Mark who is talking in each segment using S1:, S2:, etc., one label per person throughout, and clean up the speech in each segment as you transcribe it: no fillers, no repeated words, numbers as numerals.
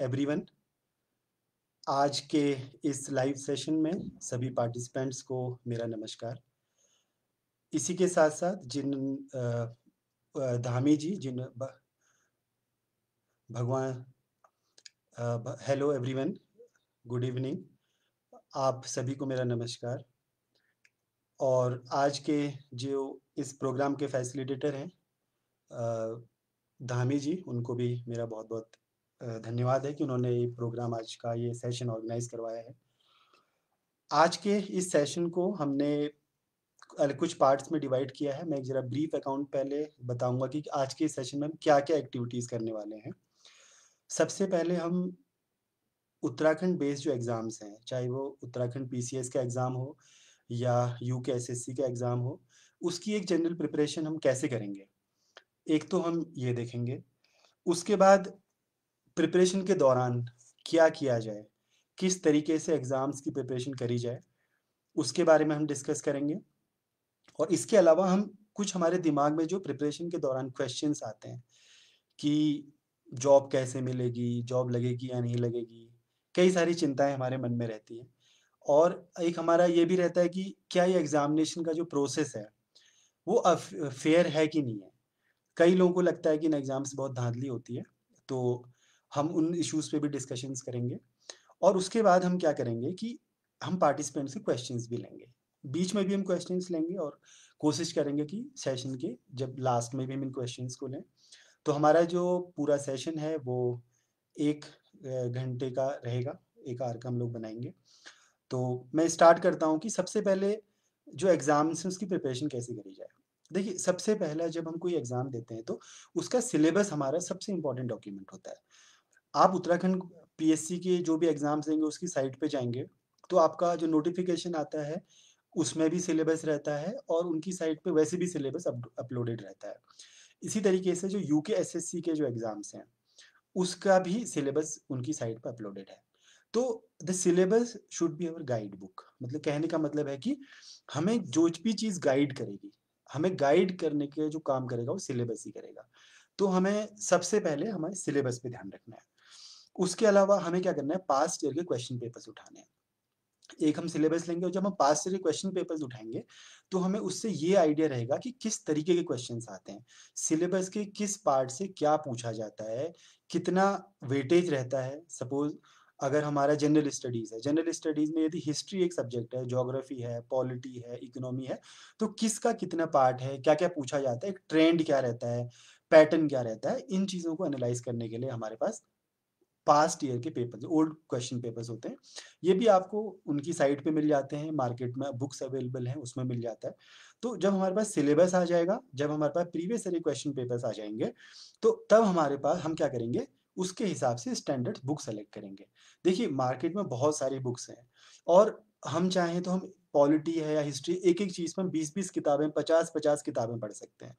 S1: Everyone. आज के इस लाइव सेशन में सभी पार्टिसिपेंट्स को मेरा नमस्कार। इसी के साथ-साथ जिन धामी जी जिन ब भगवान हेलो एवरीवन, गुड इवनिंग। आप सभी को मेरा नमस्कार। और आज के जो इस प्रोग्राम के फैसिलिटेटर हैं धामी जी, उनको भी मेरा बहुत-बहुत धन्यवाद है कि उन्होंने ये प्रोग्राम आज का ये सेशन ऑर्गेनाइज़ करवाया है। आज के इस सेशन को हमने कुछ पार्ट्स में डिवाइड किया है। मैं एक ज़रा ब्रीफ अकाउंट पहले बताऊँगा कि आज के सेशन में हम क्या-क्या एक्टिविटीज़ करने वाले हैं। सबसे पहले हम उत्तराखंड बेस्ड जो एग्ज़ाम्स हैं, चाहे वो उत्तराखंड पीसीएस का एग्ज़ाम हो या यूकेएसएससी का एग्ज़ाम हो, उसकी एक जनरल प्रिपरेशन हम कैसे करेंगे, एक तो हम ये देखेंगे। उसके बाद प्रिपरेशन के दौरान क्या किया जाए, किस तरीके से एग्ज़ाम्स की प्रिपरेशन करी जाए, उसके बारे में हम डिस्कस करेंगे। और इसके अलावा हम कुछ हमारे दिमाग में जो प्रिपरेशन के दौरान क्वेश्चंस आते हैं कि जॉब कैसे मिलेगी, जॉब लगेगी या नहीं लगेगी, कई सारी चिंताएँ हमारे मन में रहती हैं। और एक हमारा ये भी रहता है कि क्या ये एग्ज़ामिनेशन का जो प्रोसेस है, वो फेयर है कि नहीं है। कई लोगों को लगता है कि इन एग्ज़ाम्स बहुत धाँधली होती है, तो हम उन इश्यूज़ पे भी डिस्कशंस करेंगे। और उसके बाद हम क्या करेंगे कि हम पार्टिसिपेंट से क्वेश्चंस भी लेंगे। बीच में भी हम क्वेश्चंस लेंगे और कोशिश करेंगे कि सेशन के जब लास्ट में भी हम इन क्वेश्चंस को लें। तो हमारा जो पूरा सेशन है वो 1 घंटे का रहेगा, 1 आवर का हम लोग बनाएँगे। तो मैं स्टार्ट करता हूँ कि सबसे पहले जो एग्ज़ाम्स हैं उसकी प्रिपरेशन कैसे करी जाए। देखिए, सबसे पहला जब हम कोई एग्ज़ाम देते हैं तो उसका सिलेबस हमारा सबसे इम्पोर्टेंट डॉक्यूमेंट होता है। आप उत्तराखंड पीएससी के जो भी एग्ज़ाम्स देंगे उसकी साइट पे जाएँगे, तो आपका जो नोटिफ़िकेशन आता है, उसमें भी सिलेबस रहता है और उनकी साइट पे वैसे भी सिलेबस अपलोडेड रहता है। इसी तरीके से जो यूकेएसएससी के जो एग्ज़ाम्स हैं, उसका भी सिलेबस उनकी साइट पे अपलोडेड है। तो the syllabus should be our guide book, मतलब कहने का मतलब है कि हमें जो भी चीज़ गाइड करेगी, हमें गाइड करने के जो काम करेगा वो सिलेबस ही करेगा। तो हमें सबसे पहले हमारे सिलेबस पे ध्यान रखना है। उसके अलावा हमें क्या करना है, पास्ट ईयर के क्वेश्चन पेपर्स उठाने हैं। एक हम सिलेबस लेंगे और जब हम पास्ट ईयर के क्वेश्चन पेपर्स उठाएँगे, तो हमें उससे ये आइडिया रहेगा कि किस तरीके के क्वेश्चन्स आते हैं। सिलेबस के किस पार्ट से क्या पूछा जाता है, कितना वेटेज रहता है। सपोज़ अगर हमारा जनरल स्टडीज़ है, जनरल स्टडीज़ में यदि हिस्ट्री एक सब्जेक्ट है, ज्योग्राफी है, पॉलिटी है, इकोनॉमी है, तो किसका कितना पार्ट है, क्या-क्या पूछा जाता है, एक ट्रेंड क्या रहता है, पैटर्न क्या रहता है, इन चीज़ों को एनालाइज़ करने के लिए हमारे पास पास्ट ईयर के पेपर्स, ओल्ड क्वेश्चन पेपर्स होते हैं। ये भी आपको उनकी साइट पे मिल जाते हैं, मार्केट में बुक्स अवेलेबल हैं, उसमें मिल जाता है। तो जब हमारे पास सिलेबस आ जाएगा, जब हमारे पास प्रीवियस ईयर के क्वेश्चन पेपर्स आ जाएँगे, तो तब हमारे पास हम क्या करेंगे, उसके हिसाब से स्टैंडर्ड बुक सेलेक्ट करेंगे। देखिए, मार्केट में बहुत सारी बुक्स हैं और हम चाहें तो हम पॉलिटी है या हिस्ट्री, एक-एक चीज़ में 20-20 किताबें, 50-50 किताबें पढ़ सकते हैं।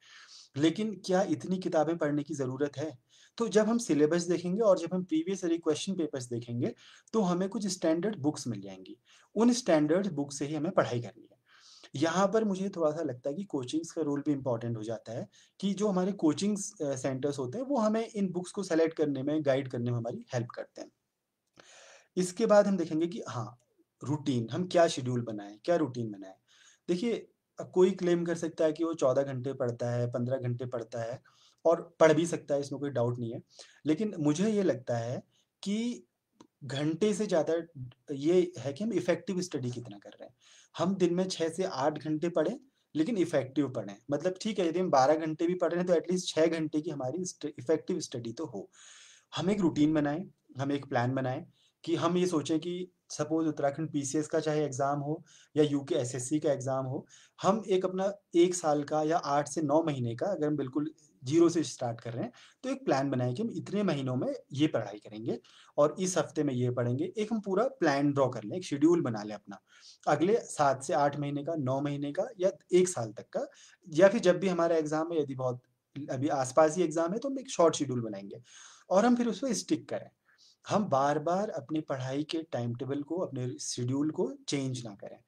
S1: लेकिन क्या इतनी किताबें पढ़ने की ज़रूरत है? तो जब हम सिलेबस देखेंगे और जब हम प्रीवियस ईयर के क्वेश्चन पेपर्स देखेंगे, तो हमें कुछ स्टैंडर्ड बुक्स मिल जाएँगी। उन स्टैंडर्ड बुक से ही हमें पढ़ाई करनी है। यहाँ पर मुझे थोड़ा-सा लगता है कि कोचिंग्स का रोल भी इम्पोर्टेंट हो जाता है, कि जो हमारे कोचिंग्स सेंटर्स होते हैं, वो हमें इन बुक्स को सेलेक्ट करने में, गाइड करने में हमारी हेल्प करते हैं। इसके बाद हम देखेंगे कि हाँ, रूटीन, हम क्या शेड्यूल बनाएँ, क्या रूटीन बनाएँ? देखिए, कोई क्लेम कर सकता है कि वो 14 घंटे पढ़ता है, 15 घंटे पढ़ता है और पढ़ भी सकता है, इसमें कोई डाउट नहीं है। लेकिन मुझे ये लगता है कि घंटे से ज़्यादा ये है कि हम इफ़ेक्टिव स्टडी कितना कर रहे हैं। हम दिन में 6 से 8 घंटे पढ़ें, लेकिन इफ़ेक्टिव पढ़ें। मतलब ठीक है, यदि हम 12 घंटे भी पढ़ रहे हैं, तो एटलीस्ट 6 घंटे की हमारी इफ़ेक्टिव स्टडी तो हो। हम एक रूटीन बनाएँ, हम एक प्लान बनाएँ कि हम ये सोचें कि सपोज़ उत्तराखंड पीसीएस का चाहे एग्ज़ाम हो या यूके एसएससी का एग्ज़ाम हो, हम एक अपना 1 साल का या 8 से 9 महीने का, अगर हम बिल्कुल ज़ीरो से स्टार्ट कर रहे हैं, तो एक प्लान बनाएँ कि हम इतने महीनों में ये पढ़ाई करेंगे और इस हफ्ते में ये पढ़ेंगे। एक हम पूरा प्लान ड्रॉ कर लें, एक शेड्यूल बना लें अपना। अगले 7 से 8 महीने का, 9 महीने का या 1 साल तक का, या फिर जब भी हमारा एग्ज़ाम है, यदि बहुत अभी आस-पास ही एग्ज़ाम है, तो हम एक शॉर्ट शेड्यूल बनाएँगे और हम फिर उस पे स्टिक करें। हम बार-बार अपनी पढ़ाई के टाइम टेबल को, अपने शेड्यूल को चेंज ना करें।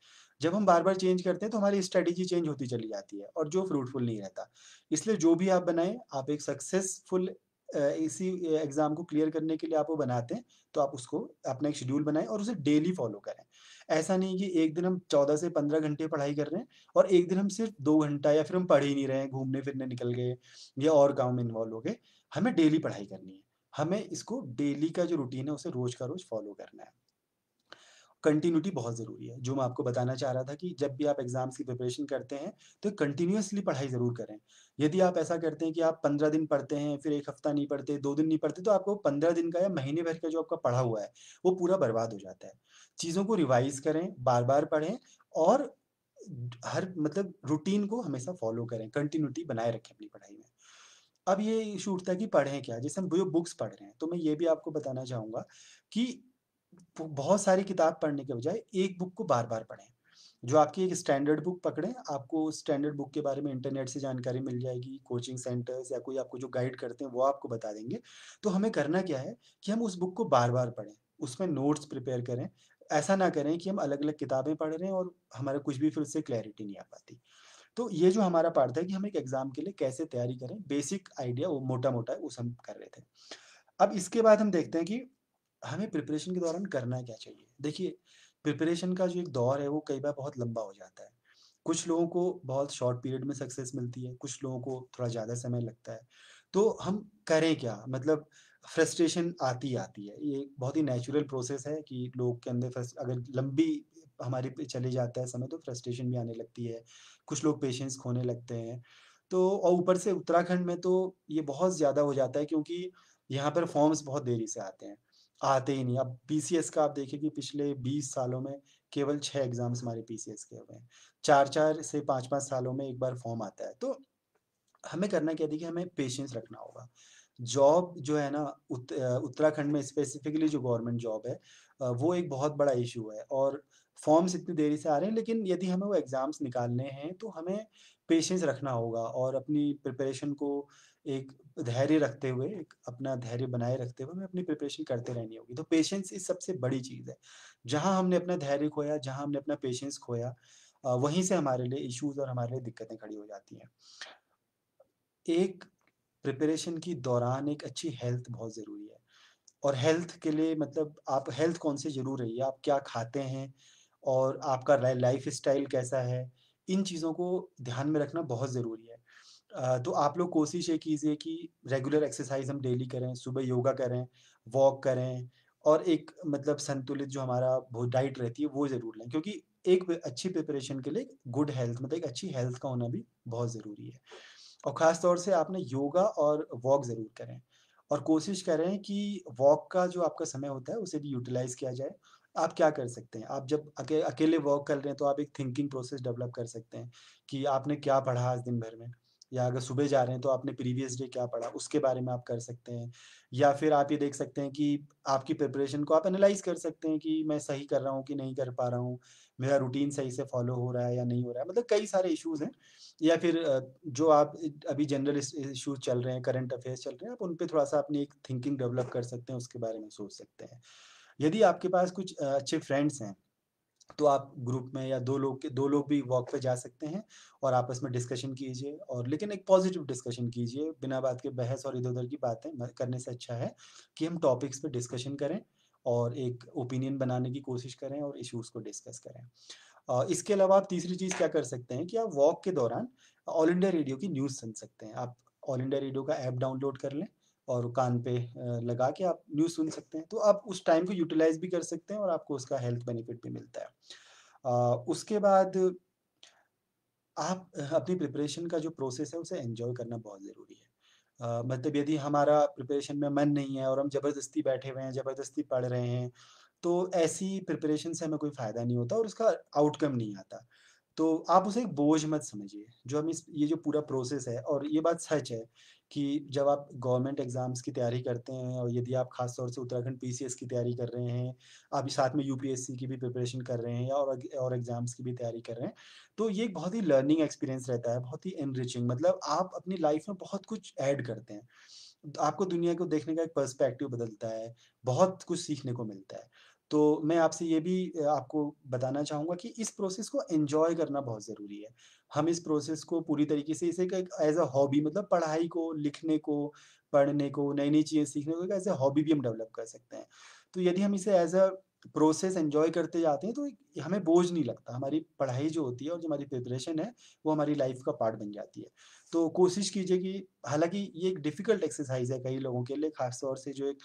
S1: जब हम बार-बार चेंज करते हैं तो हमारी स्ट्रैटेजी चेंज होती चली जाती है और जो फ्रूटफुल नहीं रहता। इसलिए जो भी आप बनाएँ, आप एक सक्सेसफुल इसी एग्ज़ाम को क्लियर करने के लिए आप वो बनाते हैं, तो आप उसको अपना एक शेड्यूल बनाएँ और उसे डेली फ़ॉलो करें। ऐसा नहीं कि एक दिन हम 14 से 15 घंटे पढ़ाई कर रहे हैं और एक दिन हम सिर्फ़ 2 घंटा या फिर हम पढ़ ही नहीं रहे हैं, घूमने-फिरने निकल गए या और काम में इन्वॉल्व हो गए। हमें डेली पढ़ाई करनी है। हमें इसको डेली का जो रूटीन है उसे रोज़ का रोज़ फ़ॉलो करना है। कंटिन्यूटी बहुत ज़रूरी है, जो मैं आपको बताना चाह रहा था कि जब भी आप एग्ज़ाम्स की प्रिपरेशन करते हैं, तो कंटिन्यूअसली पढ़ाई ज़रूर करें। यदि आप ऐसा करते हैं कि आप 15 दिन पढ़ते हैं, फिर 1 हफ़्ता नहीं पढ़ते, 2 दिन नहीं पढ़ते, तो आपको 15 दिन का या महीने भर का जो आपका पढ़ा हुआ है, वो पूरा बर्बाद हो जाता है। चीज़ों को रिवाइज़ करें, बार-बार पढ़ें और हर मतलब रूटीन को हमेशा फ़ॉलो करें, कंटिन्यूटी बनाए रखें अपनी पढ़ाई में। अब ये इश्यू उठता है कि पढ़ें क्या? जैसे हम जो बुक्स पढ़ रहे हैं, तो मैं ये भी आपको बताना चाहूँगा कि बहुत सारी किताब पढ़ने के बजाय एक बुक को बार-बार पढ़ें। जो आपकी एक स्टैंडर्ड बुक पकड़ें, आपको उस स्टैंडर्ड बुक के बारे में इंटरनेट से जानकारी मिल जाएगी, कोचिंग सेंटर्स या कोई आपको जो गाइड करते हैं, वो आपको बता देंगे। तो हमें करना क्या है कि हम उस बुक को बार-बार पढ़ें, उसमें नोट्स प्रिपेयर करें। ऐसा ना करें कि हम अलग-अलग किताबें पढ़ रहे हैं और हमारा कुछ भी फिर उससे क्लैरिटी नहीं आ पाती। तो ये जो हमारा पार्ट था कि हम एक एग्ज़ाम के लिए कैसे तैयारी करें, बेसिक आइडिया वो मोटा-मोटा उसे हम कर रहे थे। अब इसके बाद हम देखते हैं कि हमें प्रिपरेशन के दौरान करना क्या चाहिए? देखिए, प्रिपरेशन का जो एक दौर है वो कई बार बहुत लंबा हो जाता है। कुछ लोगों को बहुत शॉर्ट पीरियड में सक्सेस मिलती है, कुछ लोगों को थोड़ा ज़्यादा समय लगता है। तो हम करें क्या? मतलब फ्रस्ट्रेशन आती ही आती है। ये एक बहुत ही नेचुरल प्रोसेस है कि लोग के अंदर अगर लंबी हमारी पे चले जाता है समय तो फ्रस्ट्रेशन भी आने लगती है। कुछ लोग पेशेंस खोने लगते हैं। तो और ऊपर से उत्तराखंड में तो ये बहुत ज़्यादा हो जाता है क्योंकि यहाँ पर फॉर्म्स बहुत देरी से आते हैं। आते ही नहीं। अब पीसीएस का आप देखिए कि पिछले 20 सालों में केवल 6 एग्ज़ाम्स हमारे पीसीएस के हुए हैं। 4-4 से 5-5 सालों में एक बार फॉर्म आता है। तो हमें करना क्या है देखिए हमें पेशेंस रखना होगा। जॉब जो है ना उत्तराखंड में स्पेसिफ़िकली जो गवर्नमेंट जॉब है वो एक बहुत बड़ा इश्यू है और फॉर्म्स इतनी देरी से आ रहे हैं लेकिन यदि हमें वो एग्ज़ाम्स निकालने हैं तो हमें पेशेंस रखना होगा और अपनी प्रिपरेशन को एक धैर्य रखते हुए, एक अपना धैर्य बनाए रखते हुए हमें अपनी प्रिपरेशन करते रहनी होगी। तो पेशेंस इस सबसे बड़ी चीज़ है। जहाँ हमने अपना धैर्य खोया, जहाँ हमने अपना पेशेंस खोया वहीं से हमारे लिए इश्यूज़ और हमारे लिए दिक्कतें खड़ी हो जाती हैं। एक प्रिपरेशन की दौरान एक अच्छी हेल्थ बहुत ज़रूरी है और हेल्थ के लिए मतलब आप हेल्थ कॉन्शियस ज़रूर रहिए, आप क्या खाते हैं और आपका लाइफ़स्टाइल कैसा है, इन चीज़ों को ध्यान में रखना बहुत ज़रूरी है। तो आप लोग कोशिश ये कीजिए कि रेगुलर एक्सरसाइज़ हम डेली करें, सुबह योगा करें, वॉक करें और एक मतलब संतुलित जो हमारा वो डाइट रहती है, वो ज़रूर लें क्योंकि एक अच्छी प्रिपरेशन के लिए गुड हेल्थ मतलब एक अच्छी हेल्थ का होना भी बहुत ज़रूरी है। और ख़ास तौर से आपने योगा और वॉक ज़रूर करें और कोशिश करें कि वॉक का जो आपका समय होता है, उसे भी यूटिलाइज़ किया जाए। आप क्या कर सकते हैं, आप जब अकेले वॉक कर रहे हैं, तो आप एक थिंकिंग प्रोसेस डेवलप कर सकते हैं कि आपने क्या पढ़ा आज दिन भर में या अगर सुबह जा रहे हैं, तो आपने प्रीवियस डे क्या पढ़ा, उसके बारे में आप कर सकते हैं। या फिर आप ये देख सकते हैं कि आपकी प्रिपरेशन को आप एनालाइज़ कर सकते हैं कि मैं सही कर रहा हूँ कि नहीं कर पा रहा हूँ, मेरा रूटीन सही से फ़ॉलो हो रहा है या नहीं हो रहा है। मतलब कई सारे इश्यूज़ हैं या फिर जो आप अभी जनरल इश्यूज़ चल रहे हैं, करंट अफ़ेयर्स चल रहे हैं, आप उन पे थोड़ा-सा अपनी एक थिंकिंग डेवलप कर सकते हैं, उसके बारे में सोच सकते हैं। यदि आपके पास कुछ अच्छे फ्रेंड्स हैं, तो आप ग्रुप में या 2 लोग भी वॉक पे जा सकते हैं और आपस में डिस्कशन कीजिए और लेकिन एक पॉज़िटिव डिस्कशन कीजिए, बिना बात के बहस और इधर-उधर की बातें म करने से अच्छा है कि हम टॉपिक्स पे डिस्कशन करें और एक ओपिनियन बनाने की कोशिश करें और इश्यूज़ को डिस्कस करें। इसके अलावा आप तीसरी चीज़ क्या कर सकते हैं कि आप वॉक के दौरान ऑल इंडिया रेडियो की न्यूज़ सुन सकते हैं। आप ऑल इंडिया रेडियो का ऐप डाउनलोड कर लें और कान पे लगा के आप न्यूज़ सुन सकते हैं। तो आप उस टाइम को यूटिलाइज़ भी कर सकते हैं और आपको उसका हेल्थ बेनिफिट भी मिलता है। उसके बाद आप अपनी प्रिपरेशन का जो प्रोसेस है उसे एन्जॉय करना बहुत ज़रूरी है। मतलब यदि हमारा प्रिपरेशन में मन नहीं है और हम ज़बरदस्ती बैठे हुए हैं, ज़बरदस्ती पढ़ रहे हैं, तो ऐसी प्रिपरेशन से हमें कोई फ़ायदा नहीं होता और उसका आउटकम नहीं आता। तो आप उसे एक बोझ मत समझिए, जो हम इस ये जो पूरा प्रोसेस है और ये बात सच है कि जब आप गवर्नमेंट एग्ज़ाम्स की तैयारी करते हैं और यदि आप ख़ास तौर से उत्तराखंड पीसीएस की तैयारी कर रहे हैं, आप साथ में यूपीएससी की भी प्रिपरेशन कर रहे हैं या और एग्ज़ाम्स की भी तैयारी कर रहे हैं, तो ये एक बहुत ही लर्निंग एक्सपीरियंस रहता है, बहुत ही एनरिचिंग मतलब आप अपनी लाइफ़ में बहुत कुछ ऐड करते हैं। आपको दुनिया को देखने का एक पर्सपेक्टिव बदलता है, बहुत कुछ सीखने को मिलता है। तो मैं आपसे ये भी आपको बताना चाहूँगा कि इस प्रोसेस को एन्जॉय करना बहुत ज़रूरी है। हम इस प्रोसेस को पूरी तरीके से इसे एक एज़ अ हॉबी मतलब पढ़ाई को, लिखने को, पढ़ने को, नई-नई चीज़ें सीखने को एक एज़ अ हॉबी भी हम डेवलप कर सकते हैं। तो यदि हम इसे एज़ अ प्रोसेस एन्जॉय करते जाते हैं तो हमें बोझ नहीं लगता। हमारी पढ़ाई जो होती है और जो हमारी प्रिपरेशन है, वो हमारी लाइफ़ का पार्ट बन जाती है। तो कोशिश कीजिए कि हालाँकि ये एक डिफ़िकल्ट एक्सरसाइज़ है कई लोगों के लिए, ख़ास तौर से जो एक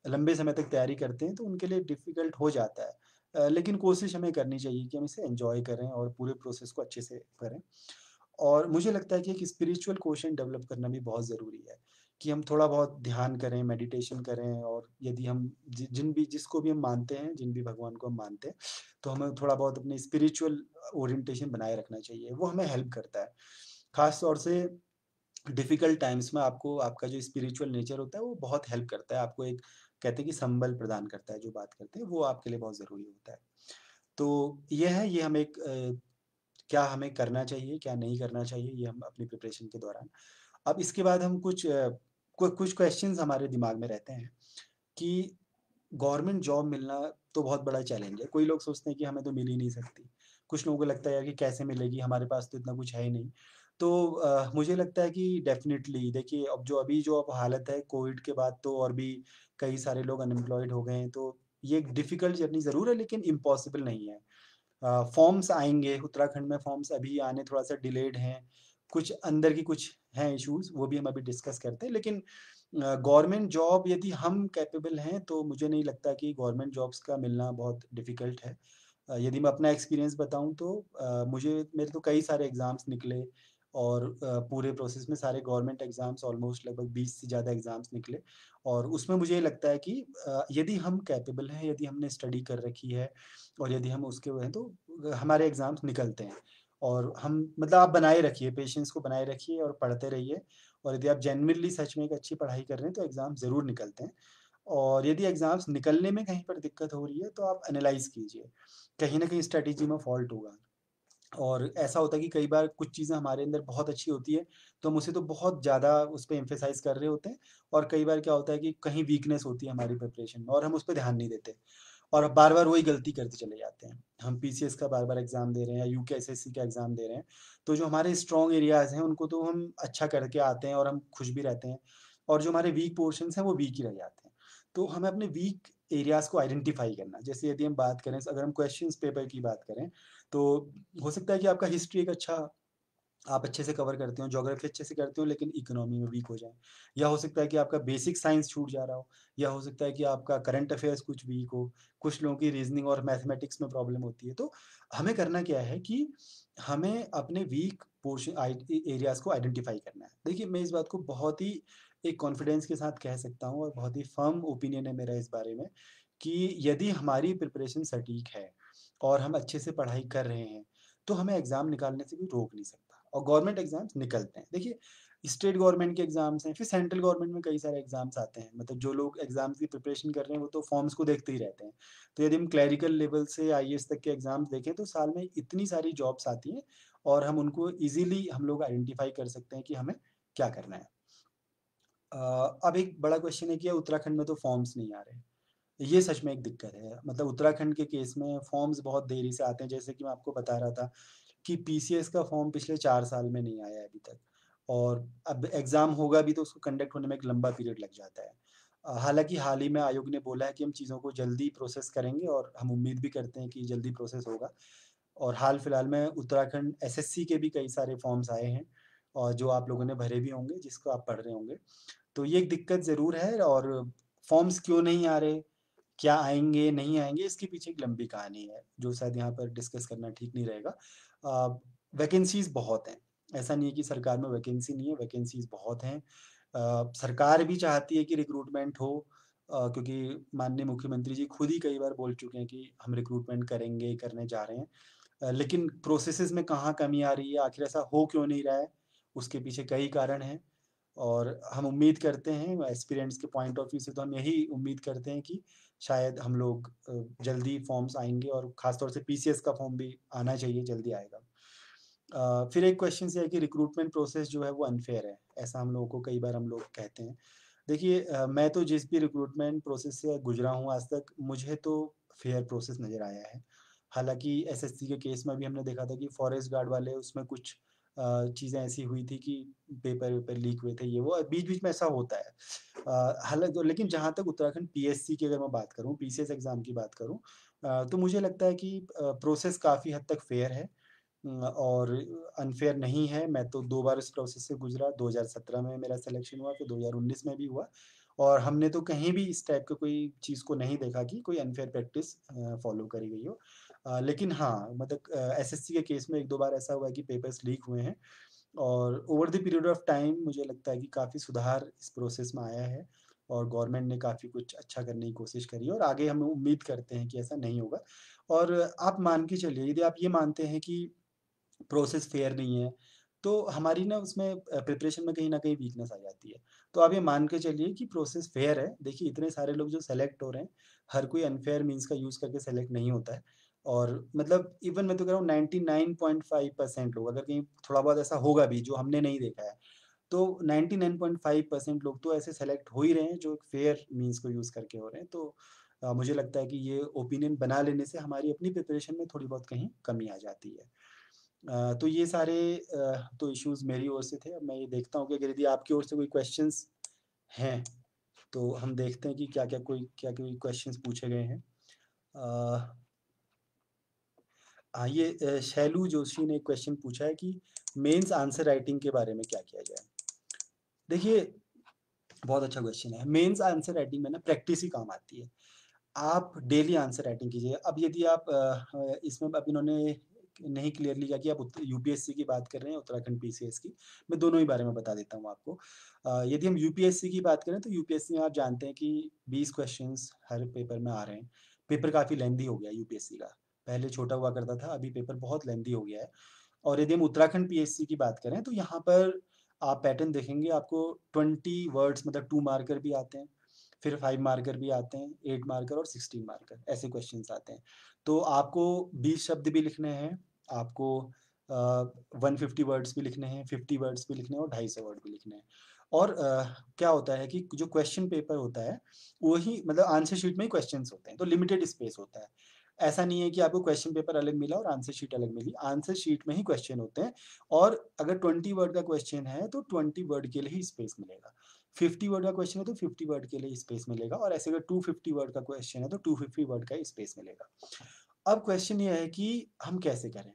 S1: लंबे समय तक तैयारी करते हैं, तो उनके लिए डिफ़िकल्ट हो जाता है। लेकिन कोशिश हमें करनी चाहिए कि हम इसे एन्जॉय करें और पूरे प्रोसेस को अच्छे से करें। और मुझे लगता है कि एक स्पिरिचुअल क्वोशंट डेवलप करना भी बहुत ज़रूरी है, कि हम थोड़ा बहुत ध्यान करें, मेडिटेशन करें और यदि हम जिसको भी हम मानते हैं, जिन भी भगवान को हम मानते हैं, तो हमें थोड़ा बहुत अपनी स्पिरिचुअल ओरिएंटेशन बनाए रखना चाहिए, वो हमें हेल्प करता है। ख़ास तौर से डिफ़िकल्ट टाइम्स में आपको आपका जो स्पिरिचुअल नेचर होता है, वो बहुत हेल्प करता है, आपको एक कहते हैं कि संबल प्रदान करता है, जो बात करते हैं, वो आपके लिए बहुत ज़रूरी होता है। तो ये है, ये हम एक क्या हमें करना चाहिए, क्या नहीं करना चाहिए, ये हम अपनी प्रिपरेशन के दौरान। अब इसके बाद हम कुछ क्वेश्चन्स हमारे दिमाग में रहते हैं कि गवर्नमेंट जॉब मिलना तो बहुत बड़ा चैलेंज है। कोई लोग सोचते हैं कि हमें तो मिल ही नहीं सकती। कुछ लोगों को लगता है यार कि कैसे मिलेगी, हमारे पास तो इतना कुछ है ही नहीं। तो मुझे लगता है कि डेफ़िनिटली देखिए, अब हालत है कोविड के बाद, तो और भी कई सारे लोग अनएम्प्लॉयड हो गए हैं, तो ये एक डिफ़िकल्ट जर्नी ज़रूर है, लेकिन इम्पॉसिबल नहीं है। फॉर्म्स आएँगे, उत्तराखंड में फॉर्म्स अभी आने थोड़ा-सा डिलेड हैं। कुछ अंदर की कुछ हैं इश्यूज़, वो भी हम अभी डिस्कस करते हैं। लेकिन गवर्नमेंट जॉब यदि हम कैपेबल हैं, तो मुझे नहीं लगता कि गवर्नमेंट जॉब्स का मिलना बहुत डिफ़िकल्ट है। यदि मैं अपना एक्सपीरियंस बताऊँ तो मेरे तो कई सारे एग्ज़ाम्स निकले और पूरे प्रोसेस में सारे गवर्नमेंट एग्ज़ाम्स ऑलमोस्ट लगभग 20 से ज़्यादा एग्ज़ाम्स निकले और उसमें मुझे ये लगता है कि यदि हम कैपेबल हैं, यदि हमने स्टडी कर रखी है और यदि हम उसके वो हैं, तो हमारे एग्ज़ाम्स निकलते हैं। और हम मतलब आप बनाए रखिए, पेशेंस को बनाए रखिए और पढ़ते रहिए और यदि आप जेनुइनली सच में एक अच्छी पढ़ाई कर रहे हैं, तो एग्ज़ाम ज़रूर निकलते हैं। और यदि एग्ज़ाम्स निकलने में कहीं पर दिक्कत हो रही है, तो आप एनालाइज़ कीजिए। कहीं न कहीं स्ट्रैटेजी में फ़ॉल्ट होगा। और ऐसा होता है कि कई बार कुछ चीज़ें हमारे अंदर बहुत अच्छी होती है, तो हम उसे तो बहुत ज़्यादा उस पे एम्फसाइज़ कर रहे होते हैं और कई बार क्या होता है कि कहीं वीकनेस होती है हमारी प्रिपरेशन में और हम उस पे ध्यान नहीं देते और बार-बार वही गलती करते चले जाते हैं। हम पीसीएस का बार-बार एग्ज़ाम दे रहे हैं या यूकेएसएससी का एग्ज़ाम दे रहे हैं, तो जो हमारे स्ट्रॉन्ग एरियाज़ हैं, उनको तो हम अच्छा करके आते हैं और हम खुश भी रहते हैं और जो हमारे वीक पोर्शन्स हैं, वो वीक ही रह जाते हैं। तो हमें अपने वीक एरियाज़ को आइडेंटिफ़ाई करना, जैसे यदि हम बात करें, अगर हम क्वेश्चन्स पेपर की बात करें, तो हो सकता है कि आपका हिस्ट्री एक अच्छा आप अच्छे से कवर करते हो, ज्योग्राफी अच्छे से करते हो लेकिन इकोनॉमी में वीक हो जाएँ। या हो सकता है कि आपका बेसिक साइंस छूट जा रहा हो, या हो सकता है कि आपका करंट अफेयर्स कुछ वीक हो, कुछ लोगों की रीज़निंग और मैथमेटिक्स में प्रॉब्लम होती है। तो हमें करना क्या है कि हमें अपने वीक पोर्शन एरियाज़ को आइडेंटिफ़ाई करना है। देखिए, मैं इस बात को बहुत ही एक कॉन्फिडेंस के साथ कह सकता हूँ और बहुत ही फ़र्म ओपिनियन है मेरा इस बारे में कि यदि हमारी प्रिपरेशन सटीक है और हम अच्छे से पढ़ाई कर रहे हैं, तो हमें एग्ज़ाम निकालने से कोई रोक नहीं सकता और गवर्नमेंट एग्ज़ाम्स निकलते हैं। देखिए, स्टेट गवर्नमेंट के एग्ज़ाम्स हैं, फिर सेंट्रल गवर्नमेंट में कई सारे एग्ज़ाम्स आते हैं। मतलब जो लोग एग्ज़ाम्स की प्रिपरेशन कर रहे हैं, वो तो फॉर्म्स को देखते ही रहते हैं। तो यदि हम क्लेरिकल लेवल से आईएएस तक के एग्ज़ाम्स देखें, तो साल में इतनी सारी जॉब्स आती हैं और हम उनको ईज़िली हम लोग आइडेंटिफ़ाई कर सकते हैं कि हमें क्या करना है। अब एक बड़ा क्वेश्चन है कि उत्तराखंड में तो फॉर्म्स नहीं आ रहे। ये सच में एक दिक्कत है। मतलब उत्तराखंड के केस में फॉर्म्स बहुत देरी से आते हैं, जैसे कि मैं आपको बता रहा था कि पीसीएस का फॉर्म पिछले 4 साल में नहीं आया है अभी तक और अब एग्ज़ाम होगा भी तो उसको कंडक्ट होने में एक लंबा पीरियड लग जाता है। हालाँकि हाल ही में आयोग ने बोला है कि हम चीज़ों को जल्दी प्रोसेस करेंगे और हम उम्मीद भी करते हैं कि जल्दी प्रोसेस होगा और हाल-फिलहाल में उत्तराखंड एसएससी के भी कई सारे फॉर्म्स आए हैं और जो आप लोगों ने भरे भी होंगे, जिसको आप पढ़ रहे होंगे। तो ये एक दिक्कत ज़रूर है और फॉर्म्स क्यों नहीं आ रहे, क्या आएँगे, नहीं आएँगे, इसके पीछे एक लंबी कहानी है, जो शायद यहाँ पर डिस्कस करना ठीक नहीं रहेगा। वैकेंसीज़ बहुत हैं, ऐसा नहीं है कि सरकार में वैकेंसी नहीं है, वैकेंसीज़ बहुत हैं। सरकार भी चाहती है कि रिक्रूटमेंट हो क्योंकि माननीय मुख्यमंत्री जी खुद ही कई बार बोल चुके हैं कि हम रिक्रूटमेंट करेंगे, करने जा रहे हैं। लेकिन प्रोसेसेस में कहाँ कमी आ रही है, आखिर ऐसा हो क्यों नहीं रहा है, उसके पीछे कई कारण हैं। और हम उम्मीद करते हैं एस्पिरेंट्स के पॉइंट ऑफ व्यू से तो हम यही उम्मीद करते हैं कि शायद हम लोग जल्दी फॉर्म्स आएँगे और ख़ास तौर से पीसीएस का फॉर्म भी आना चाहिए, जल्दी आएगा। फिर एक क्वेश्चन ये है कि रिक्रूटमेंट प्रोसेस जो है वो अनफ़ेयर है, ऐसा हम लोगों को कई बार हम लोग कहते हैं। देखिए मैं तो जिस भी रिक्रूटमेंट प्रोसेस से गुज़रा हूँ आज तक, मुझे तो फ़ेयर प्रोसेस नज़र आया है। हालाँकि एसएससी के केस में भी हमने देखा था कि फॉरेस्ट गार्ड वाले उसमें कुछ चीज़ें ऐसी हुई थी कि पेपर वेपर लीक हुए थे, ये वो बीच-बीच में ऐसा होता है। हालाँकि लेकिन जहाँ तक उत्तराखंड पीएससी की अगर मैं बात करूँ, पीसीएस एग्ज़ाम की बात करूँ, तो मुझे लगता है कि प्रोसेस काफ़ी हद तक फ़ेयर है। और अनफ़ेयर नहीं है। मैं तो 2 बार इस प्रोसेस से गुज़रा, 2017 में मेरा सिलेक्शन हुआ, फिर 2019 में भी हुआ, और हमने तो कहीं भी इस टाइप की कोई चीज़ को नहीं देखा कि कोई अनफ़ेयर प्रैक्टिस फ़ॉलो करी गई हो। लेकिन हाँ, मतलब एसएससी के केस में 1-2 बार ऐसा हुआ है कि पेपर्स लीक हुए हैं, और over the period of time मुझे लगता है कि काफ़ी सुधार इस प्रोसेस में आया है, और गवर्नमेंट ने काफ़ी कुछ अच्छा करने की कोशिश करी है, और आगे हम उम्मीद करते हैं कि ऐसा नहीं होगा। और आप मान के चलिए, यदि आप ये मानते हैं कि प्रोसेस फेयर नहीं है, तो हमारी ना उसमें प्रिपरेशन में कहीं न कहीं वीकनेस आ जाती है। तो आप ये मान के चलिए कि प्रोसेस फेयर है। देखिए, इतने सारे लोग जो सेलेक्ट हो रहे हैं, हर कोई अनफेयर मीन्स का यूज़ करके सेलेक्ट नहीं होता है। और मतलब इवन मैं तो कह रहा हूँ 99.5% लोग, अगर कहीं थोड़ा बहुत ऐसा होगा भी जो हमने नहीं देखा है, तो 99.5% लोग तो ऐसे सेलेक्ट हो ही रहे हैं जो एक फेयर मीन्स को यूज़ करके हो रहे हैं। तो मुझे लगता है कि ये ओपिनियन बना लेने से हमारी अपनी प्रिपरेशन में थोड़ी बहुत कहीं कमी आ जाती है। तो ये सारे तो इश्यूज़ मेरी ओर से थे। अब मैं ये देखता हूँ कि अगर यदि आपकी ओर से कोई क्वेश्चन्स हैं, तो हम देखते हैं कि क्या-क्या कोई क्वेश्चन्स पूछे गए हैं। अ, हाँ, ये शैलू जोशी ने एक क्वेश्चन पूछा है कि मेंस आंसर राइटिंग के बारे में क्या किया जाए? देखिए, बहुत अच्छा क्वेश्चन है। मेंस आंसर राइटिंग में ना प्रैक्टिस ही काम आती है। आप डेली आंसर राइटिंग कीजिए। अब यदि आप इसमें अब इन्होंने नहीं क्लियरली किया कि आप यूपीएससी की बात कर रहे हैं, उत्तराखंड पीसीएस की। मैं दोनों ही बारे में बता देता हूँ आपको। यदि हम यूपीएससी की बात करें, तो यूपीएससी में आप जानते हैं कि 20 क्वेश्चंस हर पेपर में आ रहे हैं। पेपर काफ़ी लेंथी हो गया है यूपीएससी का। पहले छोटा हुआ करता था, अभी पेपर बहुत लेंथी हो गया है। और यदि हम उत्तराखंड पीएससी की बात करें, तो यहाँ पर आप पैटर्न देखेंगे, आपको 20 वर्ड्स मतलब 2 मार्कर भी आते हैं, फिर 5 मार्कर भी आते हैं, 8 मार्कर और 16 मार्कर, ऐसे क्वेश्चंस आते हैं। तो आपको 20 शब्द भी लिखने हैं, आपको 150 वर्ड्स भी लिखने हैं, 50 वर्ड्स भी लिखने हैं, और 250 वर्ड भी लिखने हैं। और क्या होता है कि जो क्वेश्चन पेपर होता है, वही मतलब आंसर शीट में ही क्वेश्चंस होते हैं, तो लिमिटेड स्पेस होता है। ऐसा नहीं है कि आपको क्वेश्चन पेपर अलग मिला और आंसर शीट अलग मिली, आंसर शीट में ही क्वेश्चन होते हैं। और अगर 20 वर्ड का क्वेश्चन है, तो 20 वर्ड के लिए ही स्पेस मिलेगा। 50 वर्ड का क्वेश्चन है, तो 50 वर्ड के लिए स्पेस मिलेगा, और ऐसे अगर 250 वर्ड का क्वेश्चन है, तो 250 वर्ड का ही स्पेस मिलेगा। अब क्वेश्चन ये है कि हम कैसे करें?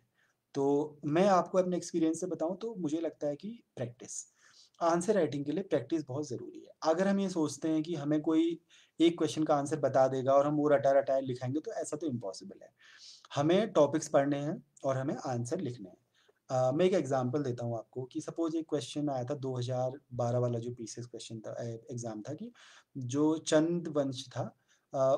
S1: तो मैं आपको अपने एक्सपीरियंस से बताऊँ, तो मुझे लगता है कि प्रैक्टिस। आंसर राइटिंग के लिए प्रैक्टिस बहुत ज़रूरी है। अगर हम ये सोचते हैं कि हमें कोई एक क्वेश्चन का आंसर बता देगा और हम वो रटा-रटाए लिखाएँगे, तो ऐसा तो इम्पॉसिबल है। हमें टॉपिक्स पढ़ने हैं और हमें आंसर लिखने हैं। मैं एक एग्ज़ाम्पल देता हूँ आपको कि सपोज़ एक क्वेश्चन आया था 2012 वाला, जो पीसीएस क्वेश्चन था, एग्ज़ाम था कि जो चंद वंश था,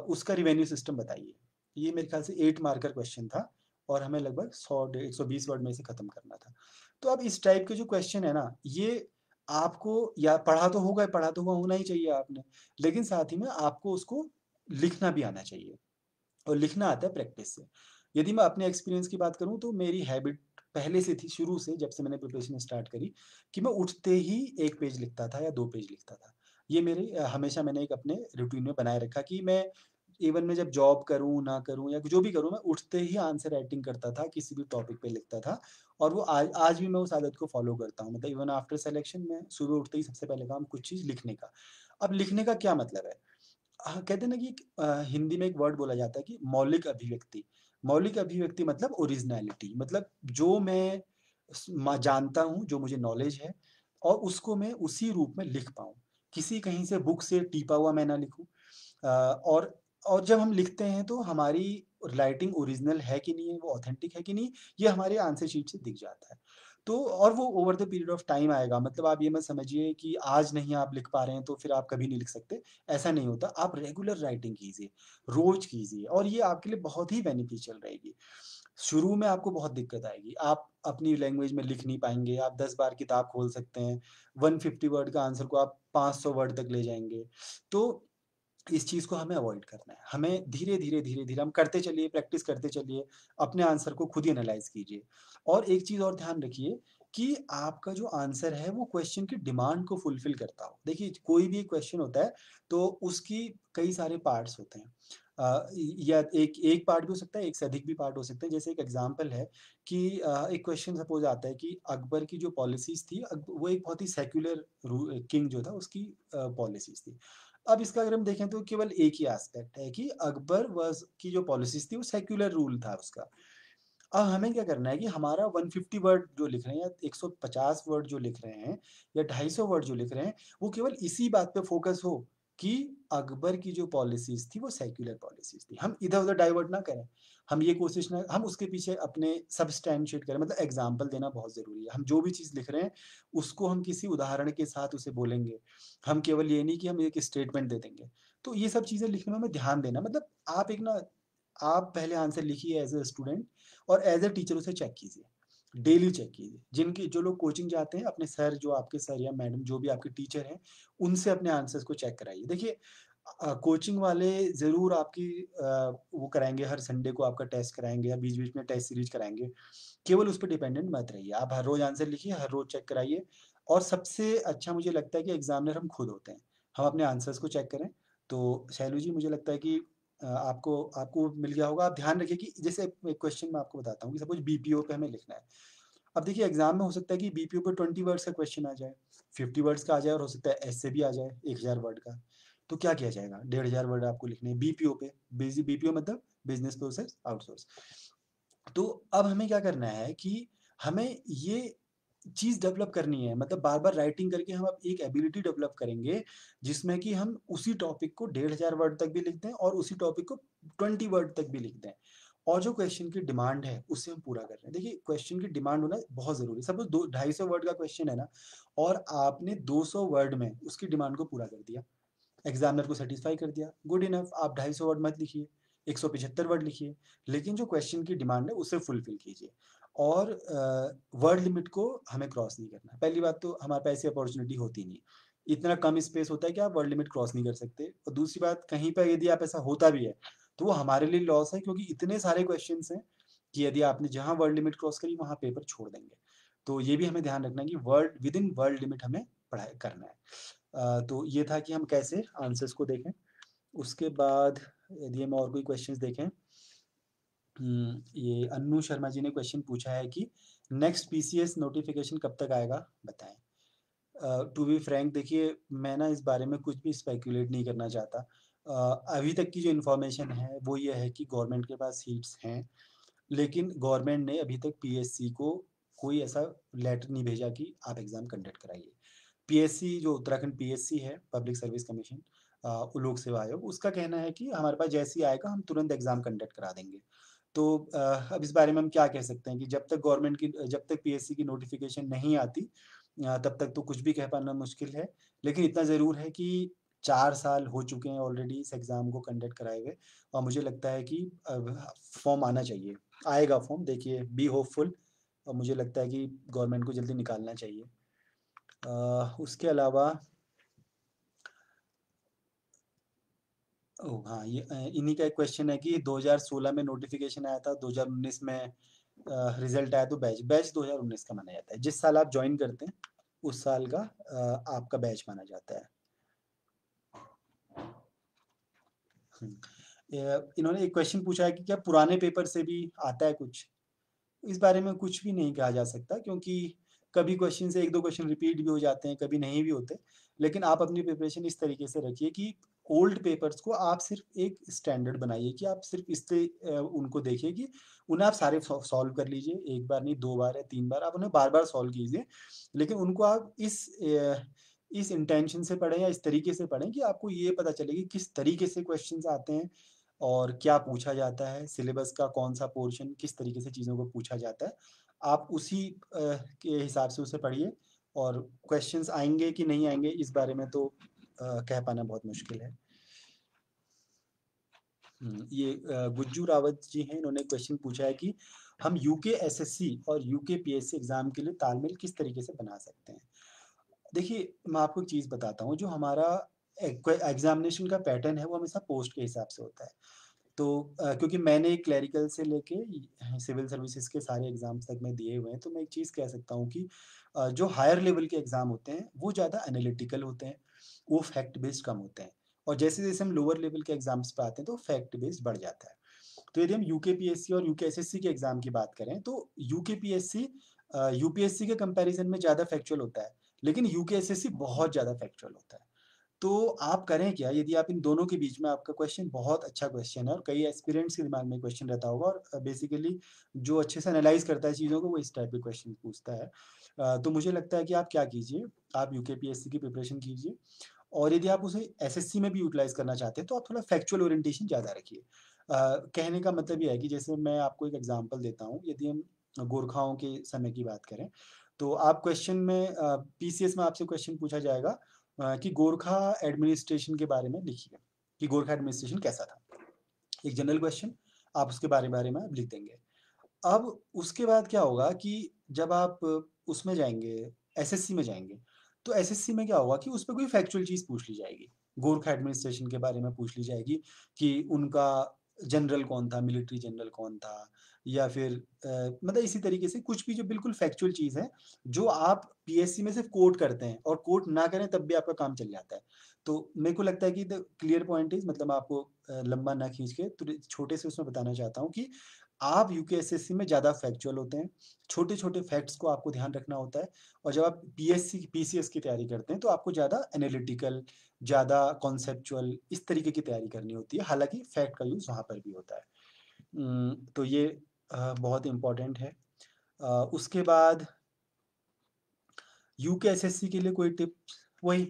S1: उसका रिवेन्यू सिस्टम बताइए। ये मेरे ख़्याल से 8 मार्कर क्वेश्चन था, और हमें लगभग 100 डेढ़ 120 वर्ड में इसे ख़त्म करना था। तो अब इस टाइप के जो क्वेश्चन है ना, ये आपको या पढ़ा तो हुआ होना ही चाहिए आपने, लेकिन साथ ही में आपको उसको लिखना भी आना चाहिए। और लिखना आता है प्रैक्टिस से। यदि मैं अपने एक्सपीरियंस की बात करूँ, तो मेरी हैबिट पहले से थी, शुरू से, जब से मैंने प्रिपरेशन स्टार्ट करी, कि मैं उठते ही 1 पेज लिखता था या 2 पेज लिखता था। ये मेरे हमेशा मैंने एक अपने रूटीन में बनाए रखा कि मैं इवन मैं जब जॉब करूँ, ना करूँ या जो भी करूँ, मैं उठते ही आंसर राइटिंग करता था, किसी भी टॉपिक पे लिखता था, और वो आज आज भी मैं उस आदत को फ़ॉलो करता हूँ। मतलब इवन आफ्टर सिलेक्शन में सुबह उठते ही सबसे पहले काम कुछ चीज़ लिखने का। अब लिखने का क्या मतलब है? हाँ, कहते हैं ना कि हिंदी में एक वर्ड बोला जाता है कि मौलिक अभिव्यक्ति। मौलिक अभिव्यक्ति मतलब ओरिजिनैलिटी, मतलब जो मैं जानता हूँ, जो मुझे नॉलेज है, और उसको मैं उसी रूप में लिख पाऊँ। किसी कहीं से बुक से टीपा हुआ मैं ना लिखूँ। और जब हम लिखते हैं, तो हमारी राइटिंग ओरिजिनल है कि नहीं है, वो ऑथेंटिक है कि नहीं, ये हमारे आंसर शीट से दिख जाता है। तो और वो over the period of time आएगा, मतलब आप ये मत समझिए कि आज नहीं आप लिख पा रहे हैं, तो फिर आप कभी नहीं लिख सकते, ऐसा नहीं होता। आप रेगुलर राइटिंग कीजिए, रोज़ कीजिए, और ये आपके लिए बहुत ही बेनिफिशियल रहेगी। शुरू में आपको बहुत दिक्कत आएगी, आप अपनी लैंग्वेज में लिख नहीं पाएँगे, आप 10 बार किताब खोल सकते हैं, 150 वर्ड का आंसर को आप 500 वर्ड तक ले जाएँगे। तो इस चीज़ को हमें अवॉइड करना है। हमें धीरे-धीरे, धीरे-धीरे हम करते चलिए, प्रैक्टिस करते चलिए, अपने आंसर को खुद ही एनालाइज़ कीजिए। और एक चीज़ और ध्यान रखिए कि आपका जो आंसर है, वो क्वेश्चन की डिमांड को फुलफ़िल करता हो। देखिए, कोई भी क्वेश्चन होता है, तो उसकी कई सारे पार्ट्स होते हैं। या एक एक पार्ट भी हो सकता है, एक से अधिक भी पार्ट हो सकते हैं। जैसे एक एग्ज़ाम्पल है कि एक क्वेश्चन सपोज़ आता है कि अकबर की जो पॉलिसीज़ थी वो एक बहुत ही सेक्युलर किंग जो था उसकी पॉलिसीज़ थी। अब इसका अगर हम देखें तो केवल एक ही एस्पेक्ट है कि अकबर वाज़ की जो पॉलिसीज़ थी वो सेक्युलर रूल था उसका। अब हमें क्या करना है कि हमारा 150 वर्ड जो लिख रहे हैं या 150 वर्ड जो लिख रहे हैं या 250 वर्ड जो लिख रहे हैं, वो केवल इसी बात पे फ़ोकस हो कि अकबर की जो पॉलिसीज़ थी वो सेक्युलर पॉलिसीज़ थी। हम इधर-उधर डाइवर्ट ना करें। हम ये कोशिश ना हम उसके पीछे अपने सब्सटैंशिएट करें, मतलब एग्ज़ाम्पल देना बहुत ज़रूरी है। हम जो भी चीज़ लिख रहे हैं, उसको हम किसी उदाहरण के साथ उसे बोलेंगे। हम केवल ये नहीं कि हम एक स्टेटमेंट दे देंगे। तो ये सब चीज़ें लिखने में हमें ध्यान देना, मतलब आप पहले आंसर लिखिए एज़ अ स्टूडेंट और एज़ अ टीचर उसे चेक कीजिए, डेली चेक कीजिए। जो लोग कोचिंग जाते हैं, अपने सर जो आपके सर या मैडम जो भी आपके टीचर हैं, उनसे अपने आंसर्स को चेक कराइए। देखिए कोचिंग वाले ज़रूर आपकी वो कराएँगे, हर संडे को आपका टेस्ट कराएँगे या बीच-बीच में टेस्ट सीरीज़ कराएँगे। केवल उस पे डिपेंडेंट मत रहिए। आप हर रोज़ आंसर लिखिए, हर रोज़ चेक कराइए और सबसे अच्छा मुझे लगता है कि एग्ज़ामिनर हम खुद होते हैं। हम अपने आंसर्स को चेक करें। तो शैलू जी, मुझे लगता है कि आपको आपको मिल गया होगा। आप ध्यान रखिए कि जैसे एक क्वेश्चन मैं आपको बताता हूँ कि सपोज़ बीपीओ पे हमें लिखना है। अब देखिए एग्ज़ाम में हो सकता है कि बीपीओ पे 20 वर्ड्स का क्वेश्चन आ जाए, 50 वर्ड्स का आ जाए और हो सकता है ऐसे भी आ जाए 1000 वर्ड का। तो क्या किया जाएगा? 1500 वर्ड आपको लिखने हैं बीपीओ पे। बीपीओ मतलब बिज़नेस प्रोसेस आउटसोर्स। तो अब हमें क्या करना है कि हमें ये चीज़ डेवलप करनी है, मतलब बार-बार राइटिंग करके हम अब एक एबिलिटी डेवलप करेंगे, जिसमें कि हम उसी टॉपिक को 1500 वर्ड तक भी लिख दें और उसी टॉपिक को 20 वर्ड तक भी लिख दें। और जो क्वेश्चन की डिमांड है, उसे हम पूरा कर रहे हैं। देखिए, क्वेश्चन की डिमांड होना बहुत ज़रूरी है। सपोज़ दो 250 वर्ड का क्वेश्चन है ना और आपने 200 वर्ड में उसकी डिमांड को पूरा कर दिया। एग्ज़ामिनर को सैटिस्फाई कर दिया, गुड इनफ। आप 250 वर्ड मत लिखिए, 175 वर्ड लिखिए, लेकिन जो क्वेश्चन की डिमांड है उसे फुलफ़िल कीजिए और वर्ड लिमिट को हमें क्रॉस नहीं करना। पहली बात तो हमारे पास ऐसी अपॉर्च्युनिटी होती नहीं। इतना कम स्पेस होता है कि आप वर्ड लिमिट क्रॉस नहीं कर सकते और दूसरी बात, कहीं पे यदि आप ऐसा होता भी है, तो वो हमारे लिए लॉस है क्योंकि इतने सारे क्वेश्चन्स हैं कि यदि आपने जहाँ वर्ड लिमिट क्रॉस करी, वहाँ पेपर छोड़ देंगे। तो ये भी हमें ध्यान रखना है कि विदिन वर्ड लिमिट हमें पढ़ाई करना है। तो ये था कि हम कैसे आंसर्स को देखें। उसके बाद यदि हम और कोई क्वेश्चंस देखें, ये अन्नू शर्मा जी ने क्वेश्चन पूछा है कि नेक्स्ट पीसीएस नोटिफिकेशन कब तक आएगा, बताएं। टू बी फ्रैंक, देखिए मैं ना इस बारे में कुछ भी स्पेकुलेट नहीं करना चाहता। अभी तक की जो इन्फॉर्मेशन है वो ये है कि गवर्नमेंट के पास सीट्स हैं, लेकिन गवर्नमेंट ने अभी तक पीएससी को कोई ऐसा लेटर नहीं भेजा कि आप एग्ज़ाम कंडक्ट कराइए। पीएससी जो उत्तराखंड पीएससी है, पब्लिक सर्विस कमीशन, लोक सेवा आयोग, उसका कहना है कि हमारे पास जैसे ही आएगा हम तुरंत एग्ज़ाम कंडक्ट करा देंगे। तो अब इस बारे में हम क्या कह सकते हैं कि जब तक पीएससी की नोटिफ़िकेशन नहीं आती, तब तक तो कुछ भी कह पाना मुश्किल है। लेकिन इतना ज़रूर है कि 4 साल हो चुके हैं ऑलरेडी इस एग्ज़ाम को कंडक्ट कराए हुए और मुझे लगता है कि अब फॉर्म आना चाहिए। आएगा फॉर्म, देखिए बी होपफुल, और मुझे लगता है कि गवर्नमेंट को जल्दी निकालना चाहिए। उसके अलावा हाँ, ये इन्हीं का एक क्वेश्चन है कि 2016 में नोटिफ़िकेशन आया था, 2019 में रिज़ल्ट आया, तो बैच 2019 का माना जाता है। जिस साल आप जॉइन करते हैं, उस साल का आपका बैच माना जाता है। हुँ। इन्होंने एक क्वेश्चन पूछा है कि क्या पुराने पेपर से भी आता है कुछ? इस बारे में कुछ भी नहीं कहा जा सकता क्योंकि कभी क्वेश्चन से 1-2 क्वेश्चन रिपीट भी हो जाते हैं, कभी नहीं भी होते। लेकिन आप अपनी प्रिपरेशन इस तरीके से रखिए कि ओल्ड पेपर्स को आप सिर्फ़ एक स्टैंडर्ड बनाइए कि आप सिर्फ़ इससे उनको देखिए कि उन्हें आप सारे सॉल्व कर लीजिए। 1 बार नहीं, 2 बार या 3 बार, आप उन्हें बार-बार सॉल्व कीजिए। लेकिन उनको आप इस इंटेंशन से पढ़ें या इस तरीके से पढ़ें कि आपको ये पता चले कि किस तरीके से क्वेश्चन्स आते हैं और क्या पूछा जाता है, सिलेबस का कौन-सा पोर्शन, किस तरीके से चीज़ों को पूछा जाता है। आप उसी के हिसाब से उसे पढ़िए और क्वेश्चन्स आएँगे कि नहीं आएँगे, इस बारे में तो कह पाना बहुत मुश्किल है। ये गुज्जू रावत जी हैं, इन्होंने क्वेश्चन पूछा है कि हम यूके एसएससी और यूके पीएससी एग्ज़ाम के लिए तालमेल किस तरीके से बना सकते हैं? देखिए, मैं आपको एक चीज़ बताता हूँ, जो हमारा एग्ज़ामिनेशन का पैटर्न है, वो हमेशा पोस्ट के हिसाब से होता है। तो क्योंकि मैंने क्लेरिकल से लेके सिविल सर्विसेज़ के सारे एग्ज़ाम्स तक मैं दिए हुए हैं, तो मैं एक चीज़ कह सकता हूँ कि जो हायर लेवल के एग्ज़ाम होते हैं, वो ज़्यादा एनालिटिकल होते हैं, वो फैक्ट बेस्ड कम होते हैं और जैसे-जैसे हम लोअर लेवल के एग्ज़ाम्स पे आते हैं तो फैक्ट बेस्ड बढ़ जाता है। तो यदि हम यूकेपीएससी और यूकेएसएससी के एग्ज़ाम की बात करें तो यूकेपीएससी यूपीएससी के कंपैरिज़न में ज़्यादा फैक्चुअल होता है, लेकिन यूकेएसएससी बहुत ज़्यादा फैक्चुअल होता है। तो आप करें क्या, यदि आप इन दोनों के बीच में, आपका क्वेश्चन बहुत अच्छा क्वेश्चन है और कई एस्पिरेंट्स के दिमाग में क्वेश्चन रहता होगा और बेसिकली जो अच्छे से एनालाइज़ करता है चीज़ों को वो इस टाइप के क्वेश्चन पूछता है। तो मुझे लगता है कि आप क्या कीजिए, आप यूकेपीएससी की प्रिपरेशन कीजिए और यदि आप उसे एसएससी में भी यूटिलाइज़ करना चाहते हैं तो आप थोड़ा फैक्चुअल ओरिएंटेशन ज़्यादा रखिए। कहने का मतलब ये है कि जैसे मैं आपको एक एग्ज़ाम्पल देता हूँ, यदि हम गोरखाओं के समय की बात करें, तो आप क्वेश्चन में पीसीएस में आपसे क्वेश्चन पूछा जाएगा कि गोरखा एडमिनिस्ट्रेशन के बारे में लिखिए, कि गोरखा एडमिनिस्ट्रेशन कैसा था? एक जनरल क्वेश्चन, आप उसके बारे में आप लिख देंगे। अब उसके बाद क्या होगा कि जब आप उसमें जाएँगे, एसएससी में जाएँगे, तो एसएससी में क्या होगा कि उसपे कोई फैक्चुअल चीज़ पूछ ली जाएगी। गोरखा एडमिनिस्ट्रेशन के बारे में पूछ ली जाएगी कि उनका जनरल कौन था, मिलिट्री जनरल कौन था या फिर मतलब इसी तरीके से कुछ भी जो बिल्कुल फैक्चुअल चीज़ है, जो आप पीएससी में सिर्फ़ कोट करते हैं और कोट ना करें तब भी आपका काम चल जाता है। तो मेरे को लगता है कि द क्लियर पॉइंट इज़, मतलब आपको लंबा ना खींच के तो छोटे से उसमें बताना चाहता हूँ कि आप यूकेएसएससी में ज़्यादा फैक्चुअल होते हैं, छोटे-छोटे फैक्ट्स को आपको ध्यान रखना होता है और जब आप पीसीएस की तैयारी करते हैं, तो आपको ज़्यादा एनालिटिकल, ज़्यादा कॉन्सेप्चुअल इस तरीके की तैयारी करनी होती है, हालाँकि फैक्ट का यूज़ वहाँ पर भी होता है। तो ये बहुत इम्पोर्टेंट है। उसके बाद यूकेएसएससी के लिए कोई टिप्स, वही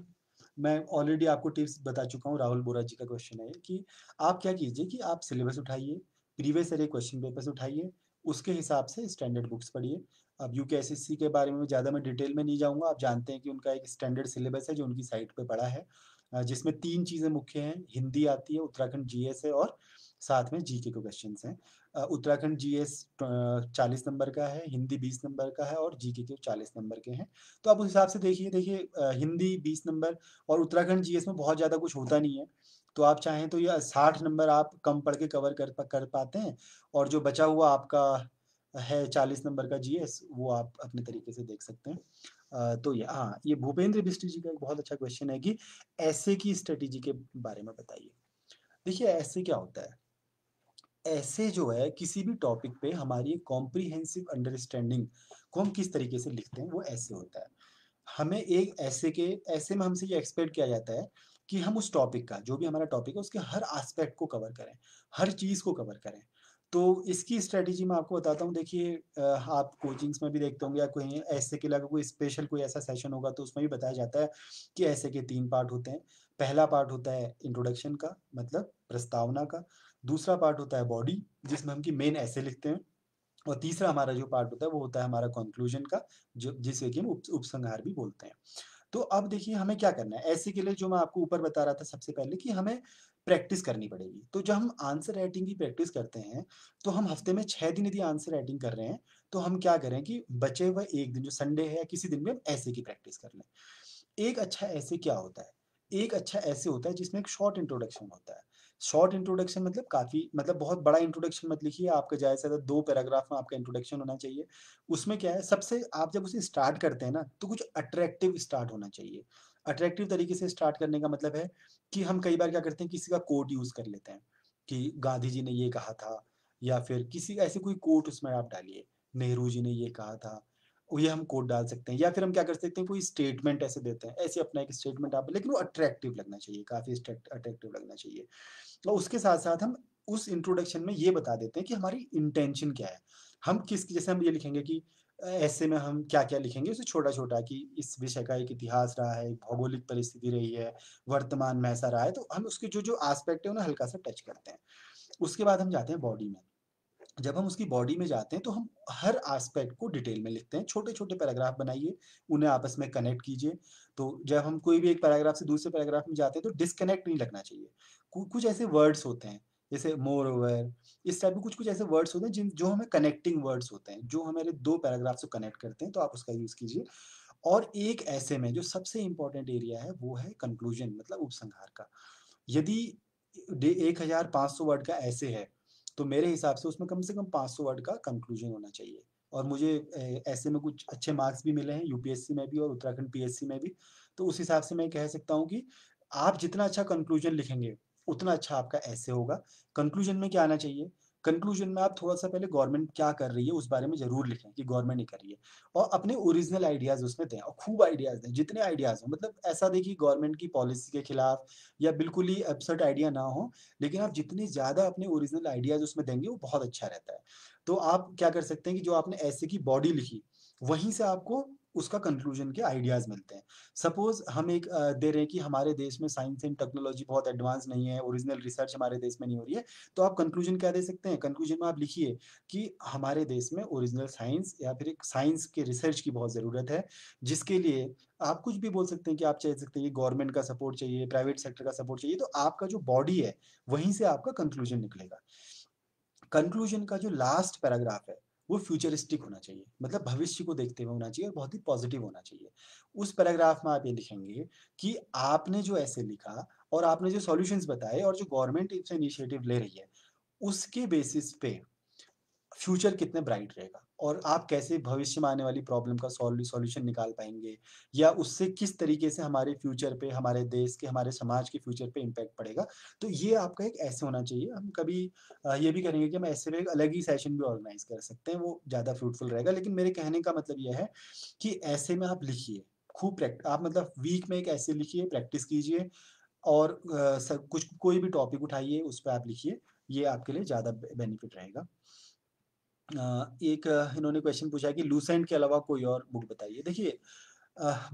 S1: मैं ऑलरेडी आपको टिप्स बता चुका हूँ, राहुल बोरा जी का क्वेश्चन है ये कि आप क्या कीजिए कि आप सिलेबस उठाइए, प्रीवियस ईयर के क्वेश्चन पेपर्स उठाइए, उसके हिसाब से स्टैंडर्ड बुक्स पढ़िए। अब यूकेएसएससी के बारे में ज़्यादा मैं डिटेल में नहीं जाऊँगा, आप जानते हैं कि उनका एक स्टैंडर्ड सिलेबस है जो उनकी साइट पे पड़ा है, जिसमें 3 चीज़ें मुख्य हैं, हिंदी आती है, उत्तराखंड जीएस है और साथ में जीके के क्वेश्चन्स हैं। उत्तराखंड जीएस 40 नंबर का है, हिंदी 20 नंबर का है और जीके के 40 नंबर के हैं। तो आप उस हिसाब से देखिए हिंदी 20 नंबर और उत्तराखंड जीएस में बहुत ज़्यादा कुछ होता नहीं है। तो आप चाहें तो ये 60 नंबर आप कम पढ़ के कवर कर पाते हैं और जो बचा हुआ आपका है 40 नंबर का जीएस, वो आप अपने तरीके से देख सकते हैं। तो ये हाँ, ये भूपेंद्र बिष्ट जी का एक बहुत अच्छा क्वेश्चन है कि एसे की स्ट्रैटेजी के बारे में बताइए। देखिए एसे क्या होता है? ऐसे जो है किसी भी टॉपिक पे हमारी एक कॉम्प्रिहेंसिव अंडरस्टैंडिंग को हम किस तरीके से लिखते हैं, वो ऐसे होता है। हमें एक ऐसे में हमसे ये एक्सपेक्ट किया जाता है कि हम उस टॉपिक का, जो भी हमारा टॉपिक है उसके हर एस्पेक्ट को कवर करें, हर चीज़ को कवर करें। तो इसकी स्ट्रैटेजी मैं आपको बताता हूँ, देखिए आप कोचिंग्स में भी देखते होंगे या कहीं ऐसे के अलावा कोई स्पेशल कोई ऐसा सेशन होगा तो उसमें भी बताया जाता है कि ऐसे के 3 पार्ट होते हैं। पहला पार्ट होता है इंट्रोडक्शन का, मतलब प्रस्तावना का, दूसरा पार्ट होता है बॉडी जिसमें हम कि मेन ऐसे लिखते हैं और तीसरा हमारा जो पार्ट होता है वो होता है हमारा कंक्लूजन का, जो जिसे कि हम उपसंहार भी बोलते हैं। तो अब देखिए हमें क्या करना है, ऐसे के लिए जो मैं आपको ऊपर बता रहा था सबसे पहले कि हमें प्रैक्टिस करनी पड़ेगी। तो जब हम आंसर राइटिंग की प्रैक्टिस करते हैं, तो हम हफ्ते में 6 दिन यदि आंसर राइटिंग कर रहे हैं, तो हम क्या करें कि बचे हुए 1 दिन जो संडे है या किसी दिन भी हम ऐसे की प्रैक्टिस कर लें। एक अच्छा ऐसे क्या होता है? एक अच्छा ऐसे होता है जिसमें एक शॉर्ट इंट्रोडक्शन होता है। शॉर्ट इंट्रोडक्शन मतलब काफ़ी, मतलब बहुत बड़ा इंट्रोडक्शन मत लिखिए, आपका ज़्यादा से ज़्यादा 2 पैराग्राफ में आपका इंट्रोडक्शन होना चाहिए। उसमें क्या है, सबसे आप जब उसे स्टार्ट करते हैं ना, तो कुछ अट्रैक्टिव स्टार्ट होना चाहिए। अट्रैक्टिव तरीके से स्टार्ट करने का मतलब है कि हम कई बार क्या करते हैं, किसी का कोट यूज़ कर लेते हैं कि गांधी जी ने ये कहा था या फिर किसी ऐसे कोई कोट उसमें आप डालिए, नेहरू जी ने ये कहा था। ये हम कोट डाल सकते हैं या फिर हम क्या कर सकते हैं, कोई स्टेटमेंट ऐसे देते हैं, ऐसे अपना एक स्टेटमेंट आप, लेकिन वो अट्रैक्टिव लगना चाहिए, काफ़ी अट्रैक्टिव लगना चाहिए। और उसके साथ-साथ हम उस इंट्रोडक्शन में ये बता देते हैं कि हमारी इंटेंशन क्या है। हम किस, जैसे हम ये लिखेंगे कि ऐसे में हम क्या-क्या लिखेंगे, उसे छोटा-छोटा कि इस विषय का एक इतिहास रहा है, एक भौगोलिक परिस्थिति रही है, वर्तमान में ऐसा रहा है, तो हम उसके जो-जो एस्पेक्ट है उन्हें हल्का-सा टच करते हैं। उसके बाद हम जाते हैं बॉडी में। जब हम उसकी बॉडी में जाते हैं तो हम हर एस्पेक्ट को डिटेल में लिखते हैं, छोटे-छोटे पैराग्राफ बनाइए, उन्हें आपस में कनेक्ट कीजिए। तो जब हम कोई भी एक पैराग्राफ से दूसरे पैराग्राफ में जाते हैं तो डिस्कनेक्ट नहीं लगना चाहिए। कुछ ऐसे वर्ड्स होते हैं, जैसे मोर ओवर, इस टाइप के कुछ-कुछ ऐसे वर्ड्स होते हैं जो हमें कनेक्टिंग वर्ड्स होते हैं, जो हमारे 2 पैराग्राफ को कनेक्ट करते हैं, तो आप उसका यूज़ कीजिए। और एक ऐसे में जो सबसे इम्पोर्टेंट एरिया है वो है कंक्लूजन, मतलब उपसंहार का। यदि 1500 वर्ड का ऐसे है, तो मेरे हिसाब से उसमें कम से कम 500 वर्ड का कंक्लूजन होना चाहिए। और मुझे ऐसे में कुछ अच्छे मार्क्स भी मिले हैं यूपीएससी में भी और उत्तराखंड पीएससी में भी। तो उस हिसाब से मैं कह सकता हूँ कि आप जितना अच्छा कंक्लूजन लिखेंगे, उतना अच्छा आपका ऐसे होगा। कंक्लूजन में क्या आना चाहिए? कंक्लूजन में आप थोड़ा-सा पहले गवर्नमेंट क्या कर रही है, उस बारे में ज़रूर लिखें कि गवर्नमेंट ये कर रही है और अपने ओरिजिनल आइडियाज़ उसमें दें और खूब आइडियाज़ दें, जितने आइडियाज़ हों। मतलब ऐसा दें कि गवर्नमेंट की पॉलिसी के खिलाफ या बिल्कुल ही एब्सर्ड आइडिया ना हो, लेकिन आप जितने ज़्यादा अपने ओरिजिनल आइडियाज़ उसमें देंगे, वो बहुत अच्छा रहता है। तो आप क्या कर सकते हैं कि जो आपने ऐसे की बॉडी लिखी, वहीं से आपको उसका कंक्लूजन के आइडियाज़ मिलते हैं। सपोज़ हम एक दे रहे हैं कि हमारे देश में साइंस एंड टेक्नोलॉजी बहुत एडवांस नहीं है, ओरिजिनल रिसर्च हमारे देश में नहीं हो रही है, तो आप कंक्लूजन क्या दे सकते हैं? कंक्लूजन में आप लिखिए कि हमारे देश में ओरिजिनल साइंस या फिर एक साइंस के रिसर्च की बहुत ज़रूरत है, जिसके लिए आप कुछ भी बोल सकते हैं कि आप कह सकते हैं कि गवर्नमेंट का सपोर्ट चाहिए, प्राइवेट सेक्टर का सपोर्ट चाहिए, तो आपका जो बॉडी है, वहीं से आपका कंक्लूजन निकलेगा। कंक्लूजन का जो लास्ट पैराग्राफ है, वो फ्यूचरिस्टिक होना चाहिए, मतलब भविष्य को देखते हुए होना चाहिए और बहुत ही पॉजिटिव होना चाहिए। उस पैराग्राफ में आप ये लिखेंगे कि आपने जो ऐसे लिखा और आपने जो सॉल्यूशंस बताए और जो गवर्नमेंट इससे इनिशिएटिव ले रही है, उसके बेसिस पे फ्यूचर कितने ब्राइट रहेगा और आप कैसे भविष्य में आने वाली प्रॉब्लम का सॉल्यूशन निकाल पाएँगे या उससे किस तरीके से हमारे फ्यूचर पे, हमारे देश के, हमारे समाज के फ्यूचर पे इम्पैक्ट पड़ेगा। तो ये आपका एक ऐसे होना चाहिए। हम कभी ये भी करेंगे कि हम ऐसे में एक अलग ही सेशन भी ऑर्गेनाइज़ कर सकते हैं, वो ज़्यादा फ्रूटफुल रहेगा। लेकिन मेरे कहने का मतलब ये है कि ऐसे में आप लिखिए, खूब आप मतलब वीक में एक ऐसे लिखिए, प्रैक्टिस कीजिए और सब कुछ कोई भी टॉपिक उठाइए, उस पे आप लिखिए। ये आपके लिए ज़्यादा बेनिफिट रहेगा। एक इन्होंने क्वेश्चन पूछा है कि लूसेंट के अलावा कोई और बुक बताइए। देखिए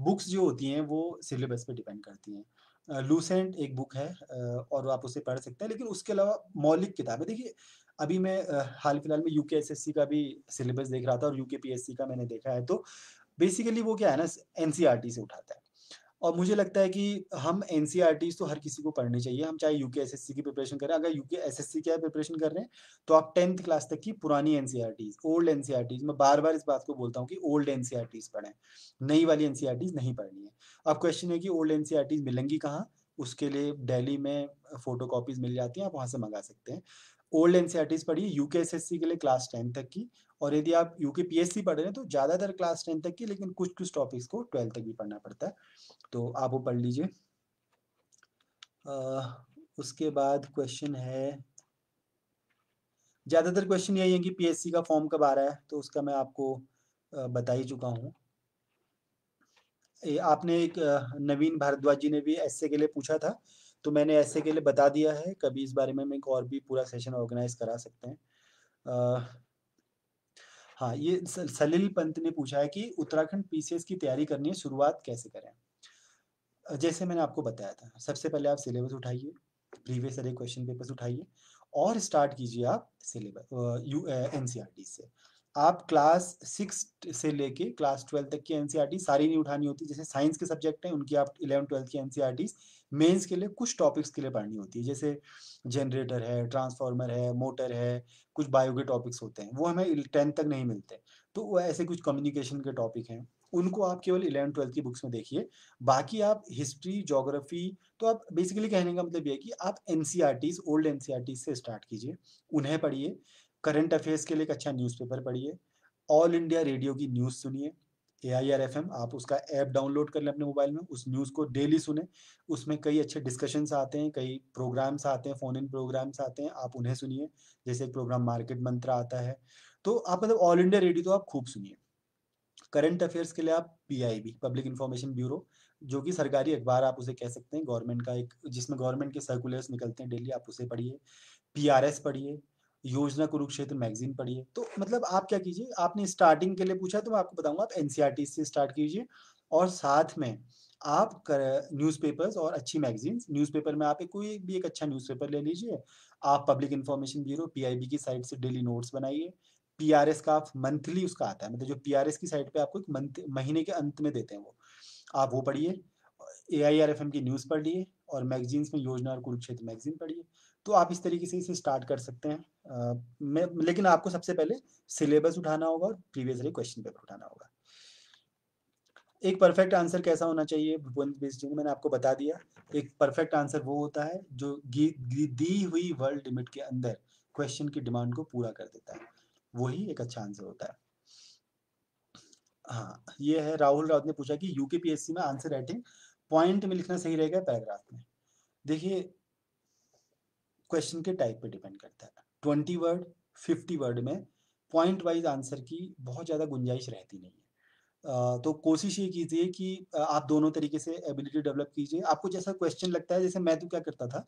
S1: बुक्स जो होती हैं वो सिलेबस पे डिपेंड करती हैं। लूसेंट एक बुक है और आप उसे पढ़ सकते हैं, लेकिन उसके अलावा मौलिक किताबें देखिए अभी मैं हाल-फिलहाल में यूके एसएससी का भी सिलेबस देख रहा था और यूके पीएससी का मैंने देखा है, तो बेसिकली वो क्या है ना एनसीईआरटी से उठाता है। और मुझे लगता है कि हम एनसीईआरटीज़ तो हर किसी को पढ़नी चाहिए, हम चाहे यूके एसएससी की प्रिपरेशन करें, अगर यूके एसएससी की प्रिपरेशन कर रहे हैं, तो आप 10th क्लास तक की पुरानी एनसीईआरटीज़, ओल्ड एनसीईआरटीज़ मैं बार-बार इस बात को बोलता हूँ कि ओल्ड एनसीईआरटीज़ पढ़ें, नई वाली एनसीईआरटीज़ नहीं पढ़नी है। अब क्वेश्चन है कि ओल्ड एनसीईआरटीज़ मिलेंगी कहाँ? उसके लिए दिल्ली में फ़ोटोकॉपीज़ मिल जाती हैं, आप वहाँ से मँगा सकते हैं। ओल्ड एनसीईआरटीज़ पढ़िए, यूके एसएससी के लिए क्लास 10 तक की और यदि आप यूके पीएससी पढ़ रहे हैं, तो ज़्यादातर क्लास 10 तक की, लेकिन कुछ-कुछ टॉपिक्स को 12 तक भी पढ़ना पड़ता है। तो आप वो पढ़ लीजिए। अ, उसके बाद क्वेश्चन है ज़्यादातर क्वेश्चन यही है कि पीएससी का फॉर्म कब आ रहा है, तो उसका मैं आपको बता ही चुका हूँ। आपने एक नवीन भारद्वाज जी ने भी एसए के लिए पूछा था, तो मैंने एसए के लिए बता दिया है, कभी इस बारे में हम एक और भी पूरा सेशन ऑर्गेनाइज़ करा सकते हैं। अ, हाँ, ये सलिल पंत ने पूछा है कि उत्तराखंड पीसीएस की तैयारी करनी है, शुरुआत कैसे करें? जैसे मैंने आपको बताया था, सबसे पहले आप सिलेबस उठाइए, प्रीवियस ईयर क्वेश्चन पेपर्स उठाइए और स्टार्ट कीजिए आप एनसीईआरटी से। आप क्लास 6 से लेके क्लास 12 तक की एनसीईआरटी सारी नहीं उठानी होती, जैसे साइंस के सब्जेक्ट हैं, उनकी आप 11-12 की एनसीईआरटीज़ मेंस के लिए कुछ टॉपिक्स के लिए पढ़नी होती है, जैसे जनरेटर है, ट्रांसफार्मर है, मोटर है, कुछ बायो के टॉपिक्स होते हैं, वो हमें 10th तक नहीं मिलते। तो वो ऐसे कुछ कम्युनिकेशन के टॉपिक हैं, उनको आप केवल 11-12 की बुक्स में देखिए। बाकी आप हिस्ट्री, ज्योग्राफी तो आप बेसिकली कहने का मतलब ये है कि आप एनसीईआरटीज़, ओल्ड एनसीईआरटीज़ से स्टार्ट कीजिए, उन्हें पढ़िए। करंट अफेयर्स के लिए एक अच्छा न्यूज़पेपर पढ़िए। ऑल इंडिया रेडियो की न्यूज़ सुनिए। एआईआर एफएम आप उसका ऐप डाउनलोड कर लें अपने मोबाइल में, उस न्यूज़ को डेली सुनें। उसमें कई अच्छे डिस्कशंस आते हैं, कई प्रोग्राम्स आते हैं, फ़ोन इन प्रोग्राम्स आते हैं, आप उन्हें सुनिए। जैसे एक प्रोग्राम मार्केट मंत्र आता है। तो आप मतलब ऑल इंडिया रेडियो तो आप खूब सुनिए। करंट अफेयर्स के लिए आप पीआईबी पब्लिक इंफॉर्मेशन ब्यूरो जो कि सरकारी अखबार आप उसे कह सकते हैं गवर्नमेंट का एक जिसमें गवर्नमेंट के सर्कुलर्स निकलते हैं डेली आप उसे पढ़िए पीआरएस पढ़िए योजना कुरुक्षेत्र मैगजीन पढ़िए तो मतलब आप क्या कीजिए आपने स्टार्टिंग के लिए पूछा तो मैं आपको बताऊंगा आप एनसीईआरटी से स्टार्ट कीजिए और साथ में आप न्यूज़पेपर्स और अच्छी मैगजीन्स न्यूज़पेपर में आप कोई भी एक अच्छा न्यूज़पेपर ले लीजिए आप पब्लिक इंफॉर्मेशन ब्यूरो पीआईबी की साइट से डेली नोट्स बनाइए पीआरएस का आप मंथली उसका आता है मतलब जो पीआरएस की साइट पे आपको एक मंथ महीने के अंत में देते हैं वो आप वो पढ़िए एआईआरएफएम की न्यूज़ पढ़िए और मैगजीन्स में योजना और कुरुक्षेत्र मैगजीन पढ़िए तो आप इस तरीके से इसे स्टार्ट कर सकते हैं मैं लेकिन आपको सबसे पहले सिलेबस उठाना होगा और प्रीवियस ईयर क्वेश्चन पेपर उठाना होगा एक परफेक्ट आंसर कैसा होना चाहिए भुवन बेस्ड जी ने मैंने आपको बता दिया एक परफेक्ट आंसर वो होता है जो दी हुई वर्ल्ड लिमिट के अंदर क्वेश्चन की डिमांड को पूरा कर देता है वही एक अच्छा आंसर होता है हाँ ये है राहुल राउत ने पूछा कि यूकेपीएससी में आंसर राइटिंग पॉइंट में लिखना सही रहेगा पैराग्राफ में? देखिए, क्वेश्चन के टाइप पे डिपेंड करता है। 20 वर्ड, 50 वर्ड में पॉइंट वाइज़ आंसर की बहुत ज़्यादा गुंजाइश रहती नहीं है। तो कोशिश ये कीजिए कि आप दोनों तरीके से एबिलिटी डेवलप कीजिए। आपको जैसा क्वेश्चन लगता है, जैसे मैं तो क्या करता था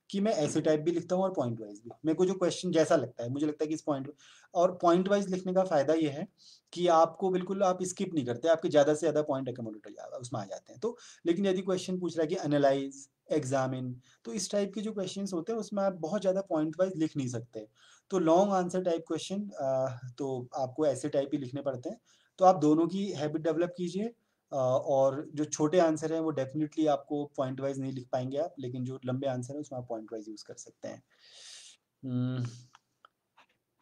S1: कि मैं ऐसे टाइप भी लिखता हूँ और पॉइंट वाइज़ भी। मेरे को जो क्वेश्चन जैसा लगता है, मुझे लगता है कि इस पॉइंट और पॉइंट वाइज़ लिखने का फ़ायदा ये है कि आपको बिल्कुल आप स्किप नहीं करते, आपके ज़्यादा से ज़्यादा पॉइंट अकोमोडेट हो जा उसमें आ जाते हैं। तो लेकिन यदि क्वेश्चन पूछ रहा है कि एनालाइज़, एग्ज़ामिन, तो इस टाइप के जो क्वेश्चन्स होते हैं, उसमें आप बहुत ज़्यादा पॉइंट वाइज़ लिख नहीं सकते। तो लॉन्ग आंसर टाइप क्वेश्चन तो आपको ऐसे टाइप ही लिखने पड़ते हैं। तो आप दोनों की हैबिट डेवलप कीजिए और जो छोटे आंसर हैं वो डेफ़िनिटली आपको पॉइंट वाइज़ नहीं लिख पाएँगे आप, लेकिन जो लंबे आंसर हैं उसमें आप पॉइंट वाइज़ यूज़ कर सकते हैं। उम,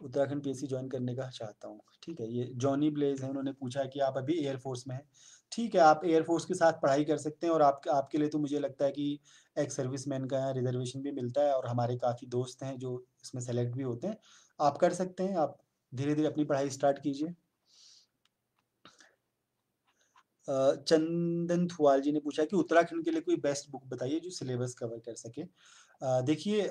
S1: उत्तराखंड पीएससी जॉइन करने का चाहता हूँ। ठीक है, ये जॉनी ब्लेज़ हैं, उन्होंने पूछा है कि आप अभी एयर फ़ोर्स में हैं। ठीक है, आप एयर फ़ोर्स के साथ पढ़ाई कर सकते हैं और आपके लिए तो मुझे लगता है कि एक्स सर्विसमैन का यहाँ रिज़र्वेशन भी मिलता है और हमारे काफ़ी दोस्त हैं जो इसमें सेलेक्ट भी होते हैं। आप कर सकते हैं, आप धीरे-धीरे अपनी पढ़ाई स्टार्ट कीजिए। चंदन थुआल जी ने पूछा कि उत्तराखंड के लिए कोई बेस्ट बुक बताइए जो सिलेबस कवर कर सके। देखिए,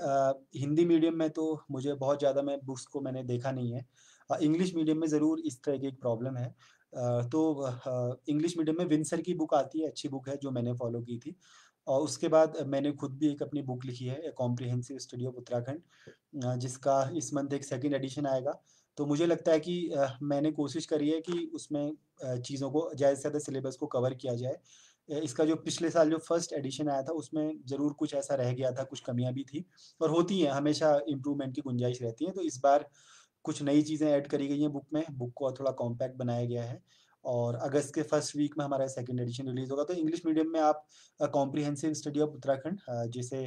S1: हिंदी मीडियम में तो मुझे बहुत ज़्यादा मैं बुक्स को मैंने देखा नहीं है। इंग्लिश मीडियम में ज़रूर इस तरह की एक प्रॉब्लम है। इंग्लिश मीडियम में विंसर की बुक आती है, अच्छी बुक है जो मैंने फ़ॉलो की थी। और उसके बाद मैंने खुद भी एक अपनी बुक लिखी है, ए कॉम्प्रिहेंसिव स्टडी ऑफ उत्तराखंड, जिसका इस मंथ एक सेकंड एडिशन आएगा। तो मुझे लगता है कि मैंने कोशिश करी है कि उसमें चीज़ों को ज़्यादा से ज़्यादा सिलेबस को कवर किया जाए। इसका जो पिछले साल जो फर्स्ट एडिशन आया था उसमें ज़रूर कुछ ऐसा रह गया था, कुछ कमियाँ भी थी और होती हैं, हमेशा इम्प्रूवमेंट की गुंजाइश रहती है। तो इस बार कुछ नई चीज़ें ऐड करी गई हैं बुक में, बुक को थोड़ा कॉम्पैक्ट बनाया गया है और अगस्त के फर्स्ट वीक में हमारा सेकंड एडिशन रिलीज़ होगा। तो इंग्लिश मीडियम में आप कॉम्प्रिहेंसिव स्टडी ऑफ उत्तराखंड, जिसे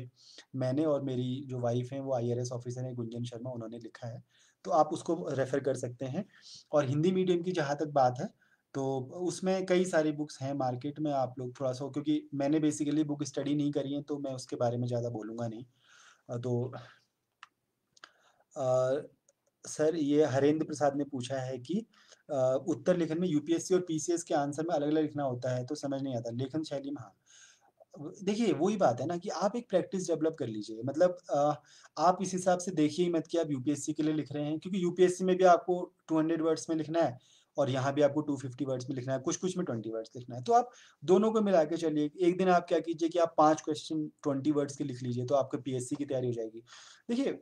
S1: मैंने और मेरी जो वाइफ़ हैं वो आईआरएस ऑफ़िसर हैं गुंजन शर्मा, उन्होंने लिखा है। तो आप उसको रेफ़र कर सकते हैं और हिंदी मीडियम की जहाँ तक बात है, तो उसमें कई सारी बुक्स हैं मार्केट में, आप लोग थोड़ा-सा क्योंकि मैंने बेसिकली बुक स्टडी नहीं करी है, तो मैं उसके बारे में ज़्यादा बोलूँगा नहीं। तो अ, सर ये हरेंद्र प्रसाद ने पूछा है कि उत्तर लेखन में यूपीएससी और पीसीएस के आंसर में अलग-अलग लिखना होता है, तो समझ नहीं आता। लेखन शैली में हाँ। देखिए, वही बात है ना कि आप एक प्रैक्टिस डेवलप कर लीजिए। मतलब आप इस हिसाब से देखिए ही मत कि आप यूपीएससी के लिए लिख रहे हैं, क्योंकि यूपीएससी में भी आपको 200 वर्ड्स में लिखना है और यहाँ भी आपको 250 वर्ड्स में लिखना है, कुछ-कुछ में 20 वर्ड्स लिखना है। तो आप दोनों को मिला के चलिए। एक दिन आप क्या कीजिए कि आप 5 क्वेश्चन 20 वर्ड्स के लिख लीजिए, तो आपका पीएससी की तैयारी हो जाएगी। देखिए,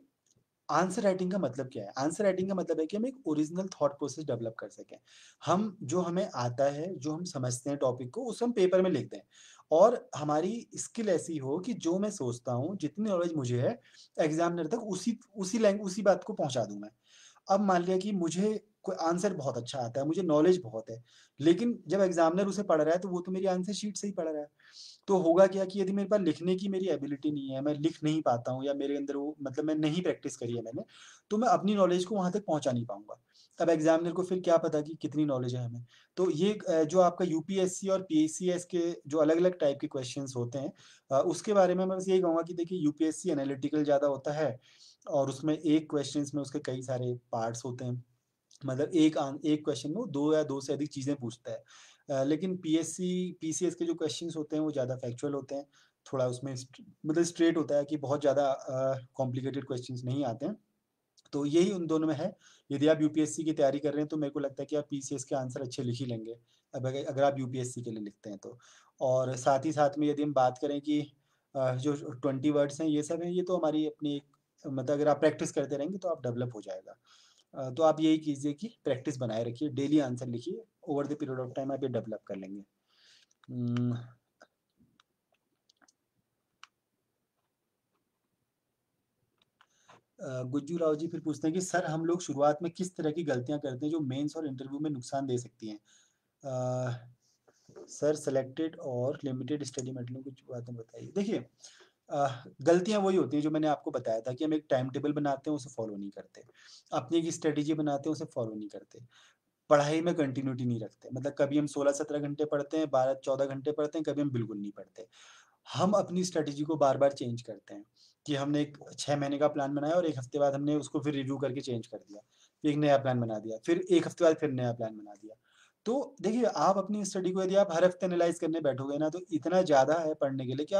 S1: आंसर राइटिंग का मतलब क्या है? आंसर राइटिंग का मतलब है कि हम एक ओरिजिनल थॉट प्रोसेस डेवलप कर सकें। हम जो हमें आता है, जो हम समझते हैं टॉपिक को, उसे हम पेपर में लिख दें और हमारी स्किल ऐसी हो कि जो मैं सोचता हूँ, जितनी नॉलेज मुझे है, एग्ज़ामिनर तक उसी बात को पहुँचा दूँ मैं। अब मान लिया कि मुझे कोई आंसर बहुत अच्छा आता है, मुझे नॉलेज बहुत है, लेकिन जब एग्ज़ामिनर उसे पढ़ रहा है, तो वो तो मेरी आंसर शीट से ही पढ़ रहा है। तो होगा क्या कि यदि मेरे पास लिखने की मेरी एबिलिटी नहीं है, मैं लिख नहीं पाता हूँ या मेरे अंदर वो मतलब मैं नहीं प्रैक्टिस करी है मैंने, तो मैं अपनी नॉलेज को वहाँ तक पहुँचा नहीं पाऊँगा। अब एग्ज़ामिनर को फिर क्या पता कि कितनी नॉलेज है हमें। तो ये जो आपका यूपीएससी और पीसीएस के जो अलग-अलग टाइप के क्वेश्चन्स होते हैं, उसके बारे में मैं बस यही कहूँगा कि देखिए, यूपीएससी एनालिटिकल ज़्यादा होता है और उसमें एक क्वेश्चन्स में उसके कई सारे पार्ट्स होते हैं। मतलब एक क्वेश्चन में वो 2 या 2 से अधिक चीज़ें पूछता है। लेकिन पीसीएस के जो क्वेश्चन्स होते हैं वो ज़्यादा फैक्चुअल होते हैं। थोड़ा उसमें मतलब स्ट्रेट होता है कि बहुत ज़्यादा कॉम्प्लिकेटेड क्वेश्चन्स नहीं आते हैं। तो यही उन दोनों में है। यदि आप यूपीएससी की तैयारी कर रहे हैं तो मेरे को लगता है कि आप पीसीएस के आंसर अच्छे लिख ही लेंगे। अब अगर आप यूपीएससी के लिए लिखते हैं तो। और साथ ही साथ में यदि हम बात करें कि जो 20 वर्ड्स हैं ये सब हैं, ये तो हमारी अपनी एक मतलब अगर आप प्रैक्टिस करते रहेंगे तो आप डेवलप हो जाएगा। तो आप यही कीजिए कि प्रैक्टिस बनाए रखिए, डेली आंसर लिखिए, over the period of time आप ये डेवलप कर लेंगे। उम, गुज्जू राव जी फिर पूछते हैं कि सर हम लोग शुरुआत में किस तरह की गलतियाँ करते हैं जो मेंस और इंटरव्यू में नुकसान दे सकती हैं? सर सेलेक्टेड और लिमिटेड स्टडी मेटेरियल में कुछ बातें बताइए। देखिए, गलतियाँ वही होती हैं जो मैंने आपको बताया था कि हम एक टाइम टेबल बनाते हैं, उसे फॉलो नहीं करते। अपनी एक स्ट्रैटेजी बनाते हैं, उसे फॉलो नहीं करते। पढ़ाई में कंटिन्यूटी नहीं रखते। मतलब कभी हम 16-17 घंटे पढ़ते हैं, 12-14 घंटे पढ़ते हैं, कभी हम बिल्कुल नहीं पढ़ते। हम अपनी स्ट्रैटेजी को बार-बार चेंज करते हैं कि हमने एक 6 महीने का प्लान बनाया और 1 हफ्ते बाद हमने उसको फिर रिव्यू करके चेंज कर दिया। एक नया प्लान बना दिया, फिर 1 हफ्ते बाद फिर नया प्लान बना दिया। तो देखिए, आप अपनी स्टडी को यदि आप हर हफ्ते एनालाइज़ करने बैठोगे ना, तो इतना ज़्यादा है पढ़ने के लिए कि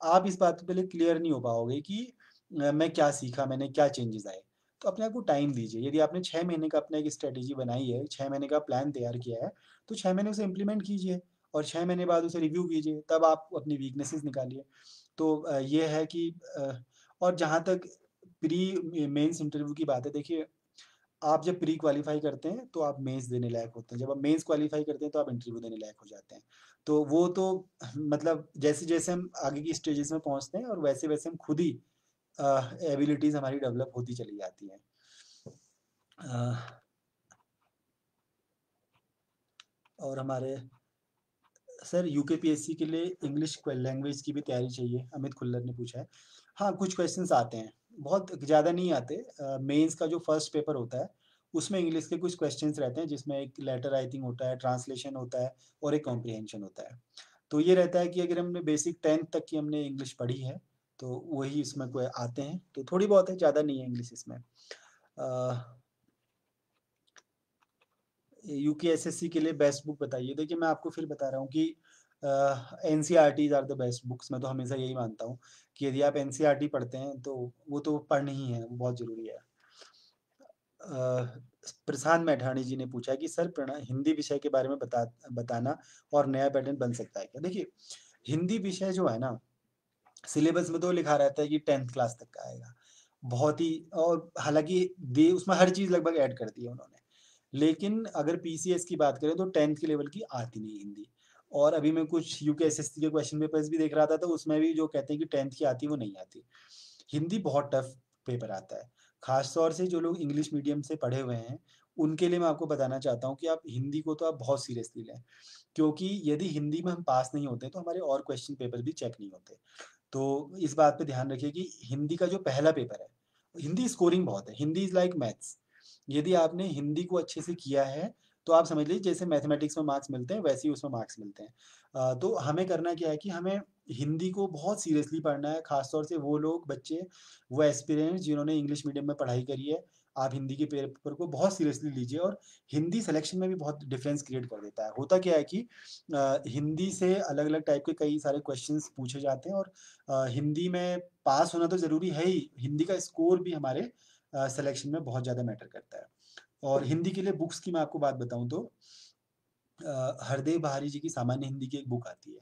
S1: आप इस बात पे पहले क्लियर नहीं हो पाओगे कि मैं क्या सीखा, मैंने क्या चेंजेज़ आए। तो अपने आप को टाइम दीजिए। यदि आपने 6 महीने का अपना एक स्ट्रैटेजी बनाई है, 6 महीने का प्लान तैयार किया है, तो 6 महीने उसे इम्प्लीमेंट कीजिए और 6 महीने बाद उसे रिव्यू कीजिए, तब आप अपनी वीकनेसेस निकालिए। तो ये है कि और जहाँ तक प्री मेंस इंटरव्यू की बात है, देखिए आप जब प्री क्वालीफाई करते हैं तो आप मेंस देने लायक होते हैं। जब आप मेंस क्वालीफाई करते हैं तो आप इंटरव्यू देने लायक हो जाते हैं। तो वो तो मतलब जैसे-जैसे हम आगे की स्टेजेस में पहुँचते हैं और वैसे-वैसे हम खुद ही एबिलिटीज़ हमारी डेवलप होती चली जाती हैं। अ, और हमारे सर यूकेपीएससी के लिए इंग्लिश लैंग्वेज की भी तैयारी चाहिए, अमित खुल्लर ने पूछा है। हाँ, कुछ क्वेश्चंस आते हैं, बहुत ज़्यादा नहीं आते। मेंस का जो फर्स्ट पेपर होता है, उसमें इंग्लिश के कुछ क्वेश्चंस रहते हैं, जिसमें एक लेटर राइटिंग होता है, ट्रांसलेशन होता है और एक कॉम्प्रिहेंशन होता है। तो ये रहता है कि अगर हमने बेसिक 10th तक की हमने इंग्लिश पढ़ी है, तो वही इसमें कोई आते हैं, तो थोड़ी बहुत है, ज़्यादा नहीं है इंग्लिश इसमें। यूकेएसएससी के लिए बेस्ट बुक बताइए। देखिए, मैं आपको फिर बता रहा हूँ कि NCERTs are the best books. मैं तो हमेशा यही मानता हूँ कि यदि आप एनसीईआरटी पढ़ते हैं, तो वो तो पढ़नी ही है, वो बहुत ज़रूरी है। प्रशांत मैठाणी जी ने पूछा कि सर हिंदी विषय के बारे में बताना और नया पैटर्न बन सकता है क्या? देखिए, हिंदी विषय जो है ना, सिलेबस में तो लिखा रहता है कि 10th क्लास तक का आएगा। बहुत ही और हालाँकि दे उसमें हर चीज़ लगभग ऐड कर दी है उन्होंने। लेकिन अगर पीसीएस की बात करें तो 10th के लेवल की आती नहीं हिंदी। और अभी मैं कुछ यूकेएसएससी के क्वेश्चन पेपर्स भी देख रहा था, तो उसमें भी जो कहते हैं कि 10th की आती है, वो नहीं आती। हिंदी बहुत टफ पेपर आता है। ख़ास तौर से जो लोग इंग्लिश मीडियम से पढ़े हुए हैं, उनके लिए मैं आपको बताना चाहता हूँ कि आप हिंदी को तो आप बहुत सीरियसली लें। क्योंकि यदि हिंदी में हम पास नहीं होते, तो हमारे और क्वेश्चन पेपर भी चेक नहीं होते। तो इस बात पे ध्यान रखिए कि हिंदी का जो पहला पेपर है, हिंदी स्कोरिंग बहुत है, हिंदी इज़ लाइक मैथ्स। यदि आपने हिंदी को अच्छे से किया है, तो आप समझ लीजिए जैसे मैथमेटिक्स में मार्क्स मिलते हैं, वैसे ही उसमें मार्क्स मिलते हैं। तो हमें करना क्या है कि हमें हिंदी को बहुत सीरियसली पढ़ना है, ख़ास तौर से वो लोग बच्चे, वो एस्पिरेंट्स जिन्होंने इंग्लिश मीडियम में पढ़ाई करी है, आप हिंदी के पेपर को बहुत सीरियसली लीजिए और हिंदी सिलेक्शन में भी बहुत डिफरेंस क्रिएट कर देता है। होता क्या है कि हिंदी से अलग-अलग टाइप के कई सारे क्वेश्चंस पूछे जाते हैं और हिंदी में पास होना तो ज़रूरी है ही, हिंदी का स्कोर भी हमारे सिलेक्शन में बहुत ज़्यादा मैटर करता है। और हिंदी के लिए बुक्स की मैं आपको बात बताऊँ तो हरदेव बहारी जी की सामान्य हिंदी की एक बुक आती है।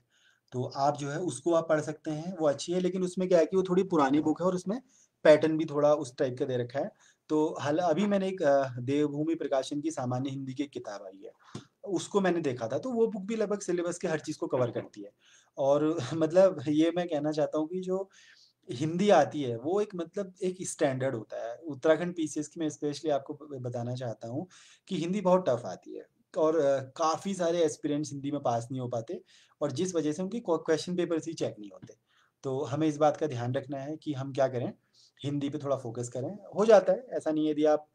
S1: तो आप जो है उसको आप पढ़ सकते हैं, वो अच्छी है, लेकिन उसमें क्या है कि वो थोड़ी पुरानी बुक है और उसमें पैटर्न भी थोड़ा उस टाइप का दे रखा है। तो अभी मैंने एक देवभूमि प्रकाशन की सामान्य हिंदी की एक किताब आई है, उसको मैंने देखा था, तो वो बुक भी लगभग सिलेबस के हर चीज़ को कवर करती है। और मतलब ये मैं कहना चाहता हूँ कि जो हिंदी आती है, वो एक मतलब एक स्टैंडर्ड होता है। उत्तराखंड पीसीएस की मैं स्पेशली आपको बताना चाहता हूँ कि हिंदी बहुत टफ आती है और काफ़ी सारे एस्पिरेंट्स हिंदी में पास नहीं हो पाते और जिस वजह से उनके क्वेश्चन पेपर्स ही चेक नहीं होते। तो हमें इस बात का ध्यान रखना है कि हम क्या करें, हिंदी पे थोड़ा फोकस करें। हो जाता है, ऐसा नहीं है। यदि आप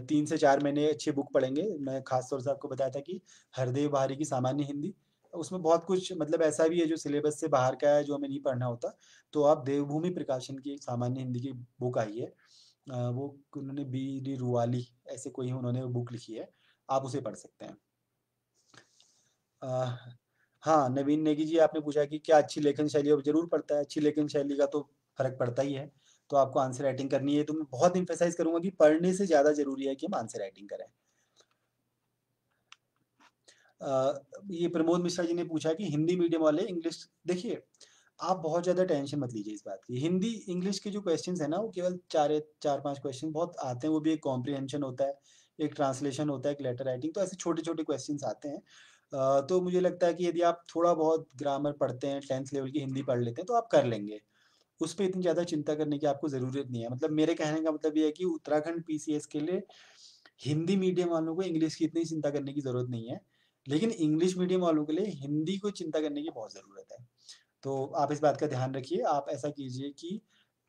S1: 3 से 4 महीने अच्छी बुक पढ़ेंगे, मैं खास तौर से आपको बताया था कि हरदेव बहारी की सामान्य हिंदी, उसमें बहुत कुछ मतलब ऐसा भी है जो सिलेबस से बाहर का है, जो हमें नहीं पढ़ना होता। तो आप देवभूमि प्रकाशन की एक सामान्य हिंदी की बुक आई है, वो उन्होंने बी डी रुवाली ऐसे कोई उन्होंने बुक लिखी है, आप उसे पढ़ सकते हैं। अ, हाँ, नवीन नेगी जी, आपने पूछा कि क्या अच्छी लेखन शैली है? ज़रूर पड़ता है, अच्छी लेखन शैली का तो फ़र्क पड़ता ही है। तो आपको आंसर राइटिंग करनी है, तो मैं बहुत एम्फसाइज़ करूँगा कि पढ़ने से ज़्यादा ज़रूरी है कि हम आंसर राइटिंग करें। ये प्रमोद मिश्रा जी ने पूछा कि हिंदी मीडियम वाले इंग्लिश, देखिए, आप बहुत ज़्यादा टेंशन मत लीजिए इस बात की। हिंदी इंग्लिश के जो क्वेश्चंस हैं ना, वो केवल 4-5 क्वेश्चन बहुत आते हैं, वो भी एक कॉम्प्रिहेंशन होता है, एक ट्रांसलेशन होता है, एक लेटर राइटिंग, तो ऐसे छोटे-छोटे क्वेश्चंस आते हैं। तो मुझे लगता है कि यदि आप थोड़ा बहुत ग्रामर पढ़ते हैं, 10th लेवल की हिंदी पढ़ लेते हैं, तो आप कर लेंगे। उस पे इतनी ज़्यादा चिंता करने की आपको ज़रूरत नहीं है। मतलब मेरे कहने का मतलब ये है कि उत्तराखंड पीसीएस के लिए हिंदी मीडियम वालों को इंग्लिश की इतनी चिंता करने की ज़रूरत नहीं है। लेकिन इंग्लिश मीडियम वालों के लिए हिंदी को चिंता करने की बहुत ज़रूरत है। तो आप इस बात का ध्यान रखिए। आप ऐसा कीजिए कि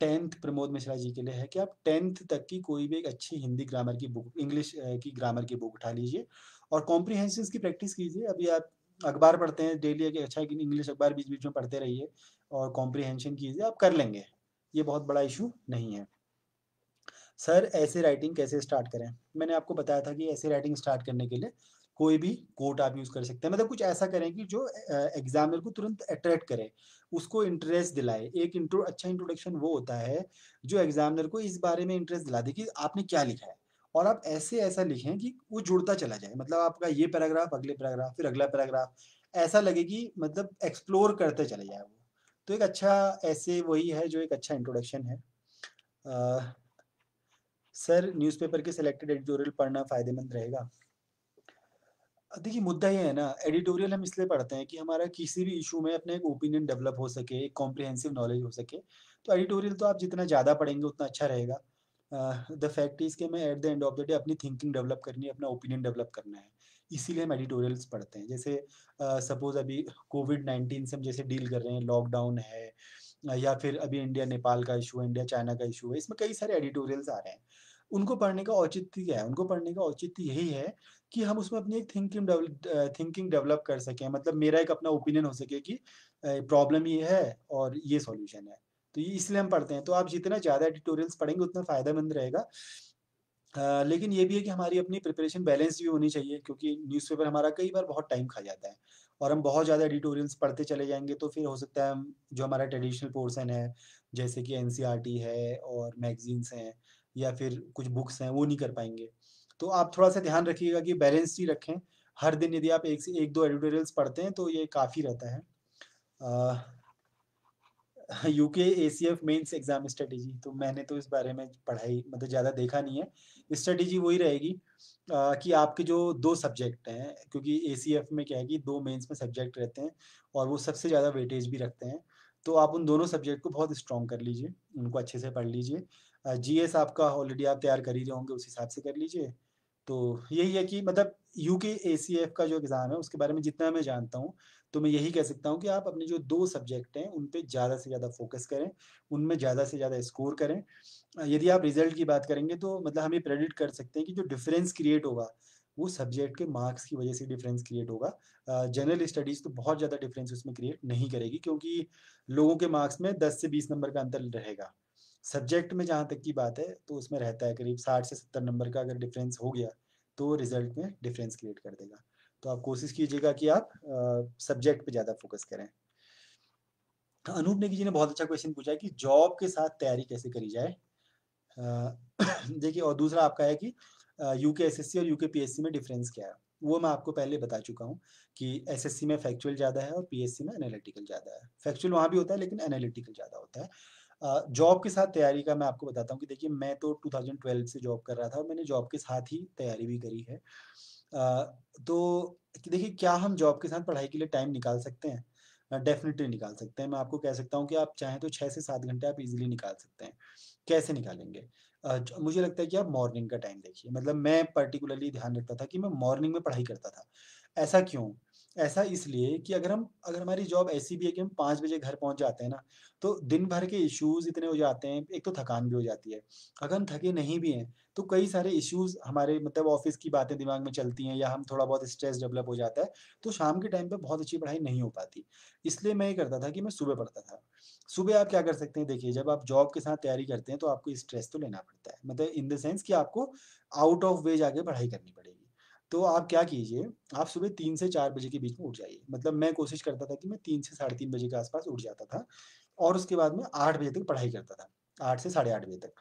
S1: 10th प्रमोद मिश्रा जी के लिए है कि आप 10th तक की कोई भी एक अच्छी हिंदी ग्रामर की बुक, इंग्लिश की ग्रामर की बुक उठा लीजिए और कॉम्प्रिहेंशन्स की प्रैक्टिस कीजिए। अभी आप अखबार पढ़ते हैं डेली, कि अच्छा है कि इंग्लिश अखबार बीच-बीच में पढ़ते रहिए और कॉम्प्रिहेंशन कीजिए, आप कर लेंगे। ये बहुत बड़ा इश्यू नहीं है। सर ऐसे राइटिंग कैसे स्टार्ट करें? मैंने आपको बताया था कि ऐसे राइटिंग स्टार्ट करने के लिए कोई भी कोट आप यूज़ कर सकते हैं। मतलब कुछ ऐसा करें कि जो एग्ज़ामिनर को तुरंत अट्रैक्ट करे, उसको इंटरेस्ट दिलाए। एक अच्छा इंट्रोडक्शन वो होता है, जो एग्ज़ामिनर को इस बारे में इंटरेस्ट दिला दे कि आपने क्या लिखा है। और आप ऐसा लिखें कि वो जुड़ता चला जाए। मतलब आपका ये पैराग्राफ, अगले पैराग्राफ, फिर अगला पैराग्राफ, ऐसा लगे कि मतलब एक्सप्लोर करते चले जाएँ वो। तो एक अच्छा ऐसे वही है जो एक अच्छा इंट्रोडक्शन है। अ, सर न्यूज़पेपर के सिलेक्टेड एडिटोरियल पढ़ना फ़ायदेमंद रहेगा? देखिए मुद्दा ये है ना, एडिटोरियल हम इसलिए पढ़ते हैं कि हमारा किसी भी इशू में अपना एक ओपिनियन डेवलप हो सके, एक कॉम्प्रिहेंसिव नॉलेज हो सके। तो एडिटोरियल तो आप जितना ज़्यादा पढ़ेंगे उतना अच्छा रहेगा। द फैक्ट इज़ कि हमें at the end of the day अपनी थिंकिंग डेवलप करनी है, अपना ओपिनियन डेवलप करना है। इसीलिए हम एडिटोरियल्स पढ़ते हैं। जैसे सपोज़ अभी कोविड-19 से हम जैसे डील कर रहे हैं, लॉकडाउन है, या फिर अभी इंडिया नेपाल का इशू है, इंडिया चाइना का इशू है, इसमें कई सारे एडिटोरियल्स आ रहे हैं। उनको पढ़ने का औचित्य क्या है? उनको पढ़ने का औचित्य यही है कि हम उसमें अपनी एक थिंकिंग डेवलप कर सकें। मतलब मेरा एक अपना ओपिनियन हो सके कि प्रॉब्लम ये है और ये सॉल्यूशन है। तो ये इसलिए हम पढ़ते हैं। तो आप जितना ज़्यादा एडिटोरियल्स पढ़ेंगे उतना फ़ायदेमंद रहेगा। लेकिन ये भी है कि हमारी अपनी प्रिपरेशन बैलेंस भी होनी चाहिए, क्योंकि न्यूज़पेपर हमारा कई बार बहुत टाइम खा जाता है और हम बहुत ज़्यादा एडिटोरियल्स पढ़ते चले जाएँगे तो फिर हो सकता है हम जो हमारा ट्रेडिशनल पोर्शन है, जैसे कि एनसीईआरटी है और मैगज़ीन्स हैं या फिर कुछ बुक्स हैं, वो नहीं कर पाएँगे। तो आप थोड़ा-सा ध्यान रखिएगा कि बैलेंस्ड ही रखें। हर दिन यदि आप 1 से 1-2 एडिटोरियल्स पढ़ते हैं तो ये काफ़ी रहता है। Uh UK ACF mains exam strategy, तो मैंने तो इस बारे में पढ़ाई मतलब ज़्यादा देखा नहीं है। स्ट्रेटेजी वही रहेगी कि आपके जो 2 सब्जेक्ट हैं, क्योंकि एसीएफ में क्या है कि 2 मेंस में सब्जेक्ट रहते हैं और वो सबसे ज़्यादा वेटेज भी रखते हैं। तो आप उन दोनों सब्जेक्ट को बहुत स्ट्रॉन्ग कर लीजिए, उनको अच्छे से पढ़ लीजिए। जीएस आपका ऑलरेडी आप तैयार कर ही रहे होंगे, उस हिसाब से कर लीजिए। तो यही है कि मतलब यूके एसीएफ का जो एग्ज़ाम है उसके बारे में जितना मैं जानता हूँ, तो मैं यही कह सकता हूँ कि आप अपने जो 2 सब्जेक्ट हैं, उन पे ज़्यादा से ज़्यादा फ़ोकस करें, उनमें ज़्यादा से ज़्यादा स्कोर करें। यदि आप रिज़ल्ट की बात करेंगे तो मतलब हम ये प्रेडिक्ट कर सकते हैं कि जो डिफ़रेंस क्रिएट होगा, वो सब्जेक्ट के मार्क्स की वज़ह से डिफ़रेंस क्रिएट होगा। जनरल स्टडीज़ तो बहुत ज़्यादा डिफ़रेंस उसमें क्रिएट नहीं करेगी, क्योंकि लोगों के मार्क्स में 10 से 20 नंबर का अंतर रहेगा। सब्जेक्ट में जहाँ तक की बात है, तो उसमें रहता है करीब 60 से 70 नंबर का अगर डिफ़रेंस हो गया, तो रिज़ल्ट में डिफ़रेंस क्रिएट कर देगा। तो आप कोशिश कीजिएगा कि आप सब्जेक्ट पे ज़्यादा फ़ोकस करें। अनूप नेगी जी ने बहुत अच्छा क्वेश्चन पूछा है कि जॉब के साथ तैयारी कैसे करी जाए? अ, देखिए, और दूसरा आपका है कि यूके एसएससी और यूके पीएससी में डिफरेंस क्या है? वो मैं आपको पहले बता चुका हूँ कि एसएससी में फैक्चुअल ज़्यादा है और पीएससी में एनालिटिकल ज़्यादा है। फैक्चुअल वहाँ भी होता है लेकिन एनालिटिकल ज़्यादा होता है। जॉब के साथ तैयारी का मैं आपको बताता हूँ कि देखिए, मैं तो 2012 से जॉब कर रहा था और मैंने जॉब के साथ ही तैयारी भी करी है। तो देखिए, क्या हम जॉब के साथ पढ़ाई के लिए टाइम निकाल सकते हैं? डेफ़िनिटली निकाल सकते हैं। मैं आपको कह सकता हूँ कि आप चाहें तो 6 से 7 घंटे आप ईज़िली निकाल सकते हैं। कैसे निकालेंगे? ज मुझे लगता है कि आप मॉर्निंग का टाइम देखिए। मतलब मैं पर्टिकुलरली ध्यान रखता था कि मैं मॉर्निंग में पढ़ाई करता था। ऐसा क्यों? ऐसा इसलिए कि अगर हमारी जॉब ऐसी भी है कि हम 5 बजे घर पहुँच जाते हैं ना, तो दिन भर के इश्यूज़ इतने हो जाते हैं, एक तो थकान भी हो जाती है। अगर हम थके नहीं भी हैं, तो कई सारे इश्यूज़ हमारे मतलब ऑफ़िस की बातें दिमाग में चलती हैं या हम थोड़ा बहुत स्ट्रेस डेवलप हो जाता है, तो शाम के टाइम पे बहुत अच्छी पढ़ाई नहीं हो पाती। इसलिए मैं ये करता था कि मैं सुबह पढ़ता था। सुबह आप क्या कर सकते हैं, देखिए, जब आप जॉब के साथ तैयारी करते हैं तो आपको स्ट्रेस तो लेना पड़ता है। मतलब इन द सेंस कि आपको आउट ऑफ वे जाके पढ़ाई करनी पड़ेगी। तो आप क्या कीजिए, आप सुबह 3 से 4 बजे के बीच में उठ जाइए। मतलब मैं कोशिश करता था कि मैं 3 से साढ़े 3 बजे के आस-पास उठ जाता था और उसके बाद में 8 बजे तक पढ़ाई करता था। 8 से साढ़े 8 बजे तक।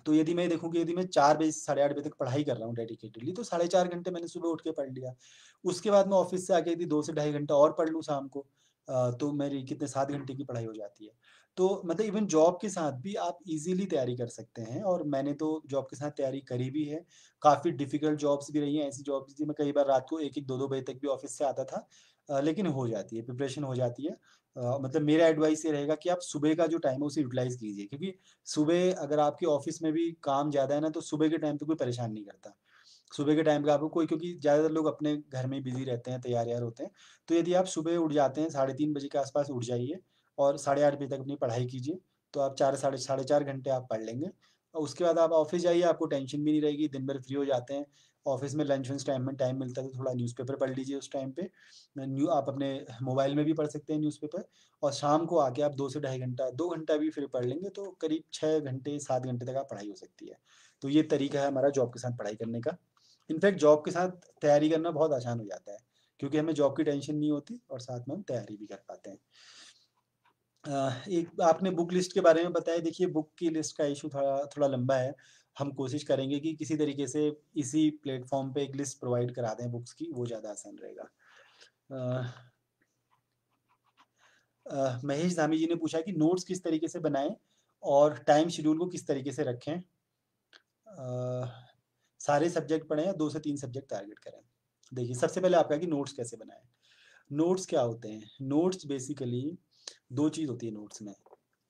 S1: तो यदि मैं देखूँ कि यदि मैं 4 बजे से साढ़े 8 बजे तक पढ़ाई कर रहा हूँ डेडिकेटेडली, तो साढ़े 4 घंटे मैंने सुबह उठ के पढ़ लिया। उसके बाद मैं ऑफ़िस से आके यदि 2 से ढाई घंटा और पढ़ लूँ शाम को, तो मेरी कितने 7 घंटे की पढ़ाई हो जाती है। तो मतलब इवन जॉब के साथ भी आप ईज़िली तैयारी कर सकते हैं और मैंने तो जॉब के साथ तैयारी करी भी है। काफ़ी डिफ़िकल्ट जॉब्स भी रही हैं, ऐसी जॉब्स थी मैं कई बार रात को 1-1 2-2 बजे तक भी ऑफ़िस से आता था। लेकिन हो जाती है, प्रिपरेशन हो जाती है। मतलब मेरा एडवाइस ये रहेगा कि आप सुबह का जो टाइम है उसे यूटिलाइज़ कीजिए, क्योंकि सुबह अगर आपके ऑफ़िस में भी काम ज़्यादा है ना, तो सुबह के टाइम पे कोई परेशान नहीं करता। सुबह के टाइम पे आपको कोई, क्योंकि ज़्यादातर लोग अपने घर में ही बिज़ी रहते हैं, तैयार-वैयार होते हैं। तो यदि आप सुबह उठ जाते हैं, साढ़े 3 बजे के आस-पास उठ जाइए और साढ़े 8 बजे तक अपनी पढ़ाई कीजिए, तो आप 4 साढ़े 4 घंटे आप पढ़ लेंगे और उसके बाद आप ऑफ़िस जाइए, आपको टेंशन भी नहीं रहेगी, दिन भर फ्री हो जाते हैं। ऑफ़िस में लंच-वंच टाइम में टाइम मिलता है, तो थोड़ा न्यूज़पेपर पढ़ लीजिए उस टाइम पे। न्यू आप अपने मोबाइल में भी पढ़ सकते हैं न्यूज़पेपर और शाम को आके आप 2 से ढाई घंटा 2 घंटा भी फिर पढ़ लेंगे, तो करीब 6 घंटे, 7 घंटे तक आप पढ़ाई हो सकती है। तो ये तरीका है हमारा जॉब के साथ पढ़ाई करने का। इनफैक्ट जॉब के साथ तैयारी करना बहुत आसान हो जाता है, क्योंकि हमें जॉब की टेंशन नहीं होती और साथ में हम तैयारी भी कर पाते हैं। एक आपने बुक लिस्ट के बारे में बताया, देखिए बुक की लिस्ट का इशू थोड़ा थोड़ा लंबा है। हम कोशिश करेंगे कि किसी तरीके से इसी प्लेटफॉर्म पे एक लिस्ट प्रोवाइड करा दें बुक्स की, वो ज़्यादा आसान रहेगा। महेश धामी जी ने पूछा कि नोट्स किस तरीके से बनाएं और टाइम शेड्यूल को किस तरीके से रखें। सारे सब्जेक्ट पढ़ें या 2 से 3 सब्जेक्ट टारगेट करें। देखिए सबसे पहले आपका कि नोट्स कैसे बनाएं। नोट्स क्या होते हैं? नोट्स बेसिकली 2 चीज़ होती है नोट्स में।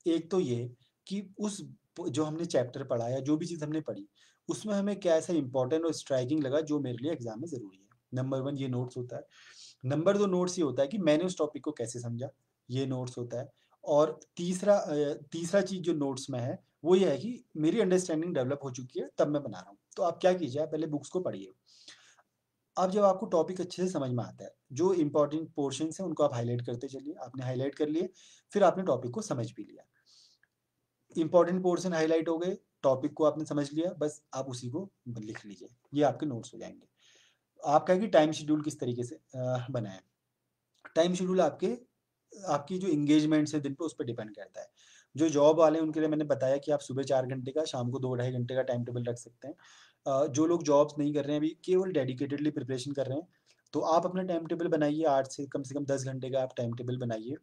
S1: एक तो ये कि उस जो हमने चैप्टर पढ़ा या जो भी चीज़ हमने पढ़ी, उसमें हमें क्या ऐसा इंपॉर्टेंट और स्ट्राइकिंग लगा जो मेरे लिए एग्जाम में ज़रूरी है। नंबर 1 ये नोट्स होता है। नंबर 2 नोट्स ये होता है कि मैंने उस टॉपिक को कैसे समझा, ये नोट्स होता है। और तीसरा चीज़ जो नोट्स में है, वो ये है कि मेरी अंडरस्टैंडिंग डेवलप हो चुकी है, तब मैं बना रहा हूँ। तो आप क्या कीजिए, आप पहले बुक्स को पढ़िए। अब जब आपको टॉपिक अच्छे से समझ में आता है, जो इंपॉर्टेंट पोर्शंस हैं उनको आप हाईलाइट करते चलिए। आपने हाईलाइट कर लिए, फिर आपने टॉपिक को समझ भी लिया। इंपॉर्टेंट पोर्शन हाईलाइट हो गए, टॉपिक को आपने समझ लिया, बस आप उसी को लिख लीजिए, ये आपके नोट्स हो जाएंगे। आपका है कि टाइम शेड्यूल किस तरीके से बनाएं। टाइम शेड्यूल आपकी जो इंगेजमेंट्स है दिन पे, उस पर डिपेंड करता है। जो जॉब वाले हैं उनके लिए मैंने बताया कि आप सुबह 4 घंटे का, शाम को 2 ढाई घंटे का टाइम टेबल रख सकते हैं। जो लोग जॉब्स नहीं कर रहे हैं अभी, केवल डेडिकेटेडली प्रिपरेशन कर रहे हैं, तो आप अपना टाइम टेबल बनाइए, 8 से कम 10 घंटे का आप टाइम टेबल बनाइए।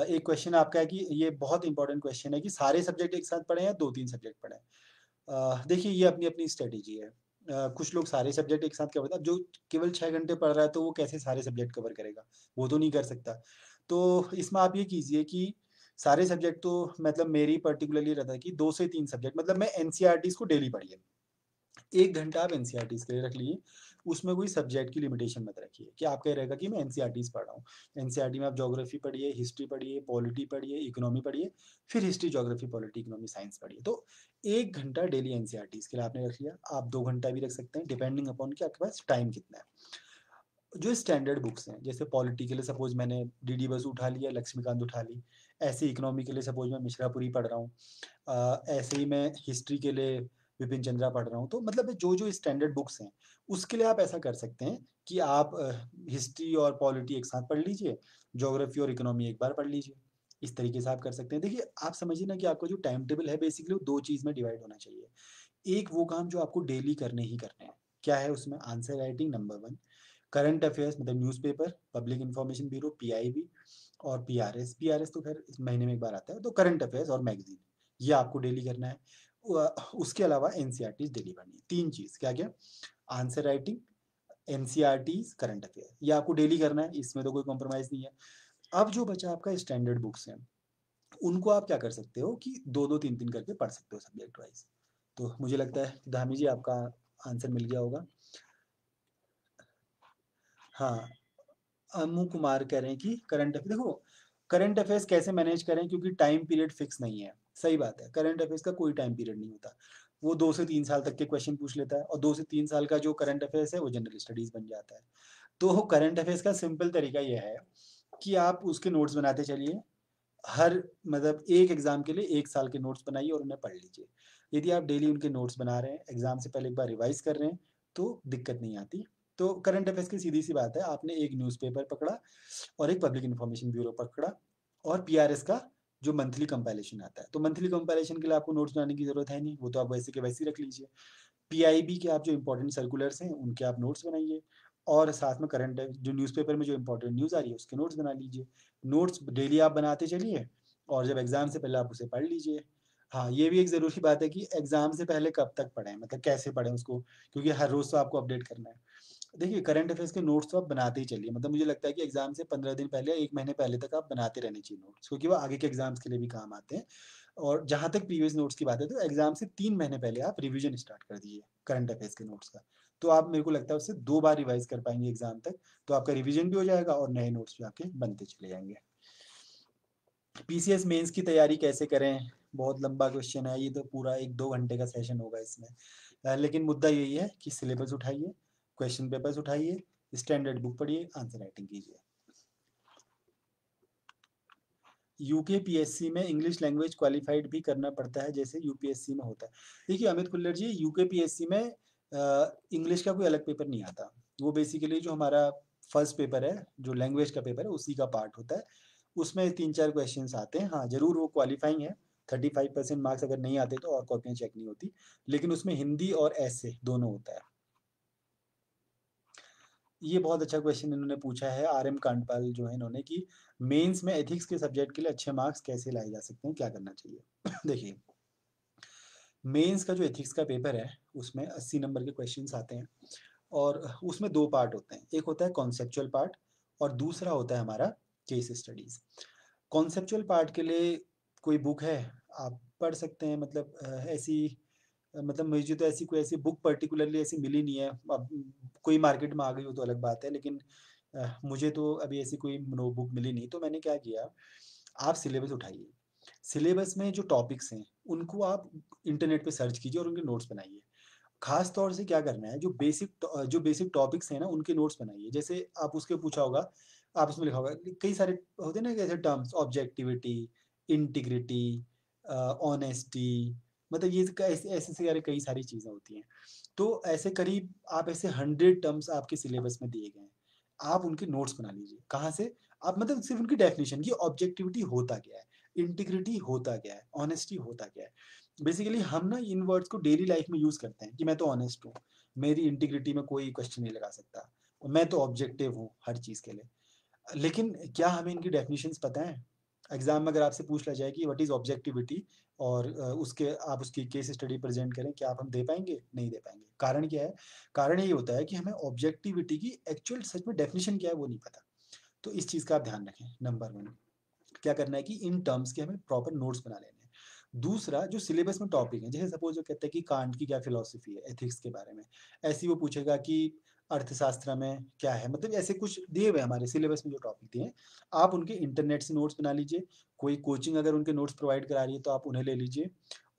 S1: एक क्वेश्चन आपका है कि ये बहुत इंपॉर्टेंट क्वेश्चन है कि सारे सब्जेक्ट एक साथ पढ़ें या 2-3 सब्जेक्ट पढ़ें। देखिए ये अपनी अपनी स्ट्रेटेजी है। कुछ लोग सारे सब्जेक्ट एक साथ क्या होता है, जो केवल 6 घंटे पढ़ रहा है तो वो कैसे सारे सब्जेक्ट कवर करेगा, वो तो नहीं कर सकता। तो इसमें आप ये कीजिए कि सारे सब्जेक्ट तो मतलब मेरी पर्टिकुलरली रहता है कि 2 से 3 सब्जेक्ट, मतलब मैं एनसीईआरटीज़ को डेली पढ़िए। 1 घंटा आप एनसीईआरटीज़ के लिए रख लीजिए, उसमें कोई सब्जेक्ट की लिमिटेशन मत रखिए कि आपका ये रहेगा कि मैं एनसीईआरटीज़ पढ़ रहा हूँ। एनसीईआरटी में आप ज्योग्राफी पढ़िए, हिस्ट्री पढ़िए, पॉलिटी पढ़िए, इकोनॉमी पढ़िए, फिर history, geography, polity, economy, science पढ़िए। तो 1 घंटा डेली एनसीईआरटीज़ के लिए आपने रख लिया। आप 2 घंटा भी रख सकते हैं, डिपेंडिंग अपॉन कि आपके पास टाइम कितना है। जो स्टैंडर्ड बुक्स हैं, जैसे पॉलिटी के लिए सपोज मैंने डीडी बसु उठा लिया, लक्ष्मीकांत उठा ली। ऐसे इकोनॉमी के लिए सपोज मैं मिश्रापुरी पढ़ रहा हूँ। ऐसे ही मैं हिस्ट्री के लिए विपिन चंद्रा पढ़ रहा हूँ। तो मतलब जो जो स्टैंडर्ड बुक्स हैं, उसके लिए आप ऐसा कर सकते हैं कि आप हिस्ट्री और पॉलिटी एक साथ पढ़ लीजिए, ज्योग्राफी और इकोनॉमी एक बार पढ़ लीजिए। इस तरीके से आप कर सकते हैं। देखिए आप समझिए ना कि आपका जो टाइम टेबल है बेसिकली वो 2 चीज़ में डिवाइड होना चाहिए। एक वो काम जो आपको डेली करने ही करने हैं। क्या है उसमें? Answer writing number 1, current affairs मतलब newspaper, public information bureau, PIB और पीआरएस। पीआरएस तो खैर इस महीने में एक बार आता है। तो करंट अफेयर्स और मैगजीन, ये आपको डेली करना है। उसके अलावा एनसीईआरटीज़ डेली पढ़नी है। 3 चीज़ क्या-क्या? Answer writing, NCERTs, current affair, ये आपको डेली करना है, इसमें तो कोई कॉम्प्रोमाइज़ नहीं है। अब जो बचा आपका स्टैंडर्ड बुक्स हैं, उनको आप क्या कर सकते हो कि 2-2 3-3 करके पढ़ सकते हो सब्जेक्ट वाइज़। तो मुझे लगता है धामी जी आपका आंसर मिल गया होगा। हाँ, अम्मू कुमार कह रहे हैं कि करंट अफेयर देखो, करंट अफेयर्स कैसे मैनेज करें, क्योंकि टाइम पीरियड फिक्स नहीं है। सही बात है, करंट अफेयर्स का कोई टाइम पीरियड नहीं होता। वो 2 से 3 साल तक के क्वेश्चन पूछ लेता है और 2 से 3 साल का जो करंट अफेयर्स है वो जनरल स्टडीज़ बन जाता है। तो करंट अफेयर्स का सिंपल तरीका ये है कि आप उसके नोट्स बनाते चलिए। हर मतलब एक एग्ज़ाम के लिए 1 साल के नोट्स बनाइए और उन्हें पढ़ लीजिए। यदि आप डेली उनके नोट्स बना रहे हैं, एग्ज़ाम से पहले एक बार रिवाइज़ कर रहे हैं, तो दिक्कत नहीं आती। तो करंट अफेयर्स की सीधी-सी बात है, आपने एक न्यूज़पेपर पकड़ा और एक पब्लिक इन्फॉर्मेशन ब्यूरो पकड़ा और पीआरएस का जो मंथली कंपाइलेशन आता है। तो मंथली कंपाइलेशन के लिए आपको नोट्स बनाने की ज़रूरत है नहीं, वो तो आप वैसे के वैसे ही रख लीजिए। पीआईबी के आप जो इम्पोर्टेंट सर्कुलर्स हैं, उनके आप नोट्स बनाइए और साथ में करंट जो न्यूज़पेपर में जो इम्पोर्टेंट न्यूज़ आ रही है, उसके नोट्स बना लीजिए। नोट्स डेली आप बनाते चलिए और जब एग्ज़ाम से पहले आप उसे पढ़ लीजिए। हाँ, ये भी एक ज़रूरी बात है कि एग्ज़ाम से पहले कब तक पढ़ें, मतलब कैसे पढ़ें उसको, क्योंकि हर रोज़ तो आपको अपडेट करना है। देखिए करंट अफेयर्स के नोट्स तो आप बनाते ही चलिए, मतलब मुझे लगता है कि एग्ज़ाम से 15 दिन पहले, 1 महीने पहले तक आप बनाते रहने चाहिए नोट्स, क्योंकि वो आगे के एग्ज़ाम्स के लिए भी काम आते हैं। और जहाँ तक प्रीवियस नोट्स की बात है, तो एग्ज़ाम से 3 महीने पहले आप रिवीजन स्टार्ट कर दीजिए करंट अफेयर्स के नोट्स का। तो आप, मेरे को लगता है, उससे 2 बार रिवाइज़ कर पाएँगे एग्ज़ाम तक, तो आपका रिवीजन भी हो जाएगा और नए नोट्स भी आपके बनते चले जाएँगे। पीसीएस मेंस की तैयारी कैसे करें? बहुत लंबा क्वेश्चन है, ये तो पूरा 1-2 घंटे का सेशन होगा इसमें। लेकिन मुद्दा यही है कि सिलेबस उठाइए, क्वेश्चन पेपर्स उठाइए, स्टैंडर्ड बुक पढ़िए, आंसर राइटिंग कीजिए। यूके पीएससी में इंग्लिश लैंग्वेज क्वालिफाइड भी करना पड़ता है जैसे यूपीएससी में होता है? देखिए अमित कुल्लर जी, यूके पीएससी में इंग्लिश का कोई अलग पेपर नहीं आता। वो बेसिकली जो हमारा फर्स्ट पेपर है, जो लैंग्वेज का पेपर है, उसी का पार्ट होता है। उसमें 3-4 क्वेश्चंस आते हैं। हाँ, ज़रूर वो क्वालिफाइंग है। 35% मार्क्स अगर नहीं आते तो और कॉपियाँ चेक नहीं होती। लेकिन उसमें हिंदी और ऐसे दोनों होता है। ये बहुत अच्छा क्वेश्चन इन्होंने पूछा है आर.एम. कांडपाल जो है इन्होंने, कि मेंस में एथिक्स के सब्जेक्ट के लिए अच्छे मार्क्स कैसे लाए जा सकते हैं, क्या करना चाहिए? देखिए, मेंस का जो एथिक्स का पेपर है, उसमें 80 नंबर के क्वेश्चंस आते हैं और उसमें 2 पार्ट होते हैं। एक होता है कॉन्सेप्चुअल पार्ट और दूसरा होता है हमारा केस स्टडीज़। कॉन्सेप्चुअल पार्ट के लिए कोई बुक है, आप पढ़ सकते हैं। मतलब मतलब मुझे तो ऐसी कोई ऐसी बुक पर्टिकुलरली ऐसी मिली नहीं है। अब कोई मार्केट में आ गई हो तो अलग बात है, लेकिन मुझे तो अभी ऐसी कोई नो बुक मिली नहीं। तो मैंने क्या किया, आप सिलेबस उठाइए। सिलेबस में जो टॉपिक्स हैं, उनको आप इंटरनेट पे सर्च कीजिए और उनके नोट्स बनाइए। खास तौर से क्या करना है, जो बेसिक टॉपिक्स हैं ना, उनके नोट्स बनाइए। जैसे आप उसके पूछा होगा, आप उसमें लिखा होगा, कई सारे होते हैं ना ऐसे टर्म्स, ऑब्जेक्टिविटी, इंटीग्रिटी, ऑनेस्टी, मतलब ये ऐसे ऐसे सारे कई सारी चीज़ें होती हैं। तो ऐसे करीब आप ऐसे 100 टर्म्स आपके सिलेबस में दिए गए हैं। आप उनके नोट्स बना लीजिए। कहाँ से? आप मतलब सिर्फ़ उनकी डेफ़िनिशन कि ऑब्जेक्टिविटी होता क्या है? इंटीग्रिटी होता क्या है? ऑनेस्टी होता क्या है? बेसिकली हम ना इन वर्ड्स को डेली लाइफ़ में यूज़ करते हैं कि मैं तो ऑनेस्ट हूँ, मेरी इंटीग्रिटी में कोई क्वेश्चन नहीं लगा सकता, मैं तो ऑब्जेक्टिव हूँ हर चीज़ के लिए। लेकिन क्या हमें इनकी डेफिनिशंस पता हैं? एग्ज़ाम में अगर आपसे पूछ लिया जाए कि व्हाट इज़ ऑब्जेक्टिविटी और आप उसकी केस स्टडी प्रेज़ेंट करें, क्या आप हम दे पाएँगे? नहीं दे पाएँगे। कारण क्या है? कारण ये होता है कि हमें ऑब्जेक्टिविटी की एक्चुअल सच में डेफिनिशन क्या है वो नहीं पता। तो इस चीज़ का आप ध्यान रखें, नंबर 1। क्या करना है कि इन टर्म्स के हमें प्रॉपर नोट्स बना लेने हैं। दूसरा, जो सिलेबस में टॉपिक है, जैसे सपोज़ वो कहता है कि कांट की क्या फ़िलॉसफ़ी है एथिक्स के बारे में। ऐसे ही वो पूछेगा कि अर्थशास्त्र में क्या है? मतलब ऐसे कुछ दिए हुए हैं हमारे सिलेबस में जो टॉपिक दिए हैं, आप उनके इंटरनेट से नोट्स बना लीजिए। कोई कोचिंग अगर उनके नोट्स प्रोवाइड करा रही है तो आप उन्हें ले लीजिए।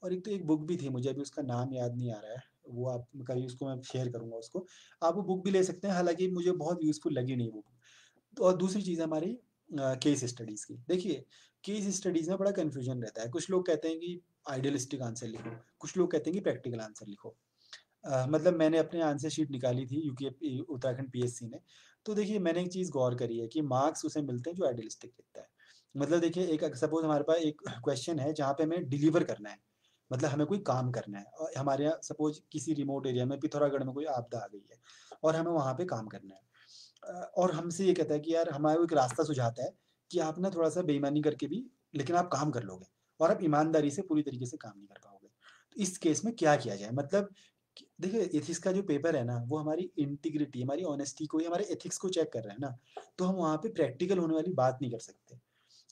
S1: और एक तो एक बुक भी थी, मुझे अभी उसका नाम याद नहीं आ रहा है, वो आप कभी उसको मैं शेयर करूँगा उसको। आप वो बुक भी ले सकते हैं, हालाँकि मुझे बहुत यूज़फुल लगी नहीं वो बुक। तो और दूसरी चीज़ है हमारी केस स्टडीज़ की। देखिए, केस स्टडीज़ में बड़ा कन्फ्यूज़न रहता है। कुछ लोग कहते हैं कि आइडियलिस्टिक आंसर लिखो, कुछ लोग कहते हैं कि प्रैक्टिकल आंसर लिखो। मतलब मैंने अपने आंसर शीट निकाली थी उत्तराखंड पीएससी ने। तो देखिए, मैंने एक चीज़ गौर करी है कि मार्क्स उसे मिलते हैं जो आइडियलिस्टिक लिखता है। मतलब देखिए, एक सपोज़ हमारे पास एक क्वेश्चन है जहाँ पे हमें डिलीवर करना है, मतलब हमें कोई काम करना है और हमारे यहाँ सपोज़ किसी रिमोट एरिया में पिथौरागढ़ में कोई आपदा आ गई है और हमें वहाँ पे काम करना है। और हमसे ये कहता है कि यार, हमारा वो एक रास्ता सुझाता है कि आप ना थोड़ा-सा बेईमानी करके भी, लेकिन आप काम कर लोगे और आप ईमानदारी से पूरी तरीके से काम नहीं कर पाओगे। तो इस केस में क्या किया जाए? मतलब कि देखिए, एथिक्स का जो पेपर है ना, वो हमारी इंटीग्रिटी, हमारी ऑनेस्टी को, या हमारे एथिक्स को चेक कर रहा है ना, तो हम वहाँ पे प्रैक्टिकल होने वाली बात नहीं कर सकते।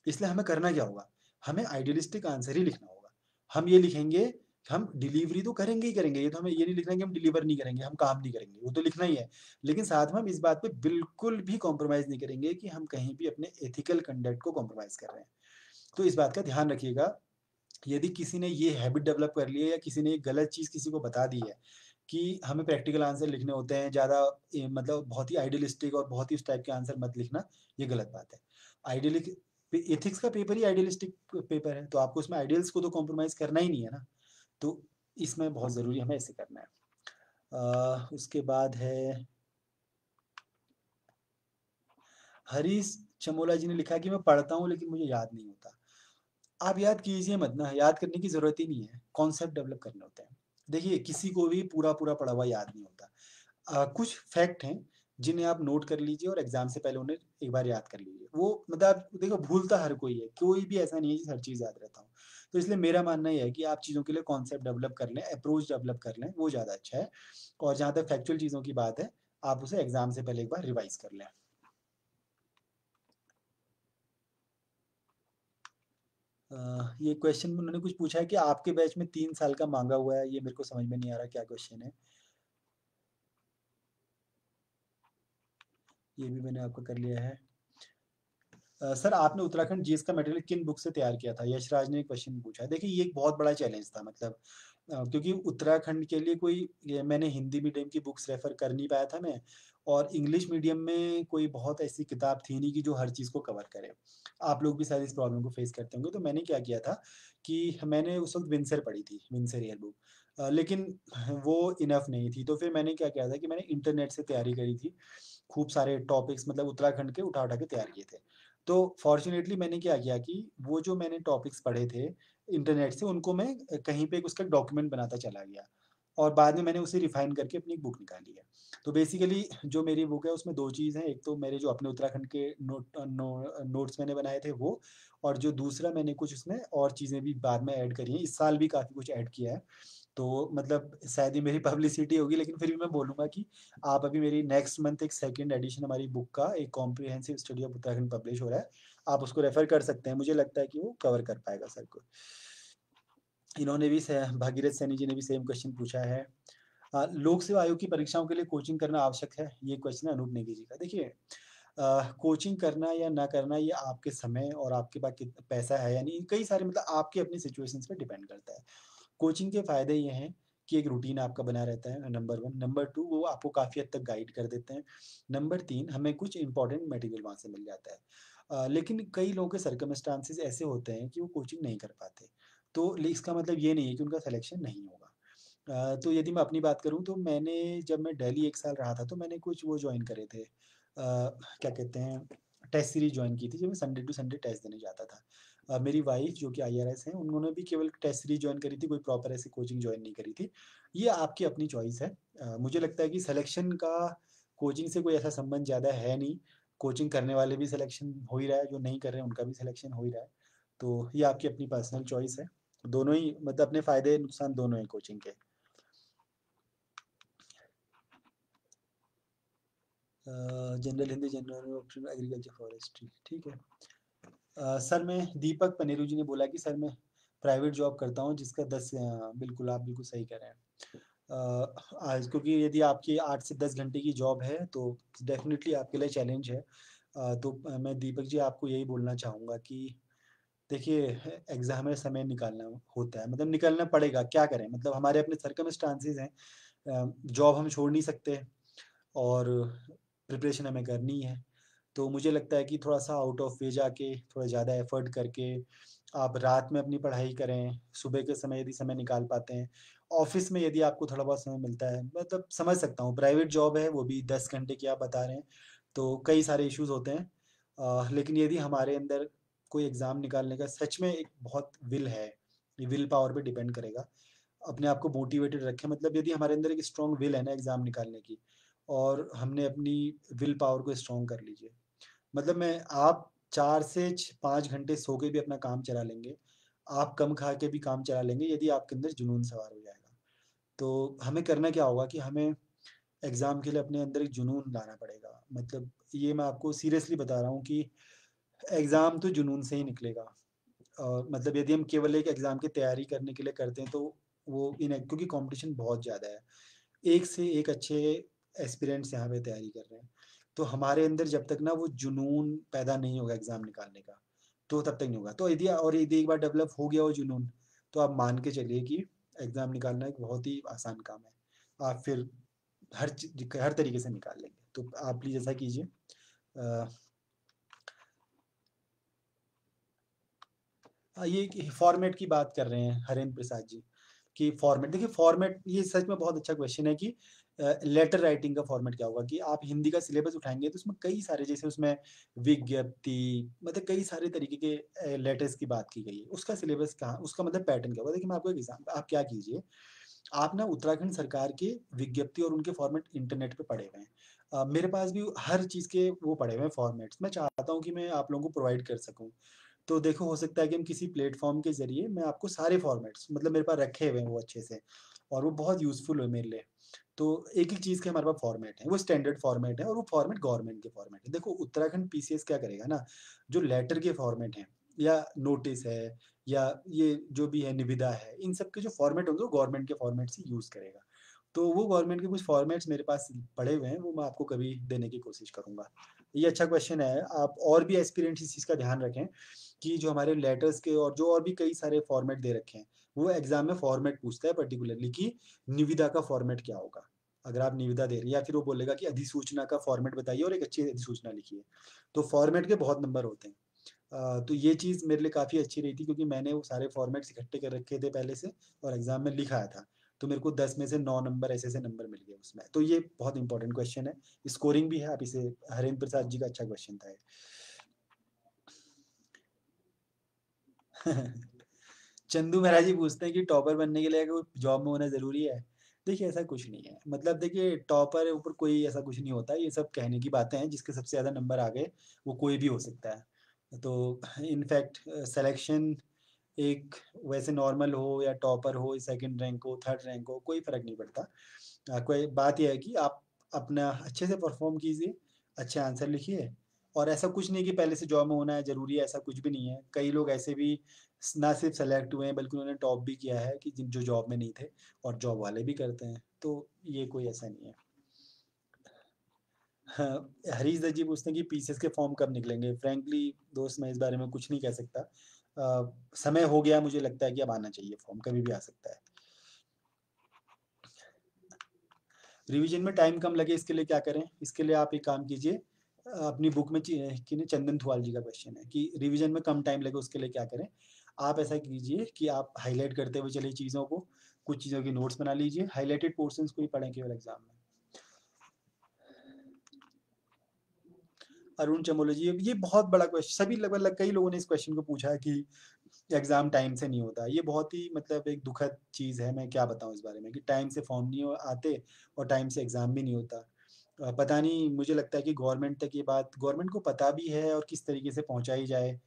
S1: इसलिए हमें करना क्या होगा? हमें आइडियलिस्टिक आंसर ही लिखना होगा। हम ये लिखेंगे, हम डिलीवरी तो करेंगे ही करेंगे, ये तो हमें ये नहीं लिखना है कि हम डिलीवर नहीं करेंगे, हम काम नहीं करेंगे, वो तो लिखना ही है। लेकिन साथ में हम इस बात पे बिल्कुल भी कॉम्प्रोमाइज़ नहीं करेंगे कि हम कहीं भी अपने एथिकल कंडक्ट को कॉम्प्रोमाइज़ कर रहे हैं। तो इस बात का ध्यान रखिएगा। यदि किसी ने ये हैबिट डेवलप कर ली है या किसी ने ये गलत चीज़ किसी को बता दी है कि हमें प्रैक्टिकल आंसर लिखने होते हैं, ज़्यादा मतलब बहुत ही आइडियलिस्टिक और बहुत ही उस टाइप के आंसर मत लिखना, ये गलत बात है। आइडियलिक एथिक्स का पेपर ही आइडियलिस्टिक पेपर है, तो आपको उसमें आइडियल्स को तो कॉम्प्रोमाइज़ करना ही नहीं है ना। तो इसमें बहुत ज़रूरी हमें ऐसे करना है। उसके बाद है, हरीश चमोला जी ने लिखा है कि मैं पढ़ता हूँ लेकिन मुझे याद नहीं होता। आप याद कीजिए मत ना, याद करने की ज़रूरत ही नहीं है, कॉन्सेप्ट डेवलप करने होते हैं। देखिए, किसी को भी पूरा-पूरा पढ़ा हुआ याद नहीं होता। कुछ फैक्ट हैं, जिन्हें आप नोट कर लीजिए और एग्ज़ाम से पहले उन्हें एक बार याद कर लीजिए। वो मतलब आप देखो, भूलता हर कोई है, कोई भी ऐसा नहीं है जिसे हर चीज़ याद रहता हो। तो इसलिए मेरा मानना ये है कि आप चीज़ों के लिए कॉन्सेप्ट डेवलप कर लें, अप्रोच डेवलप कर लें, वो ज़्यादा अच्छा है। और जहाँ तक फैक्चुअल चीज़ों की बात है, आप उसे एग्ज़ाम से पहले एक बार रिवाइज़ कर लें। ये क्वेश्चन उन्होंने कुछ पूछा है कि आपके बैच में 3 साल का माँगा हुआ है, ये मेरे को समझ में नहीं आ रहा क्या क्वेश्चन है? ये भी मैंने आपका कर लिया है। सर, आपने उत्तराखंड जीएस का मटेरियल किन बुक से तैयार किया था? यशराज ने क्वेश्चन पूछा है। देखिए, ये एक बहुत बड़ा चैलेंज था, मतलब क्योंकि उत्तराखंड के लिए कोई, ये मैंने हिंदी मीडियम की बुक्स रेफ़र कर नहीं पाया था मैं, और इंग्लिश मीडियम में कोई बहुत ऐसी किताब थी नहीं कि जो हर चीज़ को कवर करे। आप लोग भी शायद इस प्रॉब्लम को फ़ेस करते होंगे। तो मैंने क्या किया था कि मैंने उस वक़्त विंसर पढ़ी थी, विंसर ईयर बुक। लेकिन वो इनफ नहीं थी, तो फिर मैंने क्या किया था कि मैंने इंटरनेट से तैयारी करी थी। खूब सारे टॉपिक्स मतलब उत्तराखंड के उठा-उठा के तैयार किए थे। तो फॉर्च्यूनेटली मैंने क्या किया कि वो जो मैंने टॉपिक्स पढ़े थे इंटरनेट से, उनको मैं कहीं पे एक उसका डॉक्यूमेंट बनाता चला गया और बाद में मैंने उसे रिफाइन करके अपनी एक बुक निकाली है। तो बेसिकली जो मेरी बुक है उसमें 2 चीज़ हैं, एक तो मेरे जो अपने उत्तराखंड के नोट्स मैंने बनाए थे वो, और जो दूसरा मैंने कुछ उसमें और चीज़ें भी बाद में ऐड करी हैं। इस साल भी काफ़ी कुछ ऐड किया है। तो मतलब शायद ही मेरी पब्लिसिटी होगी, लेकिन फिर भी मैं बोलूँगा कि आप अभी मेरी नेक्स्ट मंथ एक सेकंड एडिशन हमारी बुक का एक comprehensive study of Uttarakhand publish हो रहा है। आप उसको रेफ़र कर सकते हैं, मुझे लगता है कि वो कवर कर पाएगा सर को। इन्होंने भी स भागीरथ सैनी जी ने भी सेम क्वेश्चन पूछा है। लोक सेवा आयोग की परीक्षाओं के लिए कोचिंग करना आवश्यक है? ये क्वेश्चन है अनूप नेगी जी का। देखिए कोचिंग करना या ना करना ये आपके समय और आपके पास कितना पैसा है या नहीं, कई सारे मतलब आपकी अपनी सिचुएशंस पे डिपेंड करता है। कोचिंग के फ़ायदे ये हैं कि एक रूटीन आपका बना रहता है, नंबर 1। नंबर 2, वो आपको काफ़ी हद तक गाइड कर देते हैं। नंबर 3, हमें कुछ इम्पोर्टेंट मटेरियल वहाँ से मिल जाता है। लेकिन कई लोगों के सर्कमस्टांसेस ऐसे होते हैं कि वो कोचिंग नहीं कर पाते। तो इसका मतलब ये नहीं है कि उनका सिलेक्शन नहीं होगा। तो यदि मैं अपनी बात करूँ तो मैंने जब मैं दिल्ली 1 साल रहा था तो मैंने कुछ वो जॉइन करे थे, क्या कहते हैं, टेस्ट सीरीज़ जॉइन की थी, जब मैं संडे टू संडे टेस्ट देने जाता था। मेरी वाइफ़ जो कि आईआरएस हैं, उन्होंने भी केवल टेस्ट सीरीज़ जॉइन करी थी, कोई प्रॉपर ऐसी कोचिंग जॉइन नहीं करी थी। ये आपकी अपनी चॉइस है। मुझे लगता है कि सिलेक्शन का कोचिंग से कोई ऐसा संबंध ज़्यादा है नहीं। कोचिंग करने वाले भी सिलेक्शन हो ही रहा है, जो नहीं कर रहे हैं उनका भी सिलेक्शन हो ही रहा है। तो ये आपकी अपनी पर्सनल चॉइस है। दोनों ही मतलब अपने फ़ायदे नुकसान दोनों हैं कोचिंग के। General Hindi, general option agriculture forestry, ठीक है। सर मैं दीपक पनेरू जी ने बोला कि सर मैं प्राइवेट जॉब करता हूँ जिसका 10 बिल्कुल आप बिल्कुल सही कह रहे हैं। आज क्योंकि यदि आपकी 8 से 10 घंटे की जॉब है तो डेफ़िनिटली आपके लिए चैलेंज है। तो मैं दीपक जी आपको यही बोलना चाहूँगा कि देखिए एग्ज़ाम में समय निकालना होता है, मतलब निकालना पड़ेगा, क्या करें? मतलब हमारे अपने सर्कमस्टांसेस हैं। जॉब हम छोड़ नहीं सकते और प्रिपरेशन हमें करनी है। तो मुझे लगता है कि थोड़ा-सा आउट ऑफ वे जाके, थोड़ा ज़्यादा एफ़र्ट करके, आप रात में अपनी पढ़ाई करें, सुबह के समय यदि समय निकाल पाते हैं, ऑफ़िस में यदि आपको थोड़ा बहुत समय मिलता है, मतलब समझ सकता हूँ, प्राइवेट जॉब है, वो भी 10 घंटे की आप बता रहे हैं, तो कई सारे इश्यूज़ होते हैं। लेकिन यदि हमारे अंदर कोई एग्ज़ाम निकालने का सच में एक बहुत विल है, ये विल पावर पे डिपेंड करेगा। अपने आप को मोटिवेटेड रखें, मतलब यदि हमारे अंदर एक स्ट्रॉन्ग विल है ना एग्ज़ाम निकालने की, और हमने अपनी विल पावर को स्ट्रॉन्ग कर लीजिए। मतलब मैं आप 4 से 5 घंटे सो के भी अपना काम चला लेंगे। आप कम खा के भी काम चला लेंगे यदि आपके अंदर जुनून सवार हो जाएगा। तो हमें करना क्या होगा कि हमें एग्ज़ाम के लिए अपने अंदर एक जुनून लाना पड़ेगा। मतलब ये मैं आपको सीरियसली बता रहा हूँ कि एग्ज़ाम तो जुनून से ही निकलेगा। और मतलब यदि हम केवल एक एग्ज़ाम की तैयारी करने के लिए करते हैं तो वो क्योंकि कॉम्पिटिशन बहुत ज़्यादा है। एक से एक अच्छे एस्पिरेंट्स यहाँ पे तैयारी कर रहे हैं। तो हमारे अंदर जब तक ना वो जुनून पैदा नहीं होगा एग्ज़ाम निकालने का, तो तब तक नहीं होगा। तो यदि एक बार डेवलप हो गया वो जुनून, तो आप मान के चलिए कि एग्ज़ाम निकालना एक बहुत ही आसान काम है। आप फिर हर तरीके से निकाल लेंगे। तो आप प्लीज़ ऐसा कीजिए। अ, ये कि फॉर्मेट की बात कर रहे हैं हरेंद्र प्रसाद जी, कि फॉर्मेट देखिए फॉर्मेट ये सच में बहुत अच्छा क्वेश्चन है कि लेटर राइटिंग का फॉर्मेट क्या होगा कि आप हिंदी का सिलेबस उठाएँगे तो उसमें कई सारे जैसे उसमें विज्ञप्ति मतलब कई सारे तरीके के लेटर्स की बात की गई है। उसका सिलेबस कहाँ उसका मतलब पैटर्न क्या होगा? देखिए मैं आपको एक आप क्या कीजिए, आप ना उत्तराखंड सरकार के विज्ञप्ति और उनके फॉर्मेट इंटरनेट पे पड़े हुए हैं। मेरे पास भी हर चीज़ के वो पड़े हुए हैं फॉर्मेट्स। मैं चाहता हूँ कि मैं आप लोगों को प्रोवाइड कर सकूँ। तो देखो हो सकता है कि हम किसी प्लेटफ़ॉर्म के ज़रिए मैं आपको सारे फ़ॉर्मेट्स मतलब मेरे पास रखे हुए हैं वो अच्छे से, और वो बहुत यूज़फुल हुए मेरे लिए। तो एक-एक चीज़ के हमारे पास फ़ॉर्मेट हैं, वो स्टैंडर्ड फ़ॉर्मेट है और वो फ़ॉर्मेट गवर्नमेंट के फ़ॉर्मेट है। देखो उत्तराखंड पीसीएस क्या करेगा ना, जो लेटर के फ़ॉर्मेट हैं या नोटिस है या ये जो भी है निविदा है, इन सब के जो फ़ॉर्मेट होंगे वो गवर्नमेंट के फ़ॉर्मेट से यूज़ करेगा। तो वो गवर्नमेंट के कुछ फ़ॉर्मेट्स मेरे पास पड़े हुए हैं, वो मैं आपको कभी देने की कोशिश करूँगा। ये अच्छा क्वेश्चन है, आप और भी एस्पिरेंट्स इस चीज़ का ध्यान रखें कि जो हमारे लेटर्स के और जो और भी कई सारे फॉर्मेट दे रखे हैं, वो एग्ज़ाम में फॉर्मेट पूछता है पर्टिकुलरली कि निविदा का फॉर्मेट क्या होगा? अगर आप निविदा दे रहे हैं या फिर वो बोलेगा कि अधिसूचना का फॉर्मेट बताइए और एक अच्छी अधिसूचना लिखिए। तो फॉर्मेट के बहुत नंबर होते हैं। तो ये चीज़ मेरे लिए काफ़ी अच्छी रही थी क्योंकि मैंने वो सारे फॉर्मेट्स इकट्ठे कर रखे थे पहले से और एग्ज़ाम में लिख आया था। तो मेरे को 10 में से 9 नंबर ऐसे-ऐसे नंबर मिल गए उसमें। तो ये बहुत इंपॉर्टेंट क्वेश्चन है, स्कोरिंग भी है, आप इसे हरेंद्र प्रसाद जी का अच्छा क्वेश्चन था ये। चंदू महाराज जी पूछते हैं कि टॉपर बनने के लिए कोई जॉब में होना ज़रूरी है? देखिए ऐसा कुछ नहीं है। मतलब देखिए टॉपर ऊपर कोई ऐसा कुछ नहीं होता है, ये सब कहने की बातें हैं, जिसके सबसे ज़्यादा नंबर आ गए, वो कोई भी हो सकता है। तो इनफैक्ट सिलेक्शन एक वैसे नॉर्मल हो या टॉपर हो, सेकंड रैंक हो, थर्ड रैंक हो, कोई फ़र्क नहीं पड़ता। कोई बात ये है कि आप अपना अच्छे से परफ़ॉर्म कीजिए, अच्छे आंसर लिखिए और ऐसा कुछ नहीं कि पहले से जॉब में होना है ज़रूरी है, ऐसा कुछ भी नहीं है। कई लोग ऐसे भी ना सिर्फ सेलेक्ट हुए हैं बल्कि उन्होंने टॉप भी किया है कि जिन जो जॉब में नहीं थे और जॉब वाले भी करते हैं। तो ये कोई ऐसा नहीं है। हाँ, हरीश दत्त जी पूछते हैं कि पीसीएस के फॉर्म कब निकलेंगे? फ्रैंकली दोस्त मैं इस बारे में कुछ नहीं कह सकता। समय हो गया मुझे लगता है कि अब आना चाहिए फॉर्म, कभी भी आ सकता है। रिवीजन में टाइम कम लगे इसके लिए क्या करें? इसके लिए आप एक काम कीजिए, अपनी बुक में कि चंदन थुआल जी का क्वेश्चन है कि रिवीजन में कम टाइम लगे उसके लिए क्या करें? आप ऐसा कीजिए कि आप हाइलाइट करते हुए चलिए चीज़ों को, कुछ चीज़ों की नोट्स बना लीजिए, हाइलाइटेड पोर्शंस को ही पढ़ें केवल एग्जाम में। अरुण चमोली जी, ये बहुत बड़ा क्वेश्चन, सभी लगभग कई लोगों ने इस क्वेश्चन को पूछा है कि एग्ज़ाम टाइम से नहीं होता। ये बहुत ही मतलब एक दुखद चीज़ है, मैं क्या बताऊँ इस बारे में कि टाइम से फॉर्म नहीं आते और टाइम से एग्ज़ाम भी नहीं होता। पता नहीं, मुझे लगता है कि गवर्नमेंट तक ये बात गवर्नमेंट को पता भी है और किस तरीके से पहुँचाई जाए।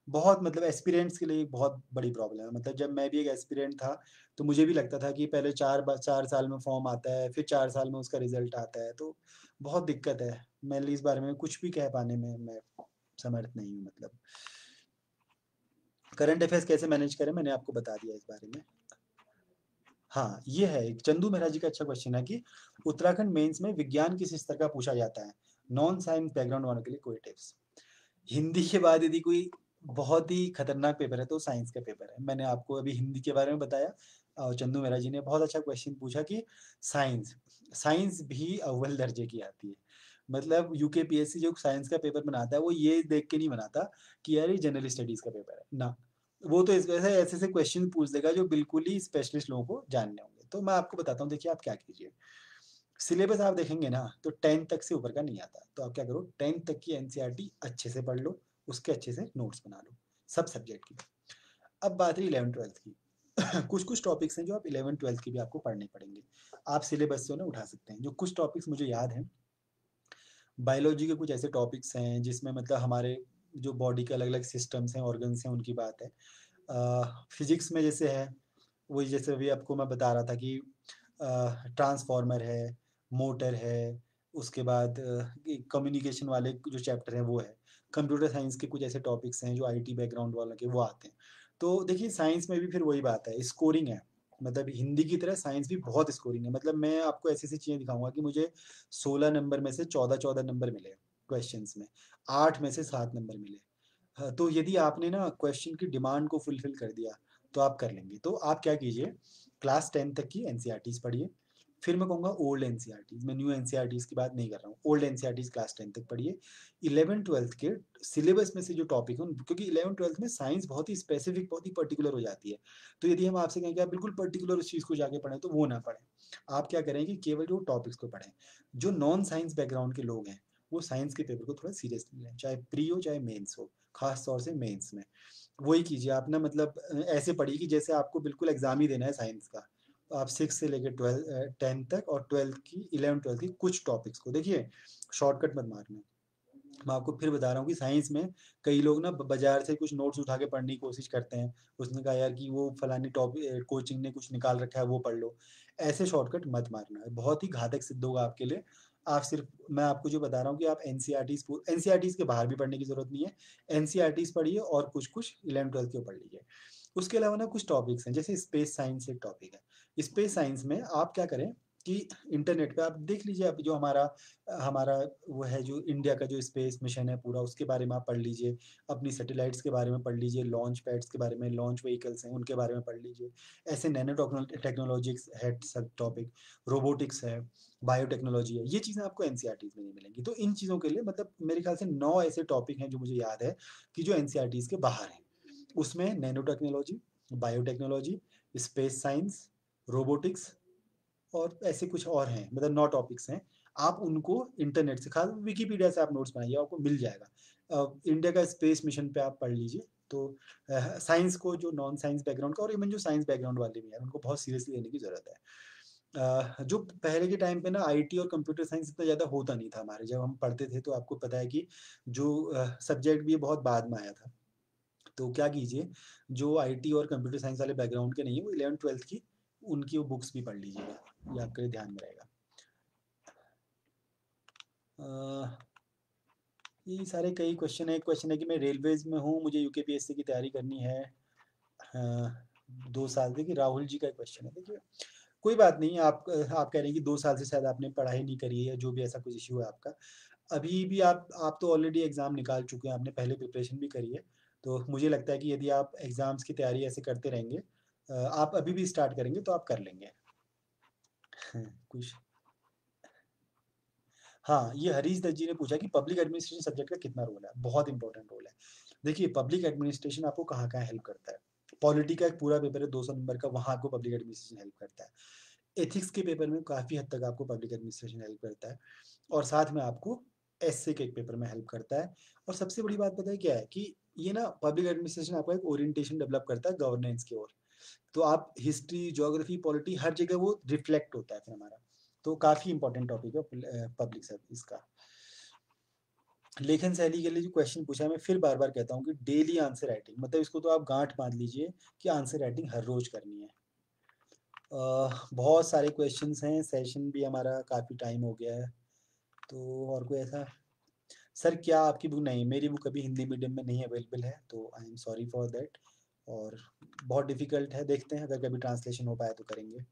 S1: बहुत मतलब एस्पिरेंट्स के लिए बहुत बड़ी प्रॉब्लम है। मतलब जब मैं भी एक एस्पिरेंट था, तो मुझे भी लगता था कि पहले 4 साल में फॉर्म आता है, फिर 4 साल में उसका रिज़ल्ट आता है, तो बहुत दिक्कत है। मैं इस बारे में कुछ भी कह पाने में मैं समर्थ नहीं हूँ मतलब। करंट अफेयर्स कैसे मैनेज करें, मैंने आपको बता दिया इस बारे में। हाँ, ये है एक चंदू मेहरा जी का अच्छा क्वेश्चन है कि उत्तराखंड मेंस में विज्ञान किस स्तर का पूछा जाता है? नॉन साइंस बैकग्राउंड वालों के लिए कोई टिप्स? हिंदी के बाद यदि कोई बहुत ही खतरनाक पेपर है तो साइंस का पेपर है। मैंने आपको अभी हिंदी के बारे में बताया और चंदू मेहरा जी ने बहुत अच्छा क्वेश्चन पूछा कि साइंस, साइंस भी अव्वल दर्जे की आती है। मतलब यूकेपीएससी जो साइंस का पेपर बनाता है वो ये देख के नहीं बनाता कि यार ये जनरल स्टडीज़ का पेपर है, ना। वो तो इस वजह से ऐसे-ऐसे क्वेश्चन पूछ देगा जो बिल्कुल ही स्पेशलिस्ट लोगों को जानने होंगे। तो मैं आपको बताता हूँ, देखिए आप क्या कीजिए, सिलेबस आप देखेंगे ना तो 10th तक से ऊपर का नहीं आता। तो आप क्या करो, 10th तक की एनसीईआरटी अच्छे से पढ़ लो, उसके अच्छे से नोट्स बना लो, सब सब्जेक्ट की। अब बात रही 11th-12th की। कुछ-कुछ टॉपिक्स हैं जो आप 11th-12th के भी आपको पढ़ने पड़ेंगे। आप सिलेबस से उन्हें उठा सकते हैं। जो कुछ टॉपिक्स मुझे याद हैं, बायोलॉजी के कुछ ऐसे टॉपिक्स हैं जिसमें मतलब हमारे जो बॉडी के अलग-अलग सिस्टम्स हैं, ऑर्गन्स हैं, उनकी बात है। फिजिक्स में जैसे है, वही जैसे अभी आपको मैं बता रहा था कि ट्रांसफार्मर है, मोटर है, उसके बाद कम्युनिकेशन वाले जो चैप्टर हैं वो है। कंप्यूटर साइंस के कुछ ऐसे टॉपिक्स हैं जो आईटी बैकग्राउंड वालों के वो आते हैं। तो देखिए साइंस में भी फिर वही बात है, स्कोरिंग है। मतलब हिंदी की तरह साइंस भी बहुत स्कोरिंग है। मतलब मैं आपको ऐसी-ऐसी चीज़ें दिखाऊँगा कि मुझे 16 नंबर में से 14-14 नंबर मिले क्वेश्चन्स में, 8 में से 7 नंबर मिले। हाँ, तो यदि आपने ना क्वेश्चन की डिमांड को फुलफिल कर दिया, तो आप कर लेंगे। तो आप क्या कीजिए, क्लास 10 तक की एनसीईआरटीज़ पढ़िए, फिर मैं कहूँगा ओल्ड एनसीईआरटीज़, मैं न्यू एनसीईआरटीज़ की बात नहीं कर रहा हूँ, ओल्ड एनसीईआरटीज़ क्लास 10 तक पढ़िए। 11th-12th के सिलेबस में से जो टॉपिक हैं क्योंकि 11th-12th में साइंस बहुत ही स्पेसिफिक, बहुत ही पर्टिकुलर हो जाती है। तो यदि हम आपसे कहें कि आप बिल्कुल पर्टिकुलर उस चीज़ को जाके पढ़ें, तो वो ना पढ़ें। आप क्या करें कि केवल जो टॉपिक्स को पढ़ें। जो नॉन साइंस बैकग्राउंड के लोग हैं, वो साइंस के पेपर को थोड़ा सीरियसली लें, चाहे प्री हो, चाहे मेंस हो। खास तौर से मेंस में। वही कीजिए आप ना, मतलब ऐसे पढ़िए कि जैसे आपको बिल्कुल एग्ज़ाम ही देना है साइंस का। तो आप 6 से लेके 10 तक और 12th की 11th-12th की कुछ टॉपिक्स को देखिए, शॉर्टकट मत मारना। मैं आपको फिर बता रहा हूँ कि साइंस में कई लोग ना बाज़ार से कुछ नोट्स उठा के पढ़ने की कोशिश करते हैं। उसने कहा यार कि वो फलानी कोचिंग ने कुछ निकाल रखा है वो पढ़ लो। ऐसे शॉर्टकट मत मारना, बहुत ही घातक सिद्ध होगा आपके लिए। आप सिर्फ़ मैं आपको जो बता रहा हूँ कि आप एनसीईआरटीज़ के बाहर भी पढ़ने की ज़रूरत नहीं है। एनसीईआरटीज़ पढ़िए और कुछ-कुछ 11th-12th के पढ़ लीजिए। उसके अलावा ना कुछ टॉपिक्स हैं, जैसे स्पेस साइंस एक टॉपिक है। स्पेस साइंस में आप क्या करें कि इंटरनेट पे आप देख लीजिए, आप जो हमारा हमारा वो है जो इंडिया का जो स्पेस मिशन है पूरा, उसके बारे में आप पढ़ लीजिए। अपनी सैटेलाइट्स के बारे में पढ़ लीजिए, लॉन्च पैड्स के बारे में, लॉन्च व्हीकल्स हैं उनके बारे में पढ़ लीजिए। ऐसे नैनो टेक्नोलॉजिक्स है सब टॉपिक, रोबोटिक्स है, बायोटेक्नोलॉजी है, ये चीज़ें आपको एनसीईआरटीज़ में नहीं मिलेंगी। तो इन चीज़ों के लिए मतलब मेरे ख्याल से 9 ऐसे टॉपिक हैं जो मुझे याद है कि जो एनसीईआरटीज़ के बाहर हैं। उसमें nano technology, biotechnology, space science, robotics, और ऐसे कुछ और हैं, मतलब 9 टॉपिक्स हैं। आप उनको इंटरनेट से, खास विकिपीडिया से आप नोट्स बनाइए, आपको मिल जाएगा। इंडिया का स्पेस मिशन पे आप पढ़ लीजिए। तो साइंस को, जो नॉन साइंस बैकग्राउंड का और इवन जो साइंस बैकग्राउंड वाले भी हैं, उनको बहुत सीरियसली लेने की ज़रूरत है। जो पहले के टाइम पे ना आईटी और कंप्यूटर साइंस इतना ज़्यादा होता नहीं था हमारे, जब हम पढ़ते थे, तो आपको पता है कि जो सब्जेक्ट भी बहुत बाद में आया था। तो क्या कीजिए, जो आईटी और कंप्यूटर साइंस वाले बैकग्राउंड के नहीं है, वो 11th-12th की उनकी वो बुक्स भी पढ़ लीजिएगा, ये आपके लिए ध्यान में रहेगा। ये सारे कई क्वेश्चन है। एक क्वेश्चन है कि मैं रेलवेज में हूँ, मुझे यूकेपीएससी की तैयारी करनी है 2 साल। देखिए, राहुल जी का क्वेश्चन है। देखिए, कोई बात नहीं, आप कह रहे हैं कि 2 साल से शायद आपने पढ़ाई नहीं करी है, जो भी ऐसा कुछ इश्यू है आपका। अभी भी आप तो ऑलरेडी एग्ज़ाम निकाल चुके हैं, आपने पहले प्रिपरेशन भी करी है। तो मुझे लगता है कि यदि आप एग्ज़ाम्स की तैयारी ऐसे करते रहेंगे, आप अभी भी स्टार्ट करेंगे तो आप कर लेंगे। कुछ, हाँ, ये हरीश दत्त जी ने पूछा कि पब्लिक एडमिनिस्ट्रेशन सब्जेक्ट का कितना रोल है? बहुत इंपॉर्टेंट रोल है। देखिए, पब्लिक एडमिनिस्ट्रेशन आपको कहाँ-कहाँ हेल्प करता है। पॉलिटी का एक पूरा पेपर है 200 नंबर का, वहाँ आपको पब्लिक एडमिनिस्ट्रेशन हेल्प करता है। एथिक्स के पेपर में काफ़ी हद तक आपको पब्लिक एडमिनिस्ट्रेशन हेल्प करता है, और साथ में आपको एसए के एक पेपर में हेल्प करता है। और सबसे बड़ी बात पता है क्या है, कि ये ना पब्लिक एडमिनिस्ट्रेशन आपका एक ओरिएंटेशन डेवलप करता है गवर्नेंस की ओर। तो आप हिस्ट्री, ज्योग्राफी, पॉलिटी, हर जगह वो रिफ्लेक्ट होता है फिर हमारा। तो काफ़ी इंपॉर्टेंट टॉपिक है पब्लिक सर्विस का। लेखन शैली के लिए जो क्वेश्चन पूछा है, मैं फिर बार-बार कहता हूँ कि डेली आंसर राइटिंग, मतलब इसको तो आप गाँठ बाँध लीजिए कि आंसर राइटिंग हर रोज़ करनी है। बहुत सारे क्वेश्चंस हैं, सेशन भी हमारा काफ़ी टाइम हो गया है। तो और कोई ऐसा, सर क्या आपकी बुक, नहीं, मेरी बुक अभी हिंदी मीडियम में नहीं अवेलेबल है, तो I am sorry for that. और बहुत डिफ़िकल्ट है, देखते हैं अगर कभी ट्रांसलेशन हो पाया तो करेंगे।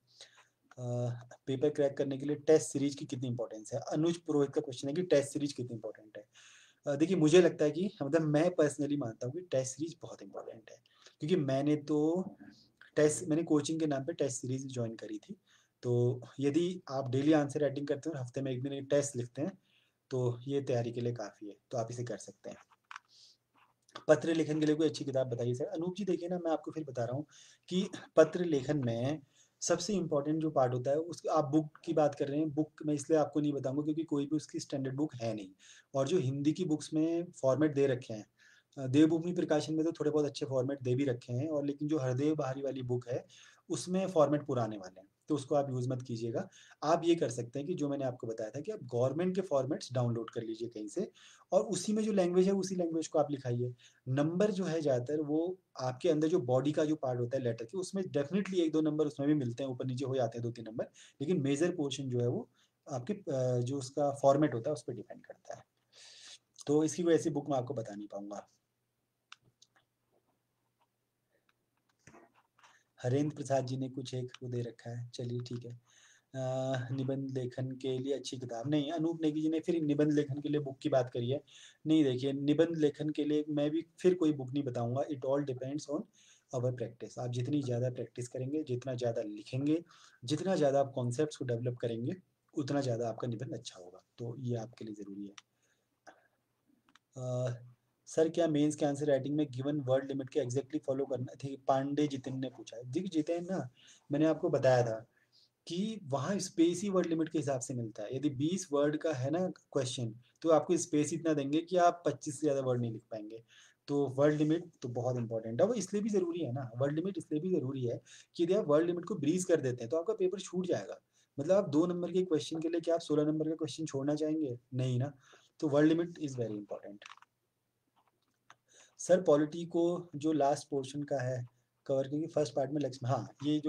S1: पेपर क्रैक करने के लिए टेस्ट सीरीज की कितनी इंपॉर्टेंस है? अनुज पुरोहित का क्वेश्चन है कि टेस्ट सीरीज कितनी इंपॉर्टेंट है। देखिए, मुझे लगता है कि, मतलब मैं पर्सनली मानता हूँ कि टेस्ट सीरीज बहुत इंपॉर्टेंट है, क्योंकि मैंने कोचिंग के नाम पे टेस्ट सीरीज ज्वाइन करी थी। तो यदि आप डेली आंसर राइटिंग करते हैं और हफ्ते में एक दिन एक टेस्ट लिखते हैं, तो ये तैयारी के लिए काफ़ी है, तो आप इसे कर सकते हैं। पत्र लेखन के लिए कोई अच्छी किताब बताइए सर। अनूप जी, देखिए ना, मैं आपको फिर बता रहा हूँ कि पत्र लेखन में सबसे इम्पोर्टेंट जो पार्ट होता है, उसकी आप बुक की बात कर रहे हैं, बुक मैं इसलिए आपको नहीं बताऊंगा क्योंकि कोई भी उसकी स्टैंडर्ड बुक है नहीं। और जो हिंदी की बुक्स में फॉर्मेट दे रखे हैं, देवभूमि प्रकाशन में तो थोड़े बहुत अच्छे फॉर्मेट दे भी रखे हैं, और लेकिन जो हरदेव बहारी वाली बुक है, उसमें फॉर्मेट पुराने वाले हैं, तो उसको आप यूज़ मत कीजिएगा। आप ये कर सकते हैं कि जो मैंने आपको बताया था, कि आप गवर्नमेंट के फॉर्मेट्स डाउनलोड कर लीजिए कहीं से, और उसी में जो लैंग्वेज है, उसी लैंग्वेज को आप लिखाइए। नंबर जो है ज़्यादातर, वो आपके अंदर जो बॉडी का जो पार्ट होता है लेटर के, उसमें डेफिनेटली 1-2 नंबर उसमें भी मिलते हैं, ऊपर-नीचे हो जाते हैं 2-3 नंबर, लेकिन मेजर पोर्शन जो है वो आपके जो उसका फॉर्मेट होता है उस पे डिपेंड करता है। तो इसकी कोई ऐसी बुक मैं आपको बता नहीं पाऊँगा। हरेंद्र प्रसाद जी ने कुछ एक वो दे रखा है, चलिए ठीक है। निबंध लेखन के लिए अच्छी किताब नहीं, अनूप नेगी जी ने फिर निबंध लेखन के लिए बुक की बात करी है। नहीं, देखिए, निबंध लेखन के लिए मैं भी फिर कोई बुक नहीं बताऊंगा। It all depends on our practice. आप जितनी ज़्यादा प्रैक्टिस करेंगे, जितना ज़्यादा लिखेंगे, जितना ज़्यादा आप कॉन्सेप्ट्स को डेवलप करेंगे, उतना ज़्यादा आपका निबंध अच्छा होगा। तो ये आपके लिए ज़रूरी है। अ, सर, क्या मेंस के आंसर राइटिंग में गिवन वर्ड लिमिट के एग्जैक्टली फॉलो करना थी? पांडे जितिन ने पूछा है। जी जितेन ना, मैंने आपको बताया था कि वहाँ स्पेस ही वर्ड लिमिट के हिसाब से मिलता है। यदि 20 वर्ड का है ना क्वेश्चन, तो आपको स्पेस इतना देंगे कि आप 25 से ज़्यादा वर्ड नहीं लिख पाएंगे। तो वर्ड लिमिट तो बहुत इंपॉर्टेंट है, वो इसलिए भी ज़रूरी है ना, वर्ड लिमिट इसलिए भी ज़रूरी है कि यदि आप वर्ड लिमिट को ब्रीज कर देते हैं, तो आपका पेपर छूट जाएगा। मतलब आप 2 नंबर के क्वेश्चन के लिए क्या आप 16 नंबर का क्वेश्चन छोड़ना चाहेंगे? नहीं ना। तो word limit is very important. Sir, polity को जो लास्ट पोर्शन का है कवर, क्योंकि फर्स्ट पार्ट में लक्ष्मी, हाँ, ये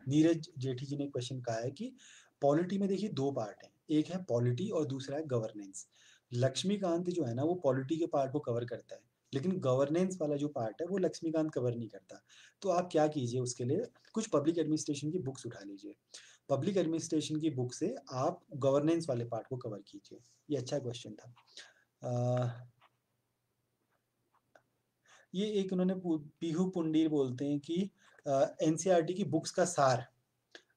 S1: नीरज जेठी जी ने क्वेश्चन कहा है कि पॉलिटी में देखिए 2 पार्ट हैं, एक है पॉलिटी और दूसरा है गवर्नेंस। लक्ष्मीकांत जो है ना, वो पॉलिटी के पार्ट को कवर करता है, लेकिन गवर्नेंस वाला जो पार्ट है वो लक्ष्मीकांत कवर नहीं करता। तो आप क्या कीजिए, उसके लिए कुछ पब्लिक एडमिनिस्ट्रेशन की बुक्स उठा लीजिए। पब्लिक एडमिनिस्ट्रेशन की बुक से आप गवर्नेंस वाले पार्ट को कवर कीजिए। ये अच्छा क्वेश्चन था। ये एक उन्होंने पीहू पुंडीर बोलते हैं कि एनसीईआरटी की बुक्स का सार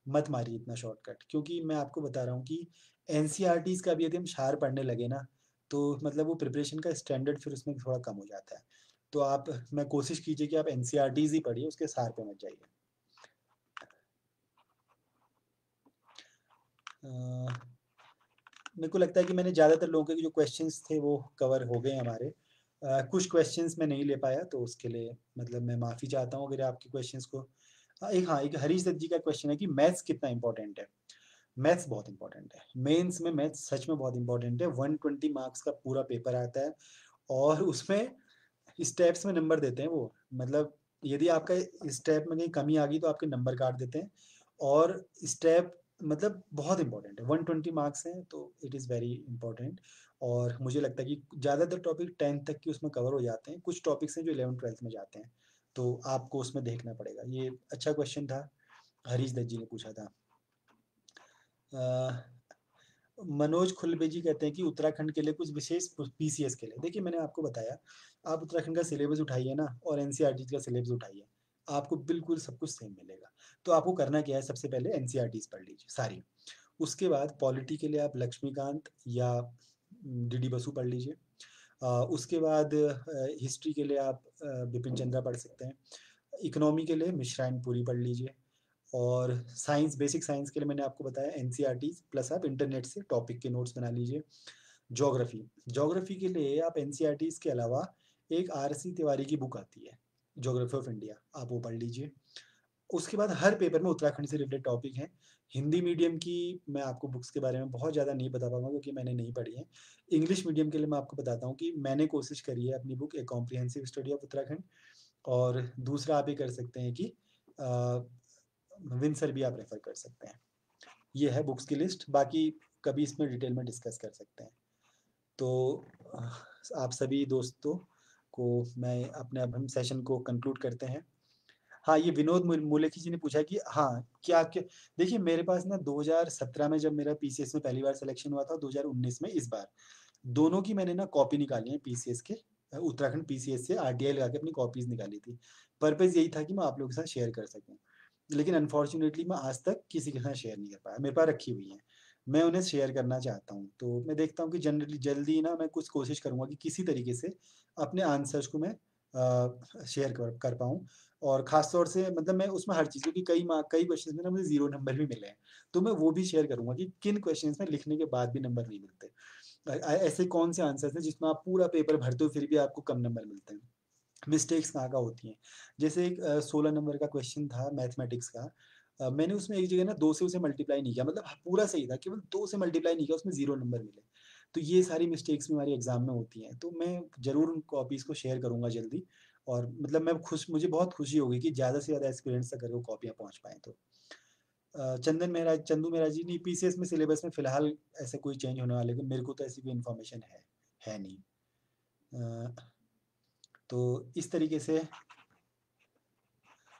S1: मत मारिए इतना शॉर्टकट, क्योंकि मैं आपको बता रहा हूँ कि एनसीईआरटीज़ का भी यदि हम सार पढ़ने लगे ना, तो मतलब वो प्रिपरेशन का स्टैंडर्ड फिर उसमें थोड़ा कम हो जाता है। तो आप, मैं कोशिश कीजिए कि आप एनसीईआरटीज़ ही पढ़िए, उसके सार पे मत जाइए। अ, मेरे को लगता है कि मैंने ज़्यादातर लोगों के जो क्वेश्चंस थे वो कवर हो गए हमारे। कुछ क्वेश्चंस मैं नहीं ले पाया तो उसके लिए मतलब मैं माफ़ी चाहता हूँ अगर आपके क्वेश्चंस को। एक हरीश दत्त जी का क्वेश्चन है कि मैथ्स कितना इंपॉर्टेंट है? मैथ्स बहुत इंपॉर्टेंट है। मेंस में मैथ्स सच में बहुत इंपॉर्टेंट है। 120 मार्क्स का पूरा पेपर आता है और उसमें स्टेप्स में नंबर देते हैं वो। मतलब यदि आपका स्टेप में कहीं कमी आ गई तो आपके नंबर काट देते हैं। और स्टेप मतलब बहुत इंपॉर्टेंट है। 120 मार्क्स हैं तो इट इज़ वेरी इंपॉर्टेंट। और मुझे लगता है कि ज़्यादातर टॉपिक 10th तक की उसमें कवर हो जाते हैं। कुछ टॉपिक्स हैं जो 11th-12th में जाते हैं, तो आपको उसमें देखना पड़ेगा। ये अच्छा क्वेश्चन था, हरीश दत्त जी ने पूछा था। अ, मनोज खुलबे जी कहते हैं कि उत्तराखंड के लिए कुछ विशेष पीसीएस के लिए। देखिए मैंने आपको बताया, आप उत्तराखंड का सिलेबस उठाइए ना और एनसीईआरटी का सिलेबस उठाइए, आपको बिल्कुल सब कुछ सेम मिलेगा। तो आपको करना क्या है, सबसे पहले एनसीईआरटीज़ पढ़ लीजिए सारी। उसके बाद पॉलिटी के लिए आप लक्ष्मीकांत या डीडी बसु पढ़ लीजिए। उसके बाद हिस्ट्री के लिए आप बिपिन चंद्रा पढ़ सकते हैं। इकोनॉमी के लिए मिश्राइन पूरी पढ़ लीजिए। और साइंस, बेसिक साइंस के लिए मैंने आपको बताया एनसीईआरटी प्लस आप इंटरनेट से टॉपिक के नोट्स बना लीजिए। ज्योग्राफी, ज्योग्राफी के लिए आप एनसीईआरटी के अलावा एक आरसी तिवारी की बुक आती है, ज्योग्राफी ऑफ इंडिया, आप वो पढ़ लीजिए। उसके बाद हर पेपर में उत्तराखंड से रिलेटेड टॉपिक हैं। हिंदी मीडियम की मैं आपको बुक्स के बारे में बहुत ज़्यादा नहीं बता पाऊंगा क्योंकि मैंने नहीं पढ़ी है। इंग्लिश मीडियम के लिए मैं आपको बताता हूँ कि मैंने कोशिश करी है अपनी book A comprehensive study of Uttarakhand. और दूसरा आप ये कर सकते हैं कि विंसर भी आप रेफ़र कर सकते हैं। ये है बुक्स की लिस्ट, बाकी कभी इसमें डिटेल में डिस्कस कर सकते हैं। तो आप सभी दोस्तों को मैं अपने अब हम सेशन को कंक्लूड करते हैं। हाँ, ये विनोद मुलेखी जी ने पूछा कि हाँ, क्या देखिए मेरे पास ना 2017 में जब मेरा पीसीएस में पहली बार सिलेक्शन हुआ था, 2019 में इस बार, दोनों की मैंने ना कॉपी निकाली है पीसीएस के, उत्तराखंड पीसीएस से आरटीआई लगा के अपनी कॉपीज़ निकाली थी। पर्पज़ यही था कि मैं आप लोगों के साथ शेयर कर सकूँ। लेकिन अनफॉर्च्यूनेटली मैं आज तक किसी के साथ शेयर नहीं कर पाया, मेरे पास रखी हुई हैं। मैं उन्हें शेयर करना चाहता हूँ, तो मैं देखता हूँ कि जनरली जल्दी ना मैं कुछ कोशिश करूँगा कि किसी तरीके से अपने आंसर्स को मैं शेयर कर पाऊँ। और ख़ास तौर से मतलब मैं उसमें हर चीज़, क्योंकि कई क्वेश्चंस में ना मुझे 0 नंबर भी मिले हैं, तो मैं वो भी शेयर करूँगा कि किन क्वेश्चंस में लिखने के बाद भी नंबर नहीं मिलते। ऐसे कौन से आंसर्स हैं जिसमें आप पूरा पेपर भरते हो फिर भी आपको कम नंबर मिलते हैं। मिस्टेक्स कहाँ-कहाँ होती हैं। जैसे एक 16 नंबर का क्वेश्चन था मैथमेटिक्स का। मैंने उसमें एक जगह ना 2 से उसे मल्टीप्लाई नहीं किया, मतलब पूरा सही था, केवल 2 से मल्टीप्लाई नहीं किया, उसमें 0 नंबर मिले। तो ये सारी मिस्टेक्स भी हमारे एग्ज़ाम में होती हैं, तो मैं ज़रूर उन कॉपीज़ को शेयर करूँगा जल्दी। और मतलब मुझे बहुत खुशी होगी कि ज़्यादा से ज़्यादा एस्पिरेंट्स तक अगर वो कॉपियाँ पहुँच पाएँ तो। चंदू मेहरा जी, नहीं पीसीएस में सिलेबस में फ़िलहाल ऐसा कोई चेंज होने वाला है, लेकिन मेरे को तो ऐसी कोई इन्फॉर्मेशन है नहीं। तो इस तरीके से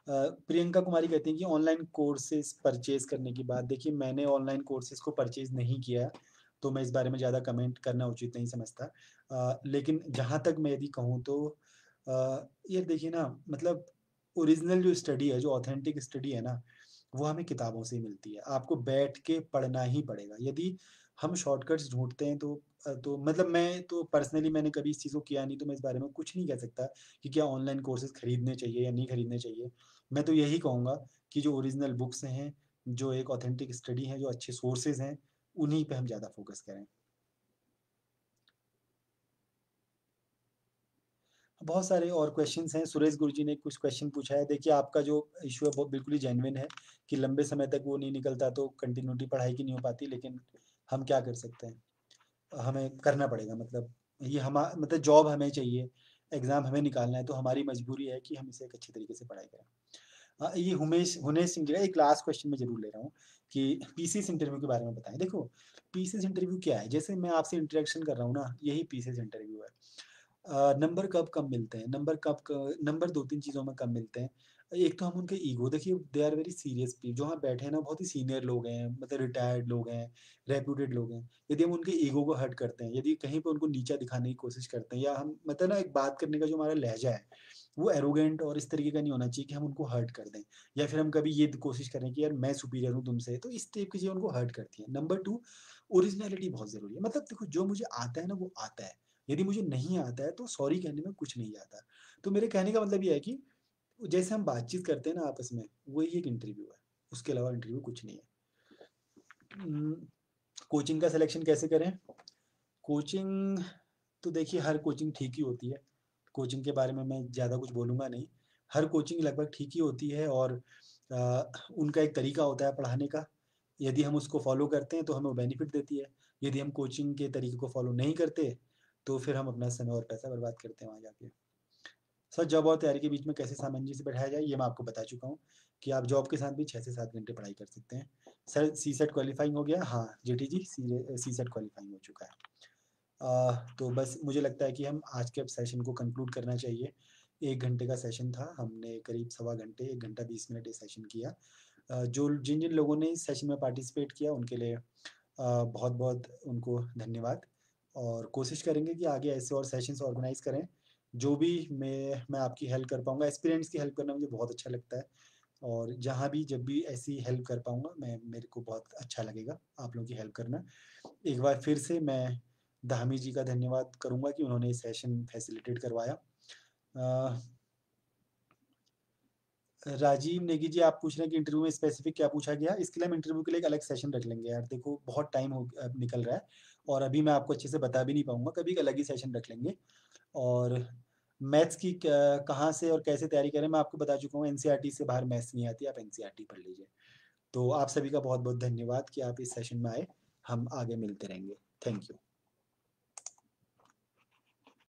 S1: प्रियंका कुमारी कहती हैं कि ऑनलाइन कोर्सेज़ परचेज़ करने की बात, देखिए मैंने ऑनलाइन कोर्सेज़ को परचेज़ नहीं किया है, तो मैं इस बारे में ज़्यादा कमेंट करना उचित नहीं समझता। लेकिन जहाँ तक मैं यदि कहूँ तो ये देखिए ना, मतलब ओरिजिनल जो स्टडी है, जो ऑथेंटिक स्टडी है ना, वो हमें किताबों से ही मिलती है। आपको बैठ के पढ़ना ही पड़ेगा। यदि हम शॉर्टकट्स ढूँढते हैं तो मतलब मैं तो पर्सनली मैंने कभी इस चीज़ को किया नहीं, तो मैं इस बारे में कुछ नहीं कह सकता कि क्या ऑनलाइन कोर्सेज़ खरीदने चाहिए या नहीं खरीदने चाहिए। मैं तो यही कहूँगा कि जो ओरिजिनल बुक्स हैं, जो एक ऑथेंटिक स्टडी है, जो अच्छे सोर्सेज़ हैं, उन्हीं पे हम ज़्यादा फ़ोकस करें। बहुत सारे और क्वेश्चंस हैं। सुरेश गुरुजी ने कुछ क्वेश्चन पूछा है। देखिए आपका जो इश्यू है वो बिल्कुल ही जेन्युइन है कि लंबे समय तक वो नहीं निकलता तो कंटिन्यूटी पढ़ाई की नहीं हो पाती, लेकिन हम क्या कर सकते हैं? हमें करना पड़ेगा, मतलब ये मतलब जॉब हमें चाहिए, एग्ज़ाम हमें निकालना है, तो हमारी मजबूरी है कि हम इसे एक अच्छे तरीके से पढ़ाई करें। ये हुनेश सिंह जी का एक लास्ट क्वेश्चन मैं ज़रूर ले रहा हूँ कि पीसीएस इंटरव्यू के बारे में बताएँ। देखो, पीसीएस इंटरव्यू क्या है? जैसे मैं आपसे इंटरेक्शन कर रहा हूँ ना, यही पीसीएस इंटरव्यू है। नंबर कब कम मिलते हैं? नंबर 2-3 चीज़ों में कम मिलते हैं। एक तो हम उनके ईगो, देखिए दे आर वेरी सीरियस जो वहाँ बैठे हैं ना, बहुत ही सीनियर लोग हैं, मतलब रिटायर्ड लोग हैं, रेप्यूटेड लोग हैं। यदि हम उनके ईगो को हर्ट करते हैं, यदि कहीं पे उनको नीचा दिखाने की कोशिश करते हैं, या हम मतलब ना एक बात करने का जो हमारा लहज़ा है, वो एरोगेंट और इस तरीके का नहीं होना चाहिए कि हम उनको हर्ट कर दें। या फिर हम कभी ये कोशिश करें कि यार मैं सुपीरियर हूँ तुमसे, तो इस टाइप की चीज़ें उनको हर्ट करती हैं। नंबर 2, ओरिजिनैलिटी बहुत ज़रूरी है। मतलब देखो, जो मुझे आता है ना वो आता है। यदि मुझे नहीं आता है तो सॉरी कहने में कुछ नहीं आता। तो मेरे कहने का मतलब ये है कि जैसे हम बातचीत करते हैं ना आपस में, वही एक इंटरव्यू है। उसके अलावा इंटरव्यू कुछ नहीं है। कोचिंग का सिलेक्शन कैसे करें? कोचिंग तो देखिए हर कोचिंग ठीक ही होती है। कोचिंग के बारे में मैं ज़्यादा कुछ बोलूँगा नहीं। हर कोचिंग लगभग ठीक ही होती है और उनका एक तरीका होता है पढ़ाने का। यदि हम उसको फ़ॉलो करते हैं तो हमें वो बेनिफिट देती है। यदि हम कोचिंग के तरीके को फ़ॉलो नहीं करते, तो फिर हम अपना समय और पैसा बर्बाद करते हैं वहाँ जाके। सर जॉब और तैयारी के बीच में कैसे सामंजस्य बैठाया जाए, ये मैं आपको बता चुका हूँ कि आप जॉब के साथ भी 6 से 7 घंटे पढ़ाई कर सकते हैं। सर सीसेट क्वालीफाइंग हो गया? हाँ, जेठी जी सीसेट क्वालीफाइंग हो चुका है। तो बस मुझे लगता है कि हम आज के अब सेशन को कंक्लूड करना चाहिए। 1 घंटे का सेशन था, हमने करीब सवा घंटे, 1 घंटा 20 मिनट ये सेशन किया। जो जिन-जिन लोगों ने इस सेशन में पार्टिसिपेट किया उनके लिए बहुत-बहुत उनको धन्यवाद और कोशिश करेंगे कि आगे ऐसे और सेशंस ऑर्गेनाइज़ करें। जो भी मैं आपकी हेल्प कर पाऊँगा, एस्पिरेंट्स की हेल्प करना मुझे बहुत अच्छा लगता है और जहाँ भी जब भी ऐसी हेल्प कर पाऊँगा मैं मेरे को बहुत अच्छा लगेगा आप लोगों की हेल्प करना। एक बार फिर से मैं धामी जी का धन्यवाद करूँगा कि उन्होंने ये सेशन फैसिलिटेट करवाया। अ, राजीव नेगी जी आप पूछ रहे हैं कि इंटरव्यू में स्पेसिफिक क्या पूछा गया? इसके लिए हम इंटरव्यू के लिए एक अलग सेशन रख लेंगे यार। देखो बहुत टाइम निकल रहा है और अभी मैं आपको अच्छे से बता भी नहीं पाऊँगा, कभी एक अलग ही सेशन रख लेंगे। और मैथ्स की कहाँ से और कैसे तैयारी करें, मैं आपको बता चुका हूँ एनसीईआरटी से बाहर मैथ्स नहीं आती, आप एनसीईआरटी पढ़ लीजिए। तो आप सभी का बहुत-बहुत धन्यवाद कि आप इस सेशन में आए। हम आगे मिलते रहेंगे। Thank you.